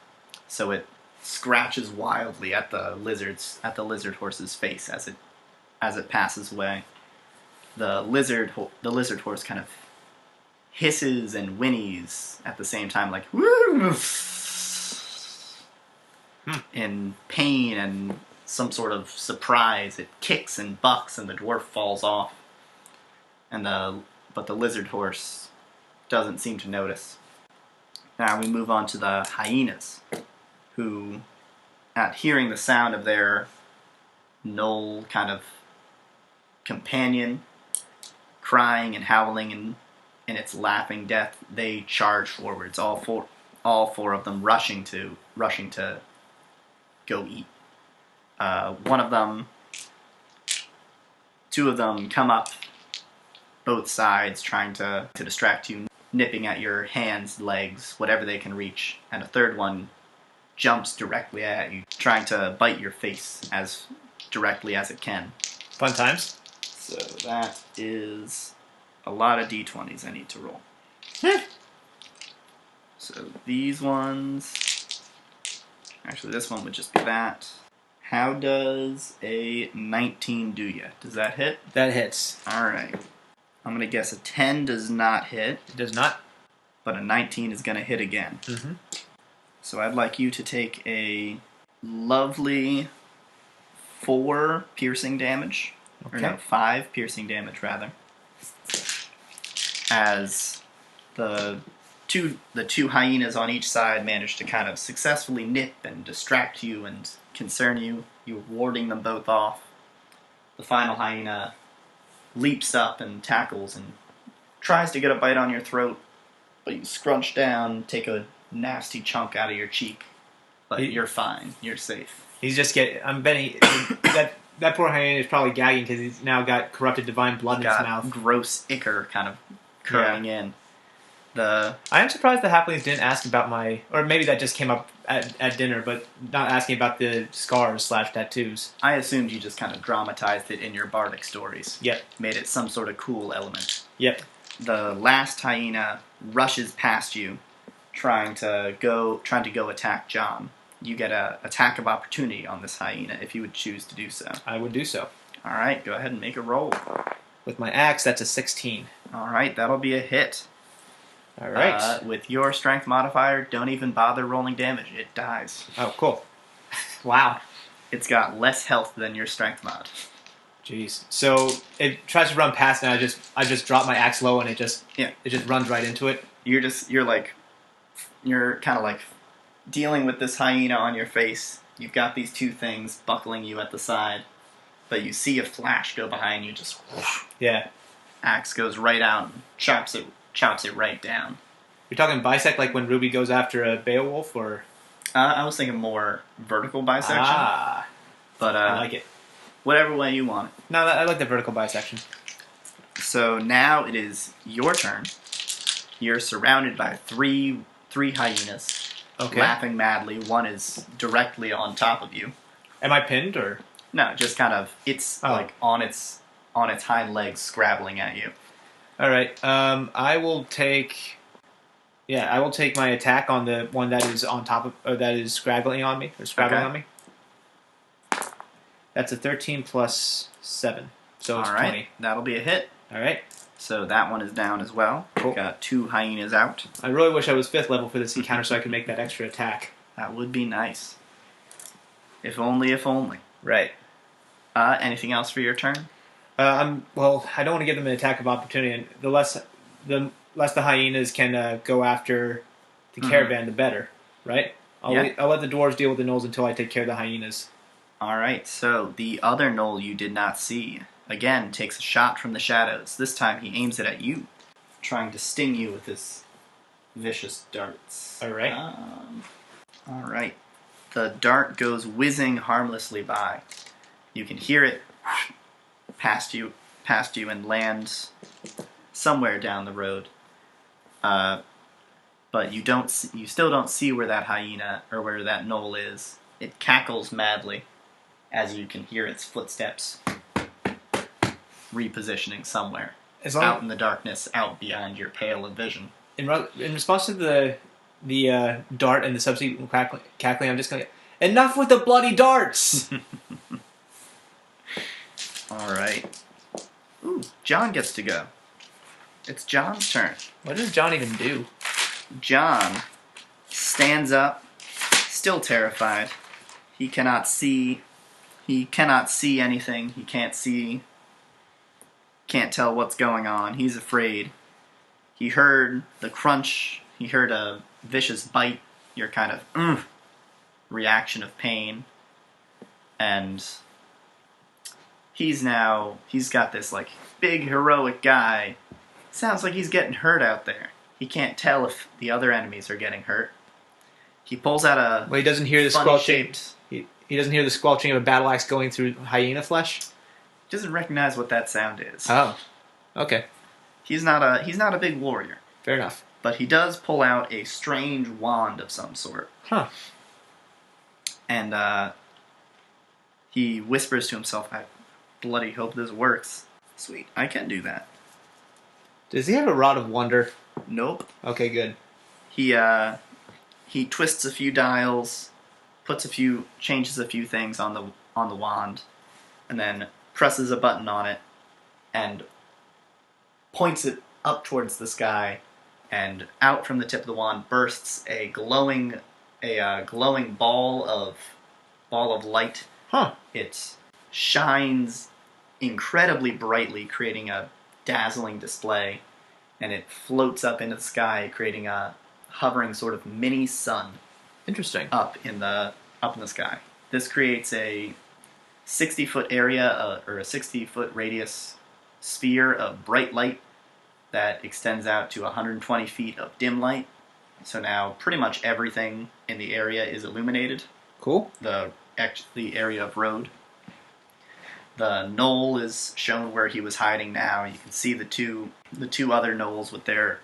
[SPEAKER 1] So it scratches wildly at the lizard horse's face as it passes away. The lizard horse kind of hisses and whinnies at the same time, like woo, in pain and some sort of surprise. It kicks and bucks, and the dwarf falls off. But the lizard horse doesn't seem to notice. Now we move on to the hyenas, who, at hearing the sound of their gnoll kind of companion crying and howling in its laughing death, they charge forwards. All four of them rushing to go eat. Two of them come up both sides, trying to distract you, nipping at your hands, legs, whatever they can reach. And a third one jumps directly at you, trying to bite your face as directly as it can.
[SPEAKER 2] Fun times.
[SPEAKER 1] So that is a lot of d20s I need to roll. So these ones, Actually, this one would just be that. How does a 19 do you? Does that hit?
[SPEAKER 2] That hits.
[SPEAKER 1] Alright. I'm going to guess a 10 does not hit.
[SPEAKER 2] It does not.
[SPEAKER 1] But a 19 is going to hit again.
[SPEAKER 2] Mm-hmm.
[SPEAKER 1] So I'd like you to take a lovely 4 piercing damage.
[SPEAKER 2] Okay.
[SPEAKER 1] Or no, 5 piercing damage, rather. As the two hyenas on each side manage to kind of successfully nip and distract you and concern you. You're warding them both off. The final hyena leaps up and tackles and tries to get a bite on your throat, but you scrunch down, take a nasty chunk out of your cheek. But you're fine. You're safe.
[SPEAKER 2] He's just I'm betting that poor hyena is probably gagging because he's now got corrupted divine blood in his mouth.
[SPEAKER 1] Gross ichor kind of curling in. I
[SPEAKER 2] am surprised the halflings didn't ask about or maybe that just came up at dinner, but not asking about the scars / tattoos.
[SPEAKER 1] I assumed you just kind of dramatized it in your bardic stories.
[SPEAKER 2] Yep.
[SPEAKER 1] Made it some sort of cool element.
[SPEAKER 2] Yep.
[SPEAKER 1] The last hyena rushes past you, trying to go attack John. You get an attack of opportunity on this hyena if you would choose to do so.
[SPEAKER 2] I would do so.
[SPEAKER 1] All right, go ahead and make a roll.
[SPEAKER 2] With my axe, that's a 16.
[SPEAKER 1] All right, that'll be a hit.
[SPEAKER 2] All right.
[SPEAKER 1] With your strength modifier, don't even bother rolling damage. It dies.
[SPEAKER 2] Oh, cool. Wow.
[SPEAKER 1] It's got less health than your strength mod.
[SPEAKER 2] Jeez. So it tries to run past, and I just drop my axe low, and it just runs right into it.
[SPEAKER 1] You're kind of like dealing with this hyena on your face. You've got these two things buckling you at the side, but you see a flash go behind you. Just whoosh.
[SPEAKER 2] Yeah.
[SPEAKER 1] Axe goes right out and chops it right down.
[SPEAKER 2] You're talking bisect, like when Ruby goes after a Beowulf, or?
[SPEAKER 1] I was thinking more vertical bisection.
[SPEAKER 2] Ah.
[SPEAKER 1] But
[SPEAKER 2] I like it.
[SPEAKER 1] Whatever way you want it.
[SPEAKER 2] No, I like the vertical bisection.
[SPEAKER 1] So now it is your turn. You're surrounded by three hyenas, laughing madly. One is directly on top of you.
[SPEAKER 2] Am I pinned, or?
[SPEAKER 1] No, just kind of, it's like on its hind legs scrabbling at you.
[SPEAKER 2] All right. I will take my attack on the one that is on top of, or that is scrabbling on me. That's a 13 plus 7, so it's 20.
[SPEAKER 1] That'll be a hit.
[SPEAKER 2] All right.
[SPEAKER 1] So that one is down as well.
[SPEAKER 2] Cool.
[SPEAKER 1] Got 2 hyenas out.
[SPEAKER 2] I really wish I was 5th level for this encounter so I could make that extra attack.
[SPEAKER 1] That would be nice. If only.
[SPEAKER 2] Right.
[SPEAKER 1] Anything else for your turn?
[SPEAKER 2] I don't want to give them an attack of opportunity. And the less the hyenas can go after the caravan, the better. Right? I'll let the dwarves deal with the gnolls until I take care of the hyenas.
[SPEAKER 1] All right. So the other gnoll you did not see again takes a shot from the shadows. This time he aims it at you, trying to sting you with his vicious darts.
[SPEAKER 2] All right.
[SPEAKER 1] All right. The dart goes whizzing harmlessly by. You can hear it past you and lands somewhere down the road. But you still don't see where that hyena or where that gnoll is. It cackles madly as you can hear its footsteps repositioning somewhere out in the darkness, out beyond your pale of vision.
[SPEAKER 2] In response to the dart and the subsequent cackling, I'm just going to... Enough with the bloody darts!
[SPEAKER 1] All right. Ooh, John gets to go. It's John's turn.
[SPEAKER 2] What does John even do?
[SPEAKER 1] John stands up, still terrified. He cannot see anything. He can't tell what's going on. He's afraid. He heard the crunch. He heard a vicious bite. Your kind of reaction of pain. And he's got this like big heroic guy. Sounds like he's getting hurt out there. He can't tell if the other enemies are getting hurt. He pulls out a
[SPEAKER 2] he doesn't hear the squelching. He doesn't hear the squelching of a battle axe going through hyena flesh.
[SPEAKER 1] He doesn't recognize what that sound is.
[SPEAKER 2] Oh, okay.
[SPEAKER 1] He's not a big warrior.
[SPEAKER 2] Fair enough.
[SPEAKER 1] But he does pull out a strange wand of some sort.
[SPEAKER 2] Huh.
[SPEAKER 1] And he whispers to himself, "I bloody hope this works." Sweet, I can do that.
[SPEAKER 2] Does he have a Rod of Wonder?
[SPEAKER 1] Nope.
[SPEAKER 2] Okay, good.
[SPEAKER 1] He twists a few dials, changes a few things on the wand, and then presses a button on it, and points it up towards the sky, and out from the tip of the wand bursts a glowing ball of light.
[SPEAKER 2] Huh.
[SPEAKER 1] It shines incredibly brightly, creating a dazzling display, and it floats up into the sky, creating a hovering sort of mini sun.
[SPEAKER 2] Interesting.
[SPEAKER 1] Up in the sky. This creates a 60-foot area, or a 60-foot radius sphere of bright light that extends out to 120 feet of dim light. So now pretty much everything in the area is illuminated.
[SPEAKER 2] Cool.
[SPEAKER 1] The area of road. The knoll is shown where he was hiding now. You can see the two other knolls with their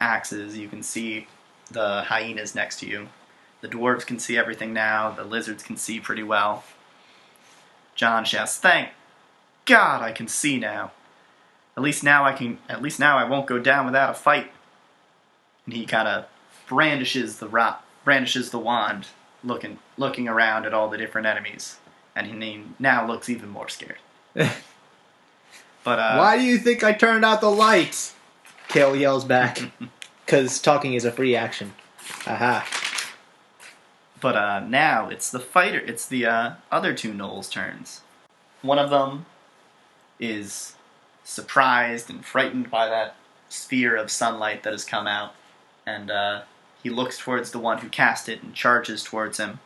[SPEAKER 1] axes. You can see the hyenas next to you. The dwarves can see everything now. The lizards can see pretty well. John shouts, "Thank God I can see now. At least now I won't go down without a fight." And he kind of brandishes the wand, looking around at all the different enemies, and he now looks even more scared. But
[SPEAKER 2] why do you think I turned out the lights? Kayl yells back, because talking is a free action. Aha.
[SPEAKER 1] But now it's the other two gnolls' turns. One of them is surprised and frightened by that sphere of sunlight that has come out, and he looks towards the one who cast it and charges towards him,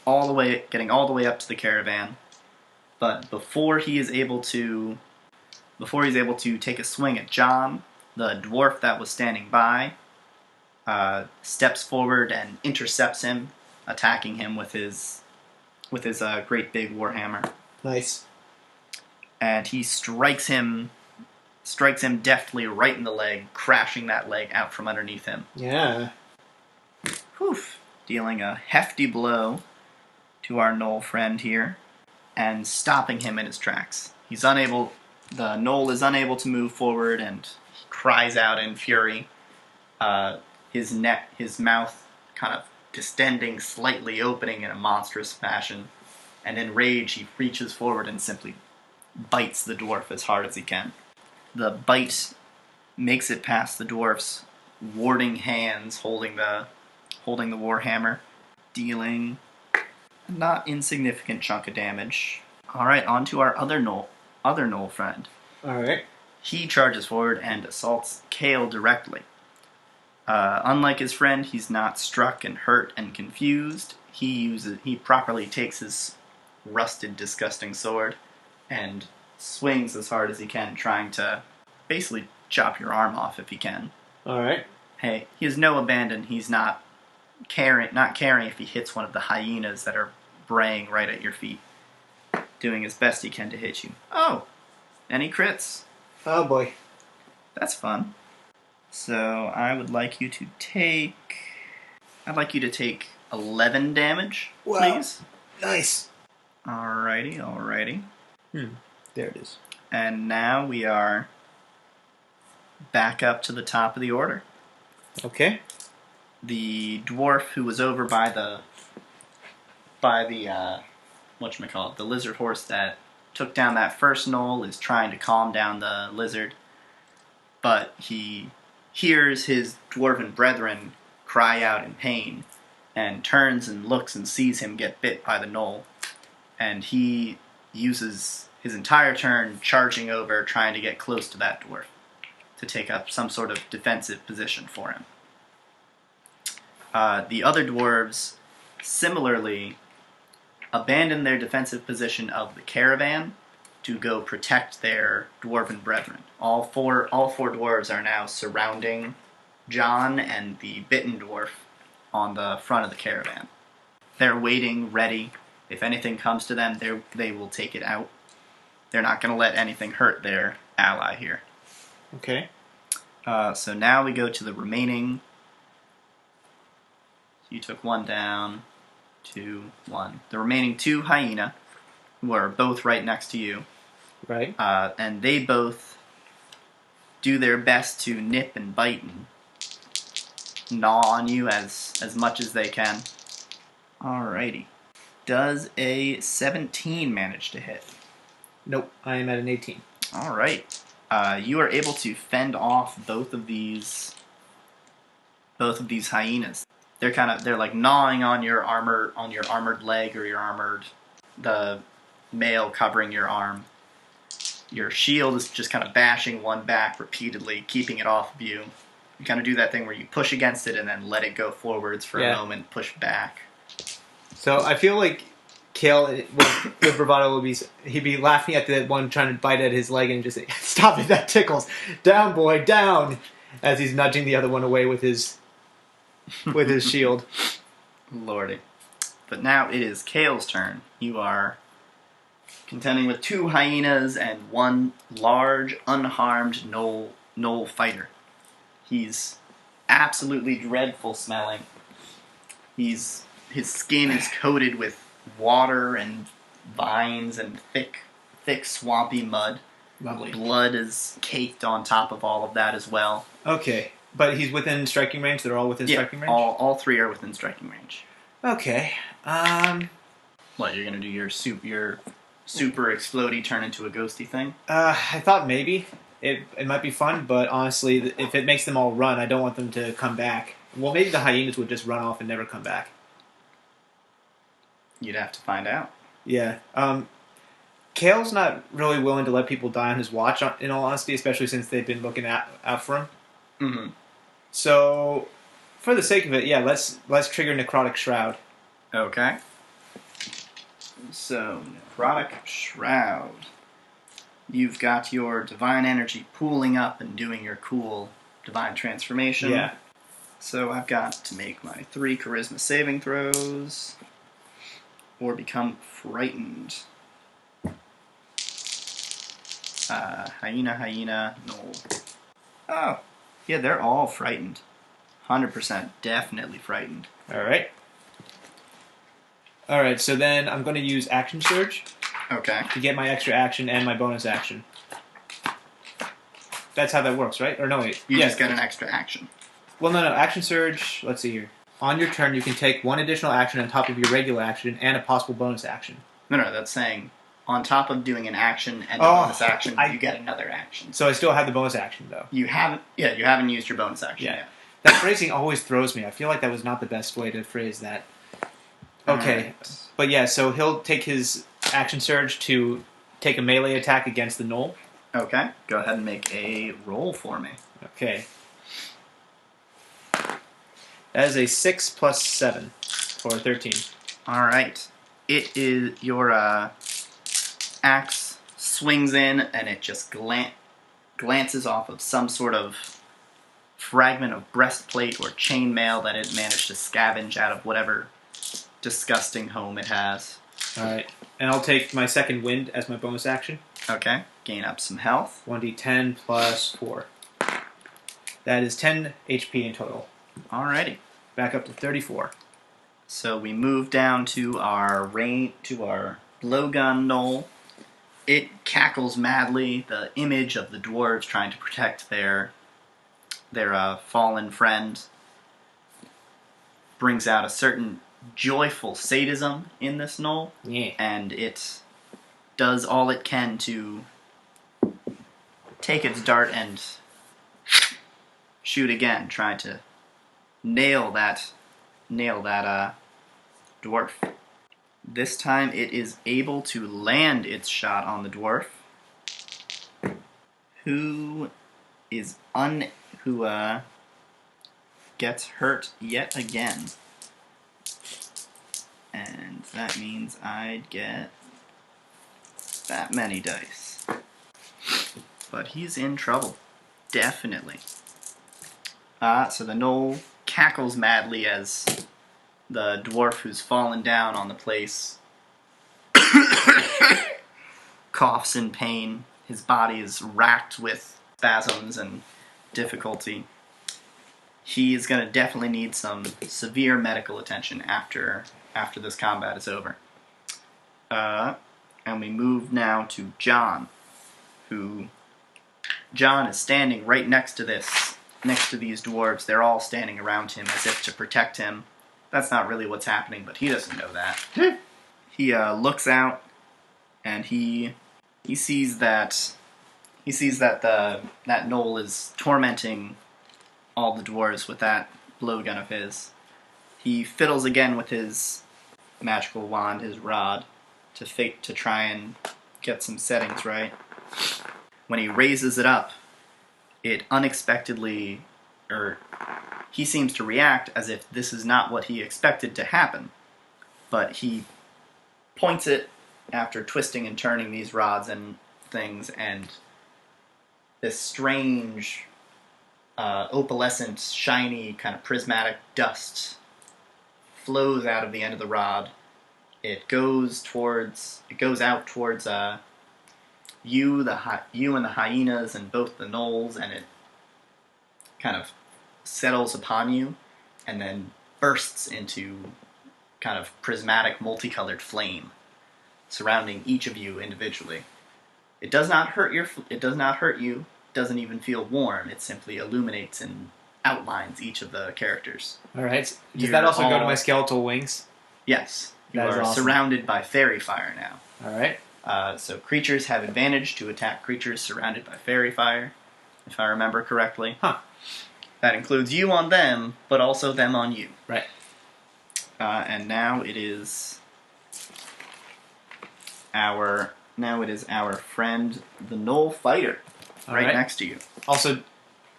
[SPEAKER 1] getting all the way up to the caravan. But before he is able to take a swing at John, the dwarf that was standing by steps forward and intercepts him, attacking him with his great big warhammer.
[SPEAKER 2] Nice.
[SPEAKER 1] And he strikes him deftly right in the leg, crashing that leg out from underneath him.
[SPEAKER 2] Yeah.
[SPEAKER 1] Whew. Dealing a hefty blow to our gnoll friend here, and stopping him in his tracks. The gnoll is unable to move forward, and he cries out in fury. His mouth kind of distending, slightly opening in a monstrous fashion, and in rage he reaches forward and simply bites the dwarf as hard as he can. The bite makes it past the dwarf's warding hands holding the warhammer, dealing a not insignificant chunk of damage. Alright, on to our other gnoll friend.
[SPEAKER 2] Alright.
[SPEAKER 1] He charges forward and assaults Kayl directly. Unlike his friend, he's not struck and hurt and confused. He properly takes his rusted, disgusting sword and swings as hard as he can, trying to basically chop your arm off if he can.
[SPEAKER 2] Alright.
[SPEAKER 1] Hey, he has no abandon. He's not caring if he hits one of the hyenas that are braying right at your feet. Doing his best he can to hit you. Oh! And he crits.
[SPEAKER 2] Oh boy.
[SPEAKER 1] That's fun. So I would like you to take 11 damage, please.
[SPEAKER 2] Nice.
[SPEAKER 1] Alrighty.
[SPEAKER 2] There it is.
[SPEAKER 1] And now we are back up to the top of the order.
[SPEAKER 2] Okay.
[SPEAKER 1] The dwarf who was over by the the lizard horse that took down that first gnoll is trying to calm down the lizard, but he hears his dwarven brethren cry out in pain, and turns and looks and sees him get bit by the gnoll, and he uses his entire turn charging over, trying to get close to that dwarf to take up some sort of defensive position for him. The other dwarves similarly abandon their defensive position of the caravan to go protect their dwarven brethren. All four dwarves are now surrounding John and the bitten dwarf on the front of the caravan. They're waiting, ready. If anything comes to them, they will take it out. They're not going to let anything hurt their ally here.
[SPEAKER 2] Okay.
[SPEAKER 1] So now we go to the remaining. You took one down, 2, 1. The remaining 2 hyena, who are both right next to you.
[SPEAKER 2] Right.
[SPEAKER 1] And they both do their best to nip and bite and gnaw on you as much as they can. Alrighty. Does a 17 manage to hit?
[SPEAKER 2] Nope, I am at an 18.
[SPEAKER 1] Alright. You are able to fend off both of these hyenas. They're like gnawing on your armored leg or the mail covering your arm. Your shield is just kind of bashing one back repeatedly, keeping it off of you. You kind of do that thing where you push against it and then let it go forwards for a moment, push back.
[SPEAKER 2] So I feel like Kayl, with bravado, he'd be laughing at the one trying to bite at his leg and just say, "Stop it, that tickles! Down, boy, down!" As he's nudging the other one away with his shield.
[SPEAKER 1] Lordy. But now it is Kayl's turn. You are contending with 2 hyenas and 1 large, unharmed gnoll fighter. He's absolutely dreadful smelling. His skin is coated with water and vines and thick, swampy mud.
[SPEAKER 2] Lovely.
[SPEAKER 1] Blood is caked on top of all of that as well.
[SPEAKER 2] Okay, but he's within striking range? They're all within striking range?
[SPEAKER 1] All 3 are within striking range.
[SPEAKER 2] Okay.
[SPEAKER 1] What, you're going to do your super explodey turn into a ghosty thing?
[SPEAKER 2] I thought maybe. It might be fun, but honestly, if it makes them all run, I don't want them to come back. Well, maybe the hyenas would just run off and never come back.
[SPEAKER 1] You'd have to find out.
[SPEAKER 2] Yeah. Kayl's not really willing to let people die on his watch, in all honesty, especially since they've been looking out for him.
[SPEAKER 1] Mm-hmm.
[SPEAKER 2] So, for the sake of it, yeah, let's trigger Necrotic Shroud.
[SPEAKER 1] Okay. So, Necrotic Shroud. You've got your divine energy pooling up and doing your cool divine transformation.
[SPEAKER 2] Yeah.
[SPEAKER 1] So I've got to make my 3 charisma saving throws or become frightened. Hyena, gnoll. Oh, yeah, they're all frightened. 100% definitely frightened.
[SPEAKER 2] Alright, so then I'm going to use Action Surge.
[SPEAKER 1] Okay.
[SPEAKER 2] To get my extra action and my bonus action. That's how that works, right? Or no, wait.
[SPEAKER 1] You just get an extra action.
[SPEAKER 2] Well, no. Action Surge, let's see here. On your turn, you can take 1 additional action on top of your regular action and a possible bonus action.
[SPEAKER 1] No, that's saying on top of doing an action and a bonus action, you get another action.
[SPEAKER 2] So I still have the bonus action, though.
[SPEAKER 1] You haven't used your bonus action yet.
[SPEAKER 2] That phrasing always throws me. I feel like that was not the best way to phrase that. Okay. Right. But yeah, so he'll take his Action Surge to take a melee attack against the gnoll.
[SPEAKER 1] Okay. Go ahead and make a roll for me.
[SPEAKER 2] Okay. That is a 6 plus 7 for 13.
[SPEAKER 1] Alright. It is your axe swings in and it just glances off of some sort of fragment of breastplate or chainmail that it managed to scavenge out of whatever disgusting home it has.
[SPEAKER 2] Alright. And I'll take my second wind as my bonus action.
[SPEAKER 1] Okay. Gain up some health.
[SPEAKER 2] 1d10 plus 4. That is 10 HP in total.
[SPEAKER 1] Alrighty.
[SPEAKER 2] Back up to 34.
[SPEAKER 1] So we move down to our blowgun gnoll. It cackles madly, the image of the dwarves trying to protect their fallen friend brings out a certain joyful sadism in this gnoll, and it does all it can to take its dart and shoot again, trying to nail that dwarf. This time it is able to land its shot on the dwarf, who gets hurt yet again. And that means I'd get that many dice. But he's in trouble. Definitely. So the gnoll cackles madly as the dwarf who's fallen down on the place coughs in pain. His body is racked with spasms and difficulty. He is going to definitely need some severe medical attention after this combat is over. And we move now to John, John is standing right next to these dwarves. They're all standing around him as if to protect him. that's not really what's happening, but he doesn't know that. He looks out, and he sees that that knoll is tormenting all the dwarves with that blowgun of his. He fiddles again with his magical wand, his rod, to try and get some settings right. When he raises it up, it unexpectedly, he seems to react as if this is not what he expected to happen. But he points it after twisting and turning these rods and things, and this strange, opalescent, shiny, kind of prismatic dust flows out of the end of the rod. It goes out towards you and the hyenas and both the gnolls, and it kind of settles upon you, and then bursts into kind of prismatic, multicolored flame, surrounding each of you individually. It does not hurt you. Doesn't even feel warm. It simply illuminates and outlines each of the characters.
[SPEAKER 2] All right. Does that also go to my skeletal wings?
[SPEAKER 1] Yes. You are awesome. Surrounded by fairy fire now.
[SPEAKER 2] All right.
[SPEAKER 1] So creatures have advantage to attack creatures surrounded by fairy fire, if I remember correctly.
[SPEAKER 2] Huh.
[SPEAKER 1] That includes you on them, but also them on you.
[SPEAKER 2] Right.
[SPEAKER 1] And now it is our friend, the Gnoll Fighter, right next to you.
[SPEAKER 2] Also,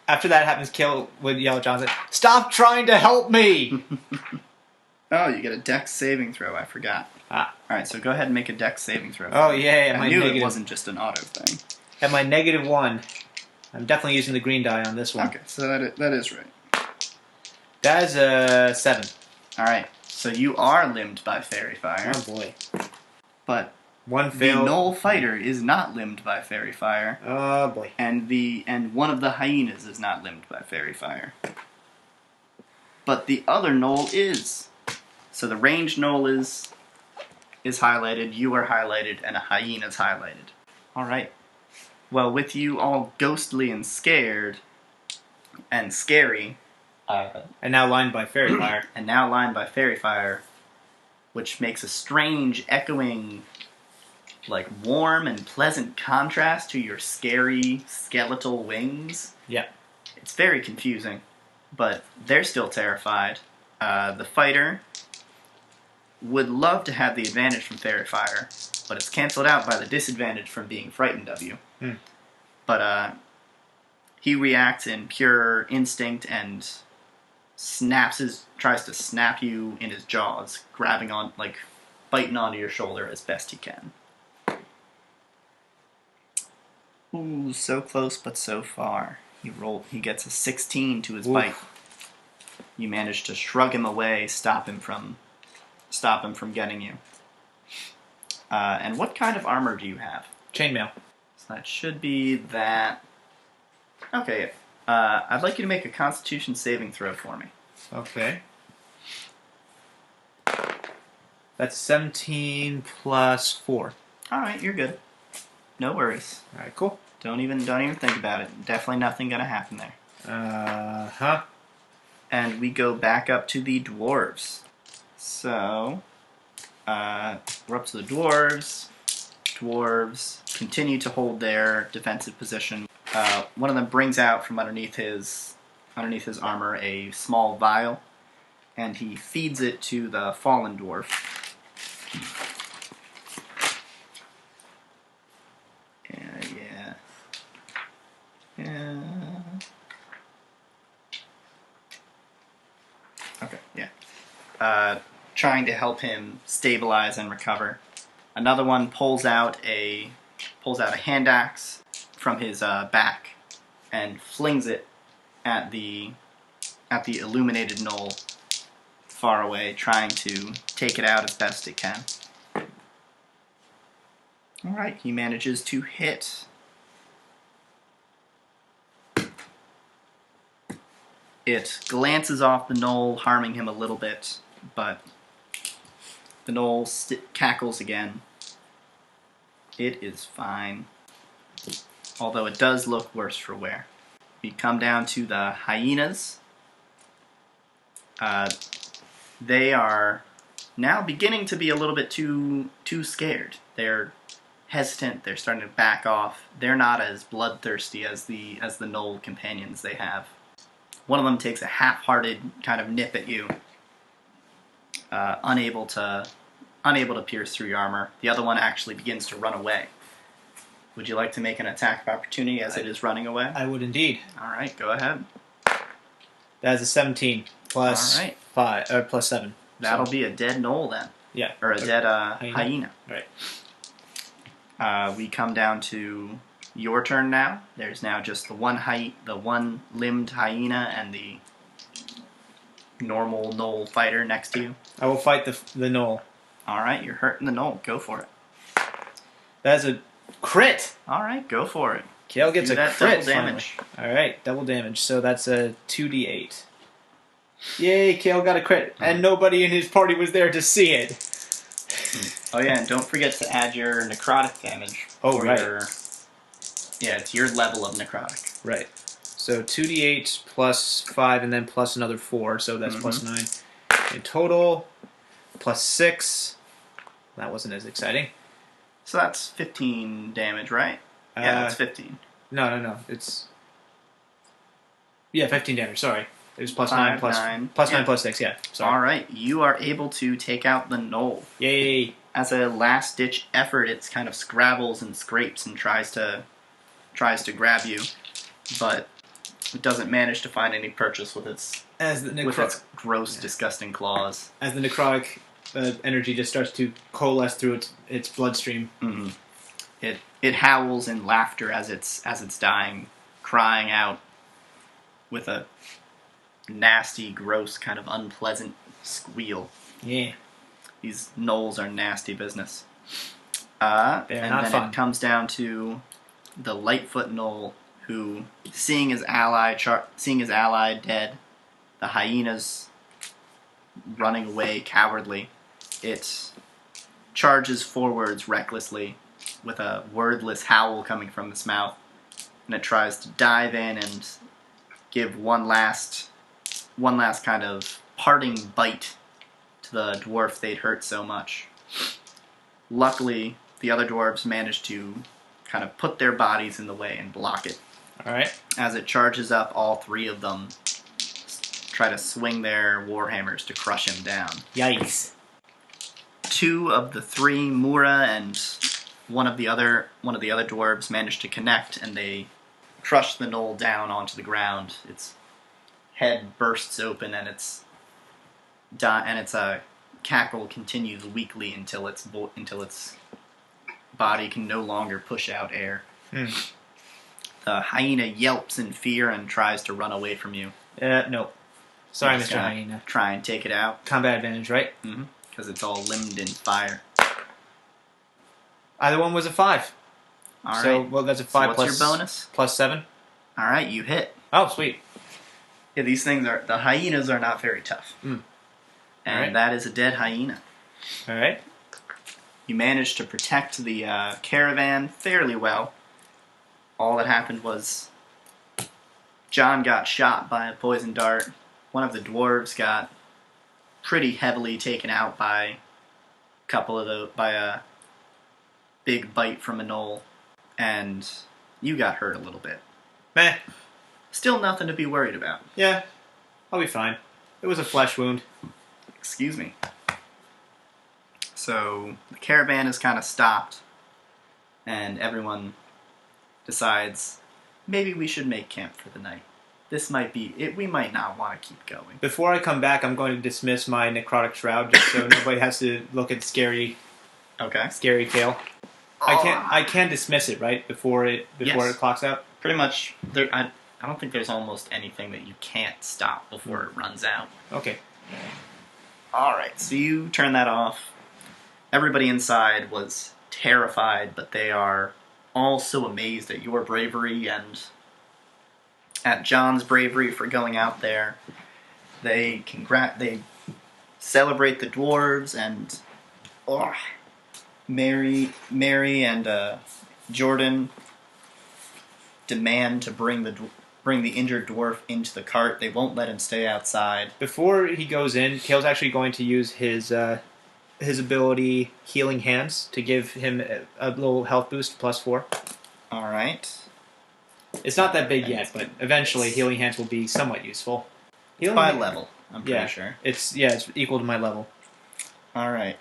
[SPEAKER 2] after that happens, Kayl would yell at Jonathan, "Stop trying to help me!"
[SPEAKER 1] Oh, you get a dex saving throw. I forgot. Alright, so go ahead and make a dex saving throw.
[SPEAKER 2] Oh, yeah.
[SPEAKER 1] I knew it wasn't just an auto thing.
[SPEAKER 2] At my -1. I'm definitely using the green die on this one.
[SPEAKER 1] Okay, so that is right.
[SPEAKER 2] That is a 7.
[SPEAKER 1] Alright, so you are limbed by fairy fire.
[SPEAKER 2] Oh, boy.
[SPEAKER 1] But
[SPEAKER 2] one
[SPEAKER 1] the Gnoll Fighter is not limbed by fairy fire.
[SPEAKER 2] Oh, boy.
[SPEAKER 1] And one of the hyenas is not limbed by fairy fire. But the other Gnoll is. So the ranged Gnoll is highlighted, you are highlighted, and a hyena is highlighted. Alright. Well, with you all ghostly and scared, and scary,
[SPEAKER 2] and now lined by fairy fire,
[SPEAKER 1] which makes a strange, echoing, like warm and pleasant contrast to your scary skeletal wings.
[SPEAKER 2] Yeah.
[SPEAKER 1] It's very confusing, but they're still terrified. The fighter would love to have the advantage from fairy fire, but it's canceled out by the disadvantage from being frightened of you. But he reacts in pure instinct and tries to snap you in his jaws, biting onto your shoulder as best he can. Ooh, so close but so far. He gets a 16 to his bite. You manage to shrug him away, stop him from getting you. And what kind of armor do you have?
[SPEAKER 2] Chainmail.
[SPEAKER 1] So that should be that. Okay. I'd like you to make a Constitution saving throw for me.
[SPEAKER 2] Okay. That's 17 plus 4.
[SPEAKER 1] All right, you're good. No worries.
[SPEAKER 2] All right, cool.
[SPEAKER 1] Don't even think about it. Definitely nothing gonna happen there. And we go back up to the dwarves. So, we're up to the dwarves. Dwarves continue to hold their defensive position. One of them brings out from underneath his armor a small vial, and he feeds it to the fallen dwarf. Yeah. Okay, yeah. Trying to help him stabilize and recover. Another one pulls out a hand axe from his back and flings it at the illuminated knoll far away, trying to take it out as best it can. Alright, he manages to hit. It glances off the knoll, harming him a little bit, but the knoll cackles again. It is fine. Although it does look worse for wear. We come down to the hyenas. they are now beginning to be a little bit too scared. They're hesitant. They're starting to back off. They're not as bloodthirsty as the gnoll companions they have. One of them takes a half-hearted kind of nip at you, unable to pierce through your armor. The other one actually begins to run away. Would you like to make an attack of opportunity as it is running away?
[SPEAKER 2] I would indeed.
[SPEAKER 1] All right, go ahead.
[SPEAKER 2] That is a 17 plus 5 or plus 7.
[SPEAKER 1] That'll be a dead gnoll then.
[SPEAKER 2] Yeah.
[SPEAKER 1] Or a dead hyena.
[SPEAKER 2] Right.
[SPEAKER 1] We come down to your turn now. There's now just the one-limbed hyena and the normal gnoll fighter next to you.
[SPEAKER 2] I will fight the gnoll.
[SPEAKER 1] All right, you're hurting the gnoll. Go for it.
[SPEAKER 2] That's a crit.
[SPEAKER 1] All right, go for it.
[SPEAKER 2] Kayl gets a crit.
[SPEAKER 1] Double damage.
[SPEAKER 2] All right, double damage. So that's a 2d8. Yay, Kayl got a crit, and nobody in his party was there to see it.
[SPEAKER 1] Oh yeah, and don't forget to add your necrotic damage.
[SPEAKER 2] Oh, right.
[SPEAKER 1] Yeah, it's your level of necrotic.
[SPEAKER 2] Right. So 2d8 plus 5 and then plus another 4, so that's plus 9. In total, plus 6. That wasn't as exciting.
[SPEAKER 1] So that's 15 damage, right? Yeah, that's 15.
[SPEAKER 2] No. It's... Yeah, 15 damage, sorry. It was plus
[SPEAKER 1] 5,
[SPEAKER 2] 9 plus 6, yeah. Sorry.
[SPEAKER 1] All right, you are able to take out the gnoll.
[SPEAKER 2] Yay!
[SPEAKER 1] As a last-ditch effort, it kind of scrabbles and scrapes and tries to grab you, but it doesn't manage to find any purchase with its gross, disgusting claws.
[SPEAKER 2] As the necrotic energy just starts to coalesce through its bloodstream.
[SPEAKER 1] Mm-hmm. It howls in laughter as it's dying, crying out with a nasty, gross, kind of unpleasant squeal.
[SPEAKER 2] Yeah.
[SPEAKER 1] These gnolls are nasty business.
[SPEAKER 2] They're not fun.
[SPEAKER 1] It comes down to the Lightfoot gnoll, who, seeing his ally dead, the hyenas running away cowardly, it charges forwards recklessly with a wordless howl coming from its mouth, and it tries to dive in and give one last kind of parting bite to the dwarf they'd hurt so much. Luckily, the other dwarves managed to kind of put their bodies in the way and block it.
[SPEAKER 2] Alright.
[SPEAKER 1] As it charges up, all three of them try to swing their warhammers to crush him down.
[SPEAKER 2] Yikes.
[SPEAKER 1] 2 of the 3, Mura and one of the other dwarves, managed to connect, and they crush the gnoll down onto the ground. Its head bursts open, and its cackle continues weakly until its body can no longer push out air. The hyena yelps in fear and tries to run away from you.
[SPEAKER 2] No. Sorry, Mr. Hyena.
[SPEAKER 1] Try and take it out.
[SPEAKER 2] Combat advantage, right?
[SPEAKER 1] Mm-hmm. Because it's all limbed in fire.
[SPEAKER 2] Either one was a 5.
[SPEAKER 1] All
[SPEAKER 2] so,
[SPEAKER 1] right.
[SPEAKER 2] well, that's a 5
[SPEAKER 1] so
[SPEAKER 2] plus...
[SPEAKER 1] what's your bonus?
[SPEAKER 2] Plus 7.
[SPEAKER 1] All right, you hit.
[SPEAKER 2] Oh, sweet.
[SPEAKER 1] Yeah, the hyenas are not very tough. And that is a dead hyena.
[SPEAKER 2] All right.
[SPEAKER 1] You managed to protect the caravan fairly well. All that happened was John got shot by a poison dart. One of the dwarves got pretty heavily taken out by a big bite from a gnoll, and you got hurt a little bit.
[SPEAKER 2] Meh.
[SPEAKER 1] Still nothing to be worried about.
[SPEAKER 2] Yeah, I'll be fine. It was a flesh wound.
[SPEAKER 1] Excuse me. So the caravan is kind of stopped, and everyone decides maybe we should make camp for the night. This might be it. We might not want to keep going.
[SPEAKER 2] Before I come back, I'm going to dismiss my necrotic shroud just so nobody has to look at scary Kayl. I can dismiss it, right? Before it clocks out?
[SPEAKER 1] Pretty much. I don't think there's almost anything that you can't stop before it runs out.
[SPEAKER 2] Okay.
[SPEAKER 1] Alright, so you turn that off. Everybody inside was terrified, but they are all so amazed at your bravery and at John's bravery for going out there. They celebrate the dwarves, and Mary and Jordan demand to bring bring the injured dwarf into the cart. They won't let him stay outside.
[SPEAKER 2] Before he goes in, Kayl's actually going to use his ability Healing Hands to give him a little health boost, +4.
[SPEAKER 1] All right.
[SPEAKER 2] It's not that big yet, but eventually Healing Hands will be somewhat useful.
[SPEAKER 1] By level, I'm pretty sure.
[SPEAKER 2] It's equal to my level.
[SPEAKER 1] All right.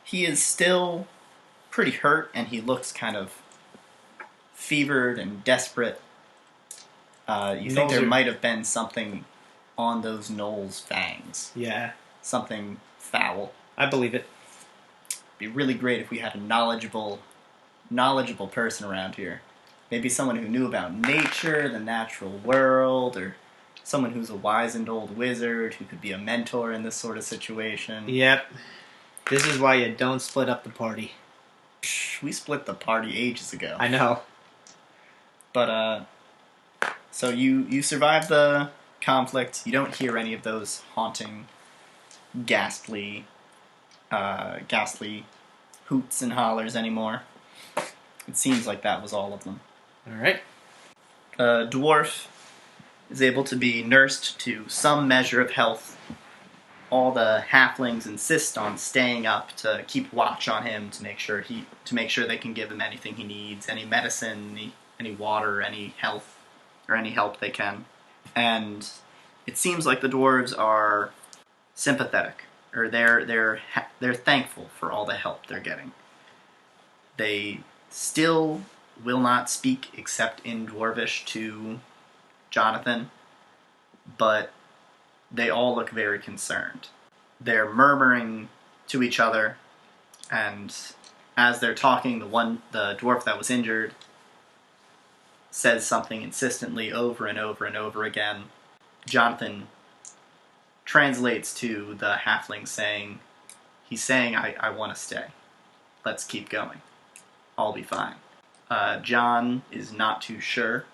[SPEAKER 1] He is still pretty hurt, and he looks kind of fevered and desperate. You think there might have been something on those gnolls' fangs.
[SPEAKER 2] Yeah.
[SPEAKER 1] Something foul.
[SPEAKER 2] I believe it.
[SPEAKER 1] It'd be really great if we had a knowledgeable person around here. Maybe someone who knew about nature, the natural world, or someone who's a wizened old wizard who could be a mentor in this sort of situation.
[SPEAKER 2] Yep. This is why you don't split up the party.
[SPEAKER 1] We split the party ages ago.
[SPEAKER 2] I know.
[SPEAKER 1] But, so you survive the conflict. You don't hear any of those haunting, ghastly hoots and hollers anymore. It seems like that was all of them.
[SPEAKER 2] Alright.
[SPEAKER 1] The dwarf is able to be nursed to some measure of health. All the halflings insist on staying up to keep watch on him to make sure they can give him anything he needs, any medicine, any water, any health, or any help they can. And it seems like the dwarves are sympathetic, or they're thankful for all the help they're getting. They still will not speak except in Dwarvish to Jonathan, but they all look very concerned. They're murmuring to each other, and as they're talking, the dwarf that was injured says something insistently over and over and over again. Jonathan translates to the halfling he's saying, I want to stay. Let's keep going. I'll be fine. John is not too sure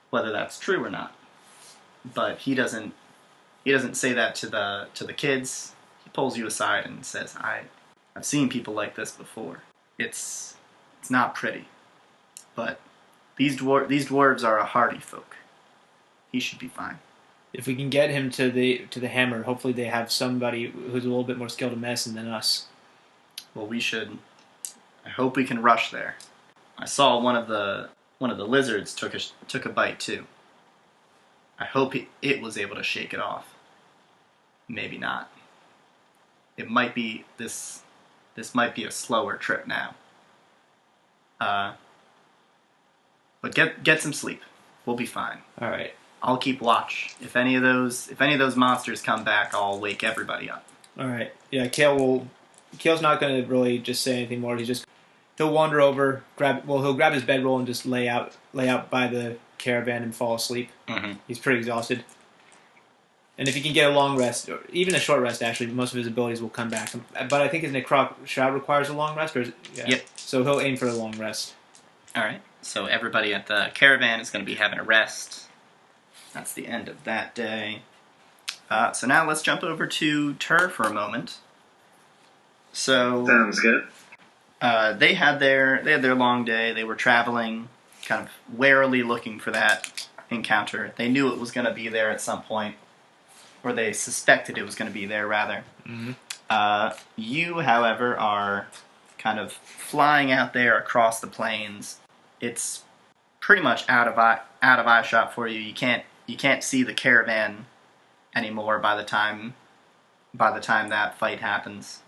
[SPEAKER 1] whether that's true or not, but he doesn't say that to the kids. He pulls you aside and says, I've seen people like this before. It's not pretty, but these dwarves are a hardy folk. He should be fine.
[SPEAKER 2] If we can get him to the hammer, hopefully they have somebody who's a little bit more skilled in medicine than us.
[SPEAKER 1] Well, I hope we can rush there. I saw one of the lizards took a bite too. I hope it was able to shake it off. Maybe not. It might be this might be a slower trip now. But get some sleep. We'll be fine.
[SPEAKER 2] All right.
[SPEAKER 1] I'll keep watch. If any of those monsters come back, I'll wake everybody up.
[SPEAKER 2] All right. Yeah, Kale's not going to really just say anything more. He'll wander over, he'll grab his bedroll and just lay out by the caravan and fall asleep.
[SPEAKER 1] Mm-hmm.
[SPEAKER 2] He's pretty exhausted. And if he can get a long rest, or even a short rest, actually, most of his abilities will come back. But I think his Necroc Shroud requires a long rest.
[SPEAKER 1] Yep.
[SPEAKER 2] So he'll aim for a long rest.
[SPEAKER 1] All right. So everybody at the caravan is going to be having a rest. That's the end of that day. So now let's jump over to Tur for a moment. So
[SPEAKER 3] sounds good.
[SPEAKER 1] They had their long day. They were traveling, kind of warily looking for that encounter. They knew it was going to be there at some point, or they suspected it was going to be there, rather.
[SPEAKER 2] Mm-hmm.
[SPEAKER 1] You, however, are kind of flying out there across the plains. It's pretty much out of eye shot for you. You can't see the caravan anymore by the time that fight happens.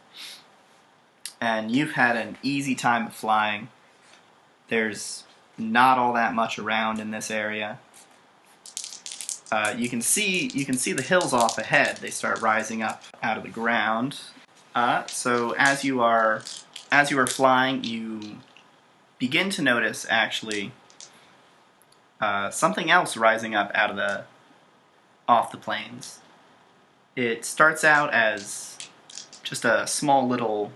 [SPEAKER 1] And you've had an easy time of flying. There's not all that much around in this area. You can see the hills off ahead. They start rising up out of the ground. So as you are flying, you begin to notice actually something else rising up off the plains. It starts out as just a small little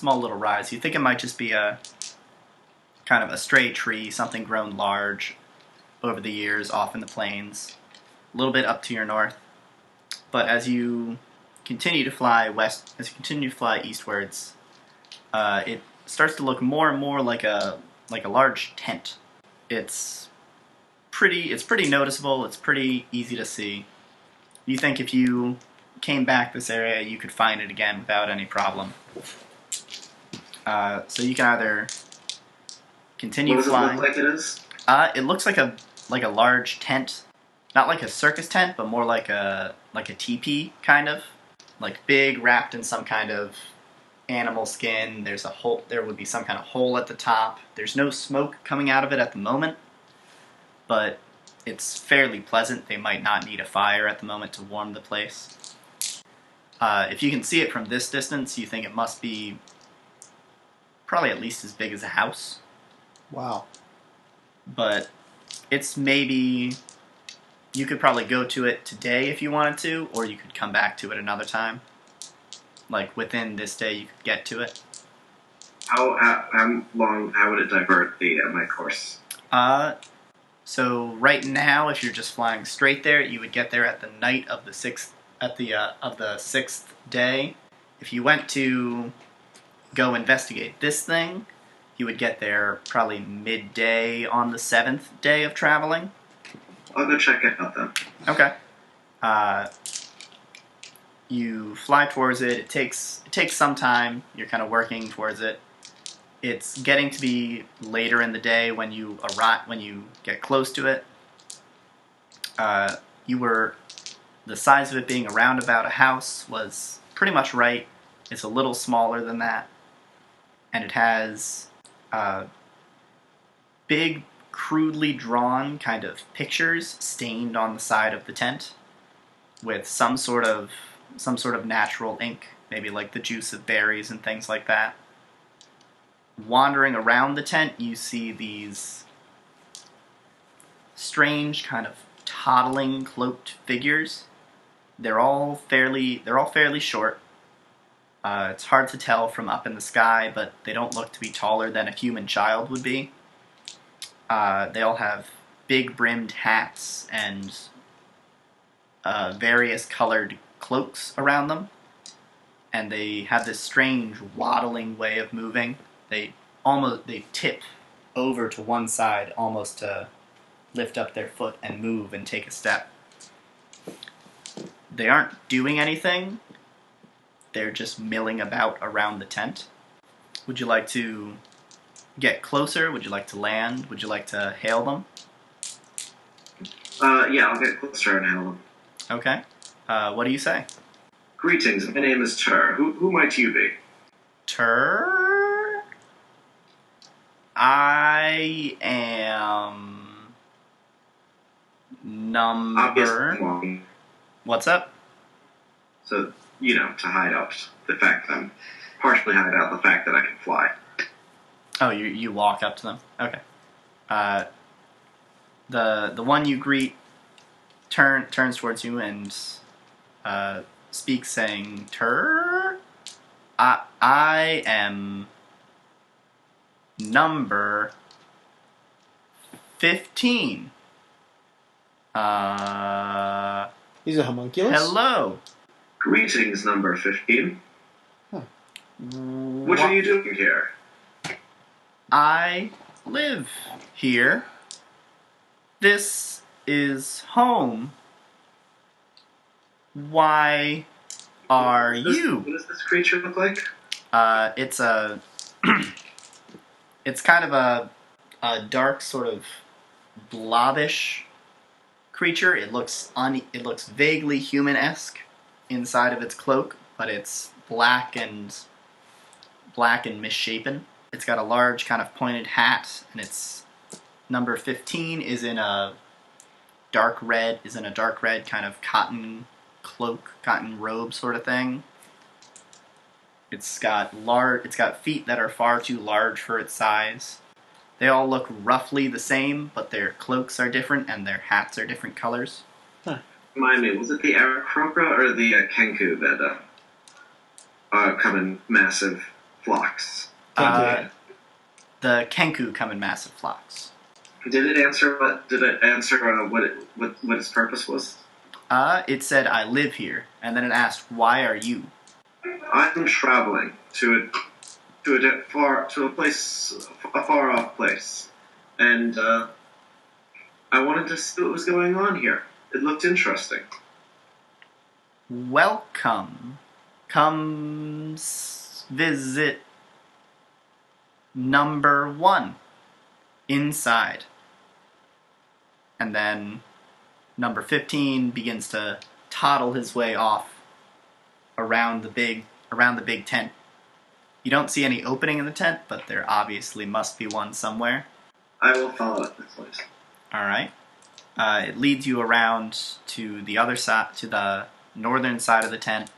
[SPEAKER 1] rise. You think it might just be a kind of a stray tree, something grown large over the years off in the plains, a little bit up to your north. But as you continue to fly eastwards, it starts to look more and more like a large tent. It's pretty noticeable. It's pretty easy to see. You think if you came back this area, you could find it again without any problem. So you can either continue flying.
[SPEAKER 3] What does it look like it is?
[SPEAKER 1] It looks like a large tent, not like a circus tent, but more like a teepee kind of, like big, wrapped in some kind of animal skin. There's a hole. There would be some kind of hole at the top. There's no smoke coming out of it at the moment, but it's fairly pleasant. They might not need a fire at the moment to warm the place. If you can see it from this distance, you think it must be probably at least as big as a house.
[SPEAKER 4] Wow.
[SPEAKER 1] But it's maybe... You could probably go to it today if you wanted to, or you could come back to it another time. Like, within this day, you could get to it.
[SPEAKER 3] How would it divert my course?
[SPEAKER 1] So right now, if you're just flying straight there, you would get there at the night of the sixth day. If you went to go investigate this thing, you would get there probably midday on the 7th day of traveling.
[SPEAKER 3] I'll go check it out then.
[SPEAKER 1] Okay. You fly towards it. It takes some time. You're kind of working towards it. It's getting to be later in the day when you get close to it. The size of it being around about a house was pretty much right. It's a little smaller than that, and it has big, crudely drawn kind of pictures stained on the side of the tent with some sort of natural ink, maybe like the juice of berries and things like that. Wandering around the tent, you see these strange kind of toddling cloaked figures. They're all fairly short. It's hard to tell from up in the sky, but they don't look to be taller than a human child would be. They all have big brimmed hats and various colored cloaks around them, and they have this strange waddling way of moving. They tip over to one side almost to lift up their foot and move and take a step. They aren't doing anything. They're just milling about around the tent. Would you like to get closer? Would you like to land? Would you like to hail them?
[SPEAKER 3] Yeah, I'll get closer and hail them.
[SPEAKER 1] Okay. What do you say?
[SPEAKER 3] Greetings, my name is Tur. Who might you be?
[SPEAKER 1] Tur? I am... number...
[SPEAKER 3] Obviously.
[SPEAKER 1] What's up?
[SPEAKER 3] So, to hide out the fact that I can fly.
[SPEAKER 1] Oh, you walk up to them? Okay. The one you greet turns towards you and speaks, saying, Tur? I am number 15.
[SPEAKER 4] He's a homunculus?
[SPEAKER 1] Hello.
[SPEAKER 3] Greetings, number 15.
[SPEAKER 4] Huh.
[SPEAKER 3] What are you doing here?
[SPEAKER 1] I live here. This is home. Why are you?
[SPEAKER 3] What does this creature look like?
[SPEAKER 1] It's a... it's kind of a dark, sort of blobbish creature. It looks vaguely human-esque inside of its cloak, but it's black and misshapen. It's got a large kind of pointed hat, and its number 15 is in a dark red kind of cotton cloak, cotton robe sort of thing. It's got feet that are far too large for its size. They all look roughly the same, but their cloaks are different and their hats are different colors.
[SPEAKER 4] Huh.
[SPEAKER 3] Remind me, was it the Aarakocra or the Kenku that come in massive flocks?
[SPEAKER 1] The Kenku come in massive flocks.
[SPEAKER 3] Did it answer what its purpose was?
[SPEAKER 1] It said, I live here, and then it asked, why are you?
[SPEAKER 3] I'm traveling to a far off place, and I wanted to see what was going on here. It looked interesting.
[SPEAKER 1] Welcome. Come visit number 1 inside. And then number 15 begins to toddle his way off around the big tent. You don't see any opening in the tent, but there obviously must be one somewhere.
[SPEAKER 3] I will follow it this place.
[SPEAKER 1] All right. It leads you around to the other side, to the northern side of the tent,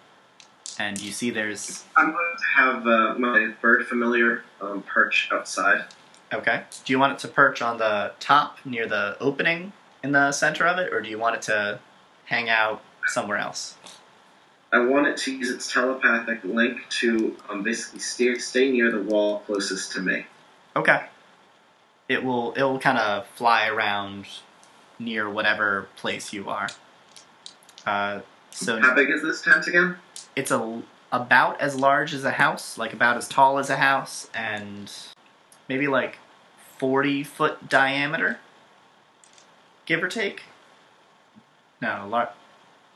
[SPEAKER 1] and you see there's...
[SPEAKER 3] I'm going to have my bird familiar perch outside.
[SPEAKER 1] Okay. Do you want it to perch on the top near the opening in the center of it, or do you want it to hang out somewhere else?
[SPEAKER 3] I want it to use its telepathic link to basically stay near the wall closest to me.
[SPEAKER 1] Okay. It will kind of fly around near whatever place you are. So
[SPEAKER 3] how big is this tent again?
[SPEAKER 1] It's about as large as a house, like about as tall as a house, and maybe like 40-foot diameter, give or take. No,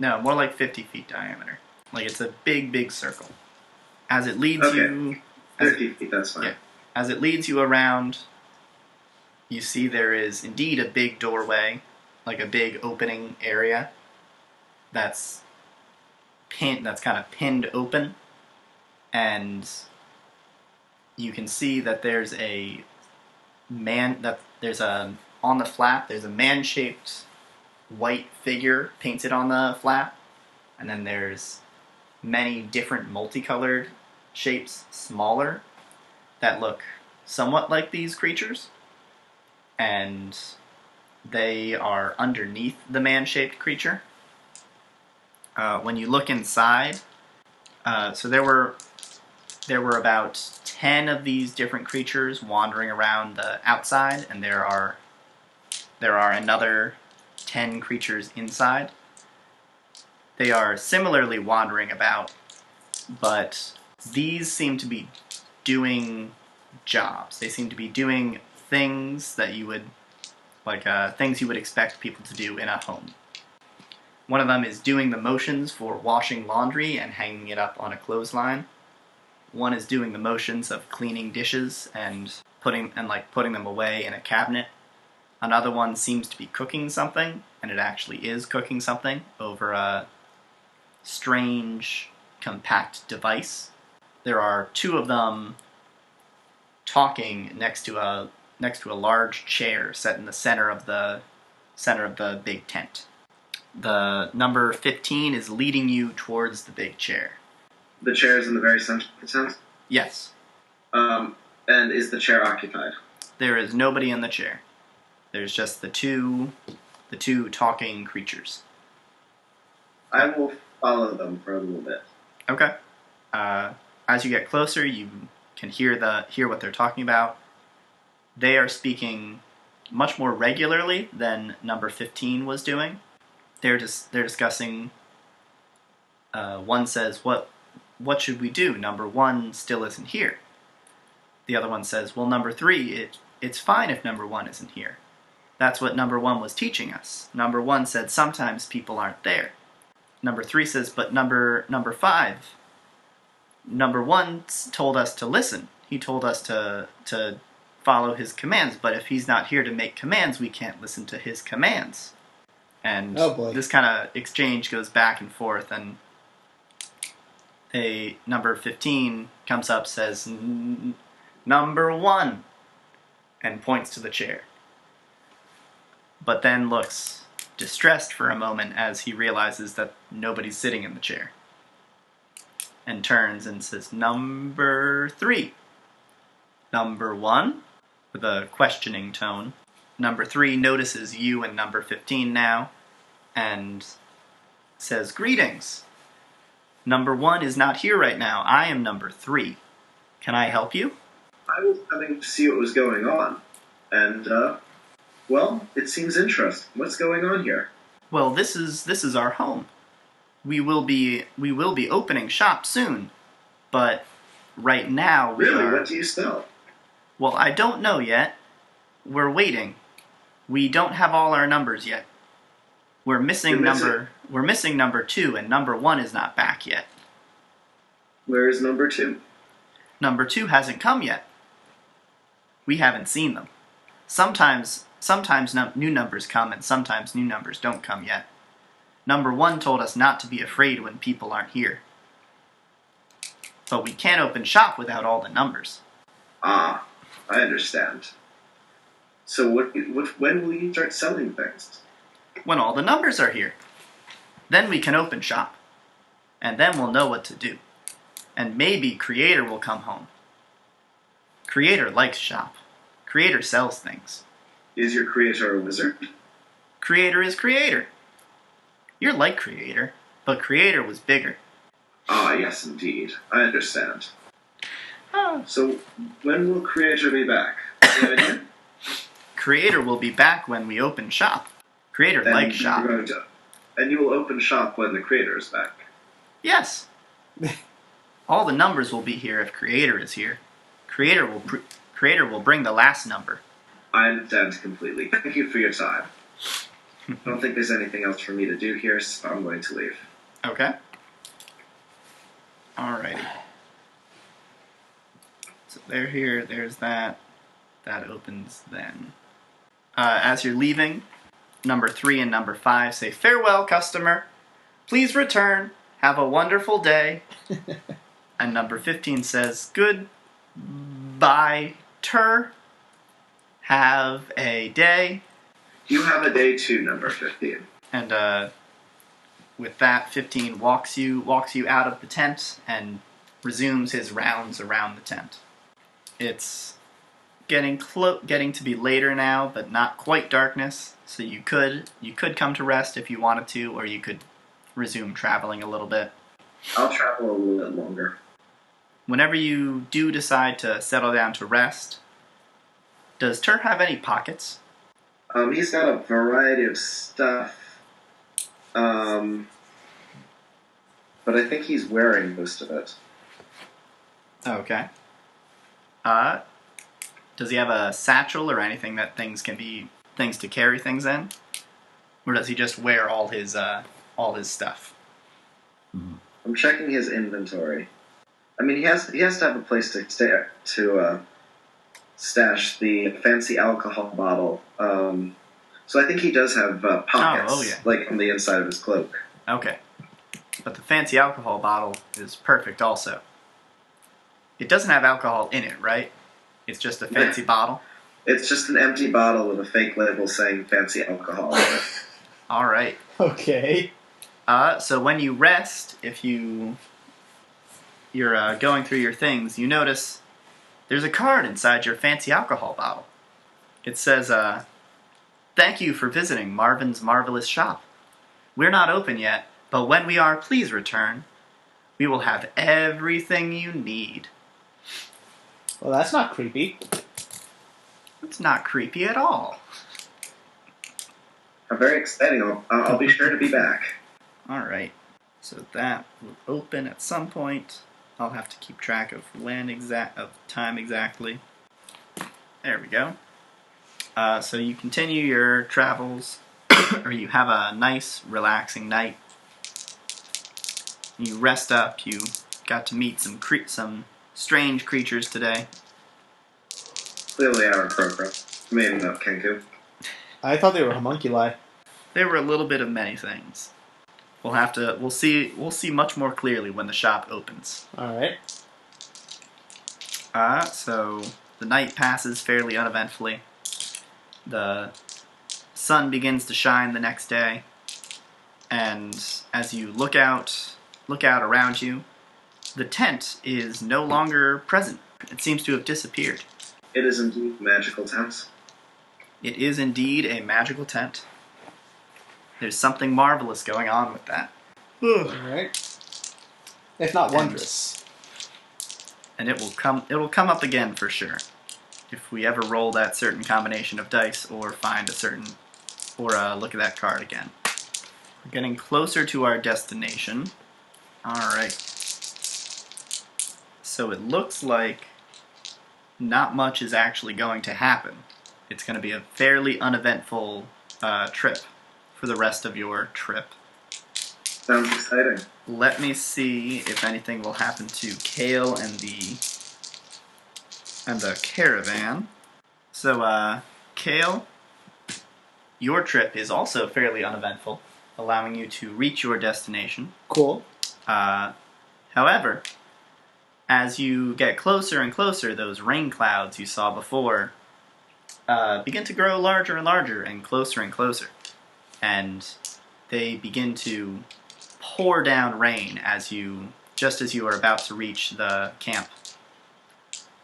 [SPEAKER 1] more like 50 feet diameter. Like it's a big circle. As it leads you...
[SPEAKER 3] 50 feet, that's fine.
[SPEAKER 1] Yeah. As it leads you around, you see there is indeed a big doorway, like a big opening area that's kind of pinned open, and you can see that there's on the flap there's a man-shaped white figure painted on the flap, and then there's many different multicolored shapes, smaller, that look somewhat like these creatures, and they are underneath the man-shaped creature. When you look inside, so there were about 10 of these different creatures wandering around the outside, and there are another 10 creatures inside. They are similarly wandering about, but these seem to be doing jobs. They seem to be doing things that you would things you would expect people to do in a home. One of them is doing the motions for washing laundry and hanging it up on a clothesline. One is doing the motions of cleaning dishes and putting them away in a cabinet. Another one seems to be cooking something, and it actually is cooking something over a strange, compact device. There are 2 of them talking next to a large chair set in the center of the big tent. The number 15 is leading you towards the big chair.
[SPEAKER 3] The chair is in the very center of the tent?
[SPEAKER 1] Yes.
[SPEAKER 3] And is the chair occupied?
[SPEAKER 1] There is nobody in the chair. There's just the two talking creatures.
[SPEAKER 3] I will follow them for a little bit.
[SPEAKER 1] Okay. As you get closer, you can hear what they're talking about. They are speaking much more regularly than number 15 was doing. They're discussing. One says, "What should we do? Number 1 still isn't here." The other one says, "Well, number 3, it's fine if number 1 isn't here. That's what number 1 was teaching us. Number 1 said sometimes people aren't there." Number 3 says, "But number 5, number 1 told us to listen. He told us to follow his commands, but if he's not here to make commands, we can't listen to his commands." And this kind of exchange goes back and forth, and a number 15 comes up, says, "Number 1," and points to the chair. But then looks distressed for a moment as he realizes that nobody's sitting in the chair. And turns and says, "Number 3. Number 1, with a questioning tone. Number 3 notices you and number 15 now, and says, "Greetings. Number 1 is not here right now. I am number 3. Can I help you?"
[SPEAKER 3] I was coming to see what was going on, and, well, it seems interesting. What's going on here?
[SPEAKER 1] Well, this is our home. We will be opening shop soon, but right now we
[SPEAKER 3] Really?
[SPEAKER 1] are...
[SPEAKER 3] What do you sell?
[SPEAKER 1] Well, I don't know yet. We're waiting. We don't have all our numbers yet. We're missing number 2, and number 1 is not back yet.
[SPEAKER 3] Where is number 2?
[SPEAKER 1] Number 2 hasn't come yet. We haven't seen them. Sometimes new numbers come, and sometimes new numbers don't come yet. Number 1 told us not to be afraid when people aren't here. But we can't open shop without all the numbers.
[SPEAKER 3] Ah, I understand. So when will you start selling things?
[SPEAKER 1] When all the numbers are here. Then we can open shop. And then we'll know what to do. And maybe Creator will come home. Creator likes shop. Creator sells things.
[SPEAKER 3] Is your Creator a wizard?
[SPEAKER 1] Creator is Creator. You're like Creator, but Creator was bigger.
[SPEAKER 3] Ah, yes, indeed. I understand.
[SPEAKER 1] Oh.
[SPEAKER 3] So, when will Creator be back? Do you have any idea?
[SPEAKER 1] Creator will be back when we open shop. Creator likes shop.
[SPEAKER 3] And you will open shop when the Creator is back?
[SPEAKER 1] Yes. All the numbers will be here if Creator is here. Creator will bring the last number.
[SPEAKER 3] I understand completely. Thank you for your time. I don't think there's anything else for me to do here, so I'm going to leave.
[SPEAKER 1] Okay. Alrighty. So they're here, there's that. That opens then. As you're leaving, number 3 and number 5 say, "Farewell, customer. Please return. Have a wonderful day." And number 15 says, "Goodbye, Tur. Have a day."
[SPEAKER 3] You have a day too, number 15.
[SPEAKER 1] And with that, 15 walks you out of the tent and resumes his rounds around the tent. It's getting to be later now, but not quite darkness. So you could come to rest if you wanted to, or you could resume traveling a little bit.
[SPEAKER 3] I'll travel a little bit longer.
[SPEAKER 1] Whenever you do decide to settle down to rest, does Tur have any pockets?
[SPEAKER 3] He's got a variety of stuff. But I think he's wearing most of it.
[SPEAKER 1] Okay. Does he have a satchel or anything that things to carry things in? Or does he just wear all his stuff?
[SPEAKER 3] I'm checking his inventory. I mean, he has to have a place to stash the fancy alcohol bottle. So I think he does have pockets, like on the inside of his cloak.
[SPEAKER 1] Okay. But the fancy alcohol bottle is perfect also. It doesn't have alcohol in it, right? It's just a fancy bottle?
[SPEAKER 3] It's just an empty bottle with a fake label saying fancy alcohol on it.
[SPEAKER 1] All right.
[SPEAKER 4] Okay.
[SPEAKER 1] So when you rest, if you're going through your things, you notice there's a card inside your fancy alcohol bottle. It says, "Thank you for visiting Marvin's Marvelous Shop. We're not open yet, but when we are, please return. We will have everything you need."
[SPEAKER 4] Well, that's not creepy.
[SPEAKER 1] It's not creepy at all.
[SPEAKER 3] Very exciting. I'll be sure to be back.
[SPEAKER 1] All right. So that will open at some point. I'll have to keep track of time exactly. There we go. So you continue your travels, or you have a nice, relaxing night. You rest up. You got to meet some strange creatures today.
[SPEAKER 3] Clearly our program. Maybe not Kenku.
[SPEAKER 4] I thought they were homunculi.
[SPEAKER 1] They were a little bit of many things. We'll see much more clearly when the shop opens.
[SPEAKER 4] Alright.
[SPEAKER 1] So the night passes fairly uneventfully. The sun begins to shine the next day, and as you look out around you, the tent is no longer present. It seems to have disappeared.
[SPEAKER 3] It is indeed a magical tent.
[SPEAKER 1] It is indeed a magical tent. There's something marvelous going on with that.
[SPEAKER 4] Alright. If not wondrous.
[SPEAKER 1] And it'll come up again for sure. If we ever roll that certain combination of dice or look at that card again. We're getting closer to our destination. Alright. So it looks like not much is actually going to happen. it's going to be a fairly uneventful trip for the rest of your trip.
[SPEAKER 3] Sounds exciting.
[SPEAKER 1] Let me see if anything will happen to Kayl and the caravan. So, Kayl, your trip is also fairly uneventful, allowing you to reach your destination.
[SPEAKER 4] Cool.
[SPEAKER 1] However, as you get closer and closer, those rain clouds you saw before begin to grow larger and larger and closer. And they begin to pour down rain just as you are about to reach the camp.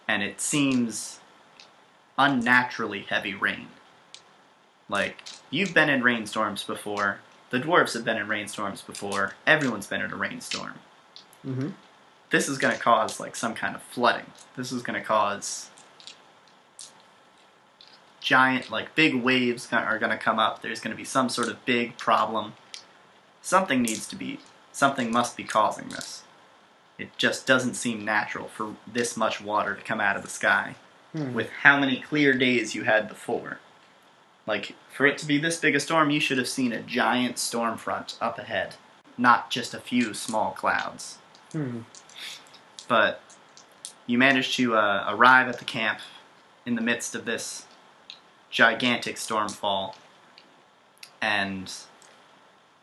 [SPEAKER 1] And it seems unnaturally heavy rain. Like, you've been in rainstorms before, the dwarves have been in rainstorms before, everyone's been in a rainstorm.
[SPEAKER 4] Mm-hmm.
[SPEAKER 1] This is going to cause, like, some kind of flooding. This is going to cause giant, like, big waves are going to come up. There's going to be some sort of big problem. Something must be causing this. It just doesn't seem natural for this much water to come out of the sky with how many clear days you had before. Like, for it to be this big a storm, you should have seen a giant storm front up ahead, not just a few small clouds. But you managed to arrive at the camp in the midst of this gigantic stormfall, and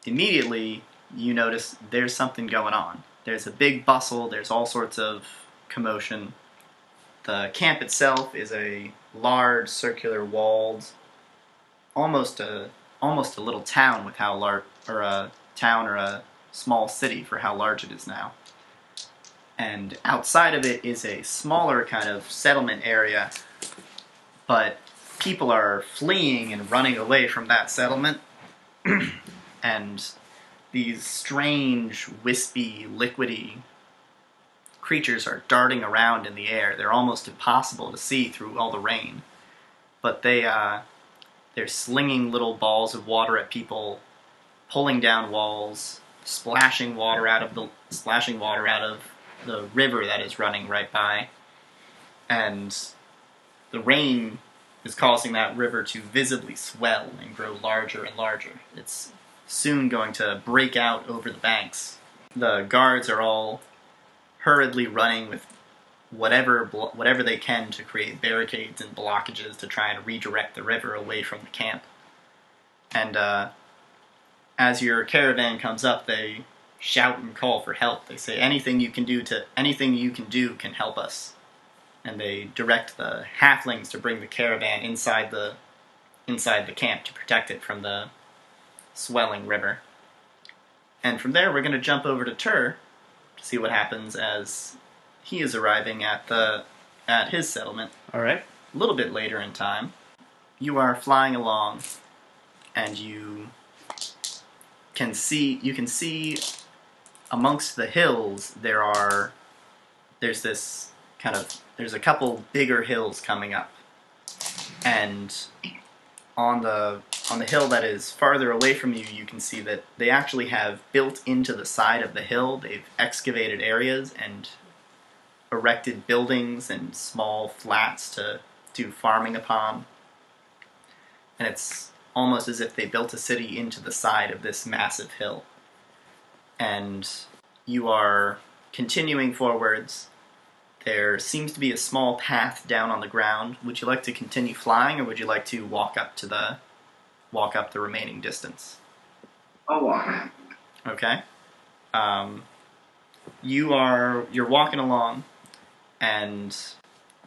[SPEAKER 1] immediately you notice there's something going on. There's a big bustle, there's all sorts of commotion. The camp itself is a large, circular, walled, almost a little town with how large, or a town or a small city for how large it is now. And outside of it is a smaller kind of settlement area, but people are fleeing and running away from that settlement. And these strange, wispy, liquidy creatures are darting around in the air. They're almost impossible to see through all the rain. But they're slinging little balls of water at people, pulling down walls, splashing water out of the river that is running right by. And the rain is causing that river to visibly swell and grow larger and larger. It's soon going to break out over the banks. The guards are all hurriedly running with whatever they can to create barricades and blockages to try and redirect the river away from the camp. And as your caravan comes up, they shout and call for help. They say, anything you can do can help us. And they direct the halflings to bring the caravan inside the camp to protect it from the swelling river. And from there, we're going to jump over to Tur to see what happens as he is arriving at his settlement.
[SPEAKER 2] All right.
[SPEAKER 1] A little bit later in time. You are flying along, and you can see amongst the hills there's a couple bigger hills coming up, and on the hill that is farther away from you, you can see that they actually have built into the side of the hill. They've excavated areas and erected buildings and small flats to do farming upon. And it's almost as if they built a city into the side of this massive hill. And you are continuing forwards. There seems to be a small path down on the ground. Would you like to continue flying, or would you like to walk up the remaining distance?
[SPEAKER 3] I'll walk.
[SPEAKER 1] Okay. You're walking along, and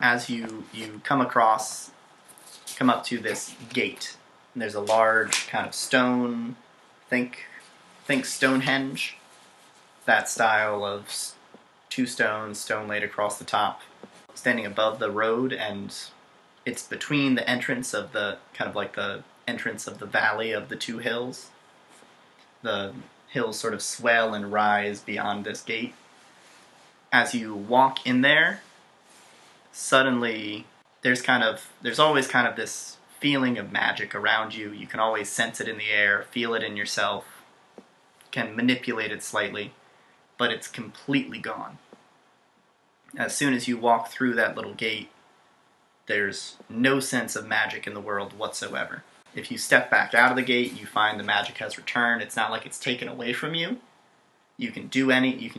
[SPEAKER 1] as you come up to this gate, and there's a large kind of stone, think Stonehenge, that style of two stones, stone laid across the top, standing above the road, and it's between the entrance of the entrance of the valley of the two hills. The hills sort of swell and rise beyond this gate. As you walk in there, suddenly there's always kind of this feeling of magic around you. You can always sense it in the air, feel it in yourself, can manipulate it slightly, but it's completely gone. As soon as you walk through that little gate, there's no sense of magic in the world whatsoever. If you step back out of the gate, you find the magic has returned. It's not like it's taken away from you. You can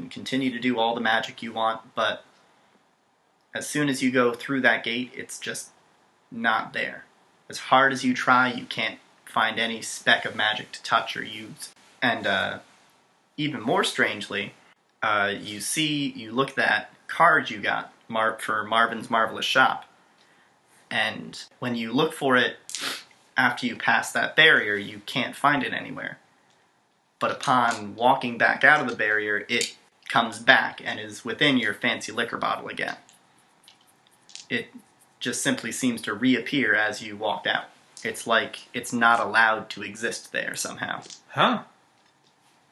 [SPEAKER 1] continue to do all the magic you want, but as soon as you go through that gate, it's just not there. As hard as you try, you can't find any speck of magic to touch or use. And even more strangely, you look at that card you got for Marvin's Marvelous Shop, and when you look for it after you pass that barrier, you can't find it anywhere. But upon walking back out of the barrier, it comes back and is within your fancy liquor bottle again. It just simply seems to reappear as you walked out. It's like it's not allowed to exist there somehow.
[SPEAKER 2] Huh.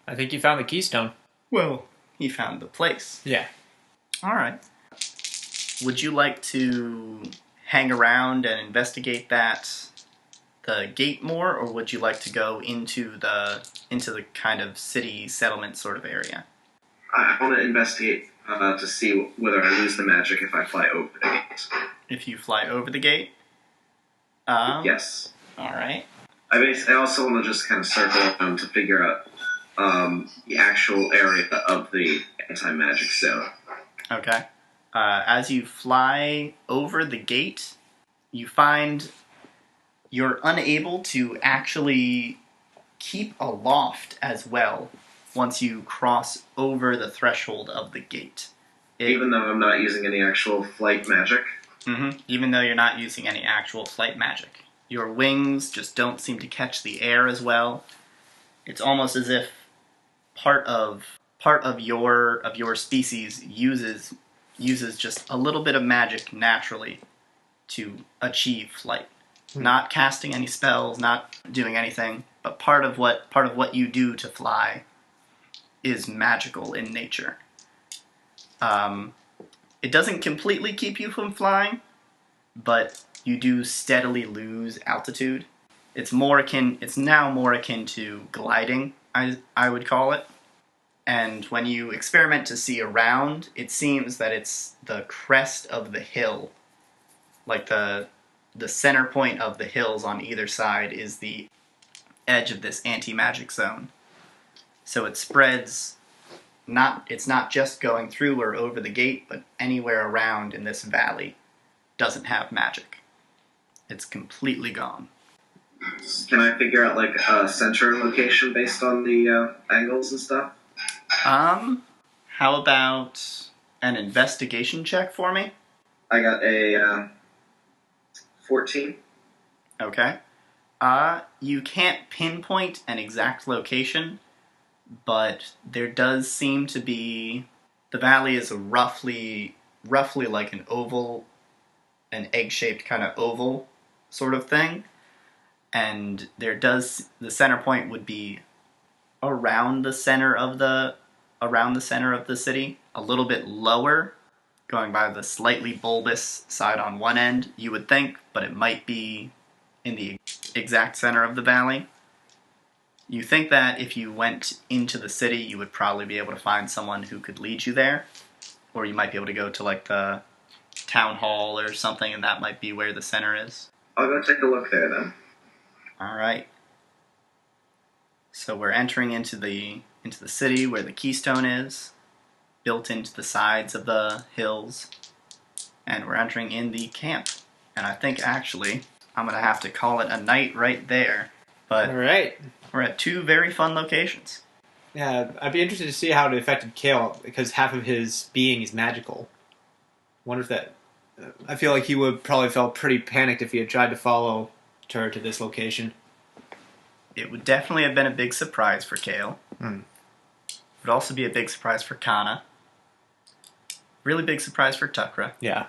[SPEAKER 2] I think you found the keystone.
[SPEAKER 1] Well, he found the place.
[SPEAKER 2] Yeah.
[SPEAKER 1] Alright. Would you like to hang around and investigate the gate more, or would you like to go into the kind of city settlement sort of area?
[SPEAKER 3] I want to investigate to see whether I lose the magic if I fly over the gate.
[SPEAKER 1] If you fly over the gate?
[SPEAKER 3] Yes.
[SPEAKER 1] Alright.
[SPEAKER 3] I also want to just kind of circle around to figure out the actual area of the anti-magic zone.
[SPEAKER 1] Okay. As you fly over the gate, you find you're unable to actually keep aloft as well once you cross over the threshold of the gate.
[SPEAKER 3] Even though I'm not using any actual flight magic?
[SPEAKER 1] Mm-hmm. Even though you're not using any actual flight magic. Your wings just don't seem to catch the air as well. It's almost as if part of your species uses just a little bit of magic naturally to achieve flight. Not casting any spells, not doing anything, but part of what you do to fly is magical in nature. It doesn't completely keep you from flying, but you do steadily lose altitude. It's now more akin to gliding, I would call it. And when you experiment to see around, it seems that it's the crest of the hill. Like the center point of the hills on either side is the edge of this anti-magic zone. So it spreads, it's not just going through or over the gate, but anywhere around in this valley doesn't have magic. It's completely gone.
[SPEAKER 3] Can I figure out like a center location based on the angles and stuff?
[SPEAKER 1] How about an investigation check for me?
[SPEAKER 3] I got a 14.
[SPEAKER 1] Okay. You can't pinpoint an exact location, but there does seem to be... The valley is roughly like an egg-shaped kind of oval sort of thing. And the center point would be around the center of the city, a little bit lower, going by the slightly bulbous side on one end, you would think, but it might be in the exact center of the valley. You think that if you went into the city, you would probably be able to find someone who could lead you there, or you might be able to go to like the town hall or something, and that might be where the center is.
[SPEAKER 3] I'll go take a look there then.
[SPEAKER 1] All right. So we're entering into the city where the keystone is, built into the sides of the hills, and we're entering in the camp. And I think actually I'm gonna have to call it a night right there. But
[SPEAKER 2] all right,
[SPEAKER 1] we're at two very fun locations.
[SPEAKER 2] Yeah, I'd be interested to see how it affected Kayl, because half of his being is magical. Wonder if that... I feel like he would probably felt pretty panicked if he had tried to follow Tur to this location.
[SPEAKER 1] It would definitely have been a big surprise for Kayl. It would also be a big surprise for Kana. Really big surprise for Tukra.
[SPEAKER 2] Yeah.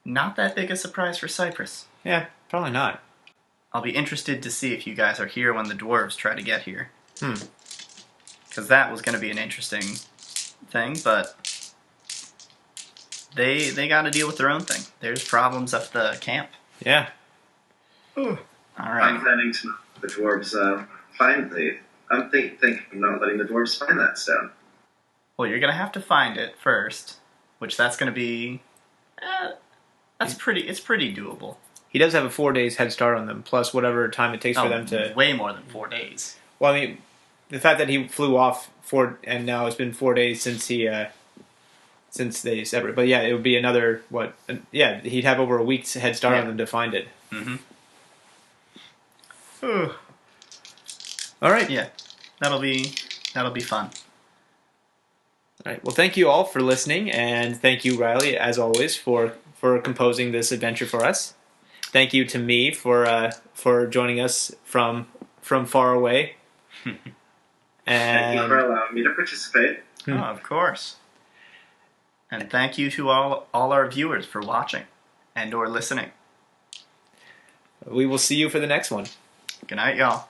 [SPEAKER 1] Not that big a surprise for Cypress.
[SPEAKER 2] Yeah, probably not.
[SPEAKER 1] I'll be interested to see if you guys are here when the dwarves try to get here. Because that was going to be an interesting thing, but they got to deal with their own thing. There's problems up the camp.
[SPEAKER 2] Yeah.
[SPEAKER 1] Ooh. All right.
[SPEAKER 3] I'm planning to let the dwarves find the... I'm thinking of not letting the dwarves find that stone.
[SPEAKER 1] Well, you're going to have to find it first, which that's going to be It's pretty doable.
[SPEAKER 2] He does have a 4 days head start on them, plus whatever time it takes for them to...
[SPEAKER 1] way more than 4 days.
[SPEAKER 2] Well, I mean, the fact that he flew off and now it's been 4 days since they separated. But yeah, it would be another, he'd have over a week's head start on them to find it.
[SPEAKER 1] Mm-hmm.
[SPEAKER 2] All right.
[SPEAKER 1] Yeah, that'll be fun.
[SPEAKER 2] All right. Well, thank you all for listening, and thank you, Riley, as always, for composing this adventure for us. Thank you to me for joining us from far away.
[SPEAKER 3] Thank you for allowing me to participate.
[SPEAKER 1] Oh, of course. And thank you to all our viewers for watching and or listening.
[SPEAKER 2] We will see you for the next one.
[SPEAKER 1] Good night, y'all.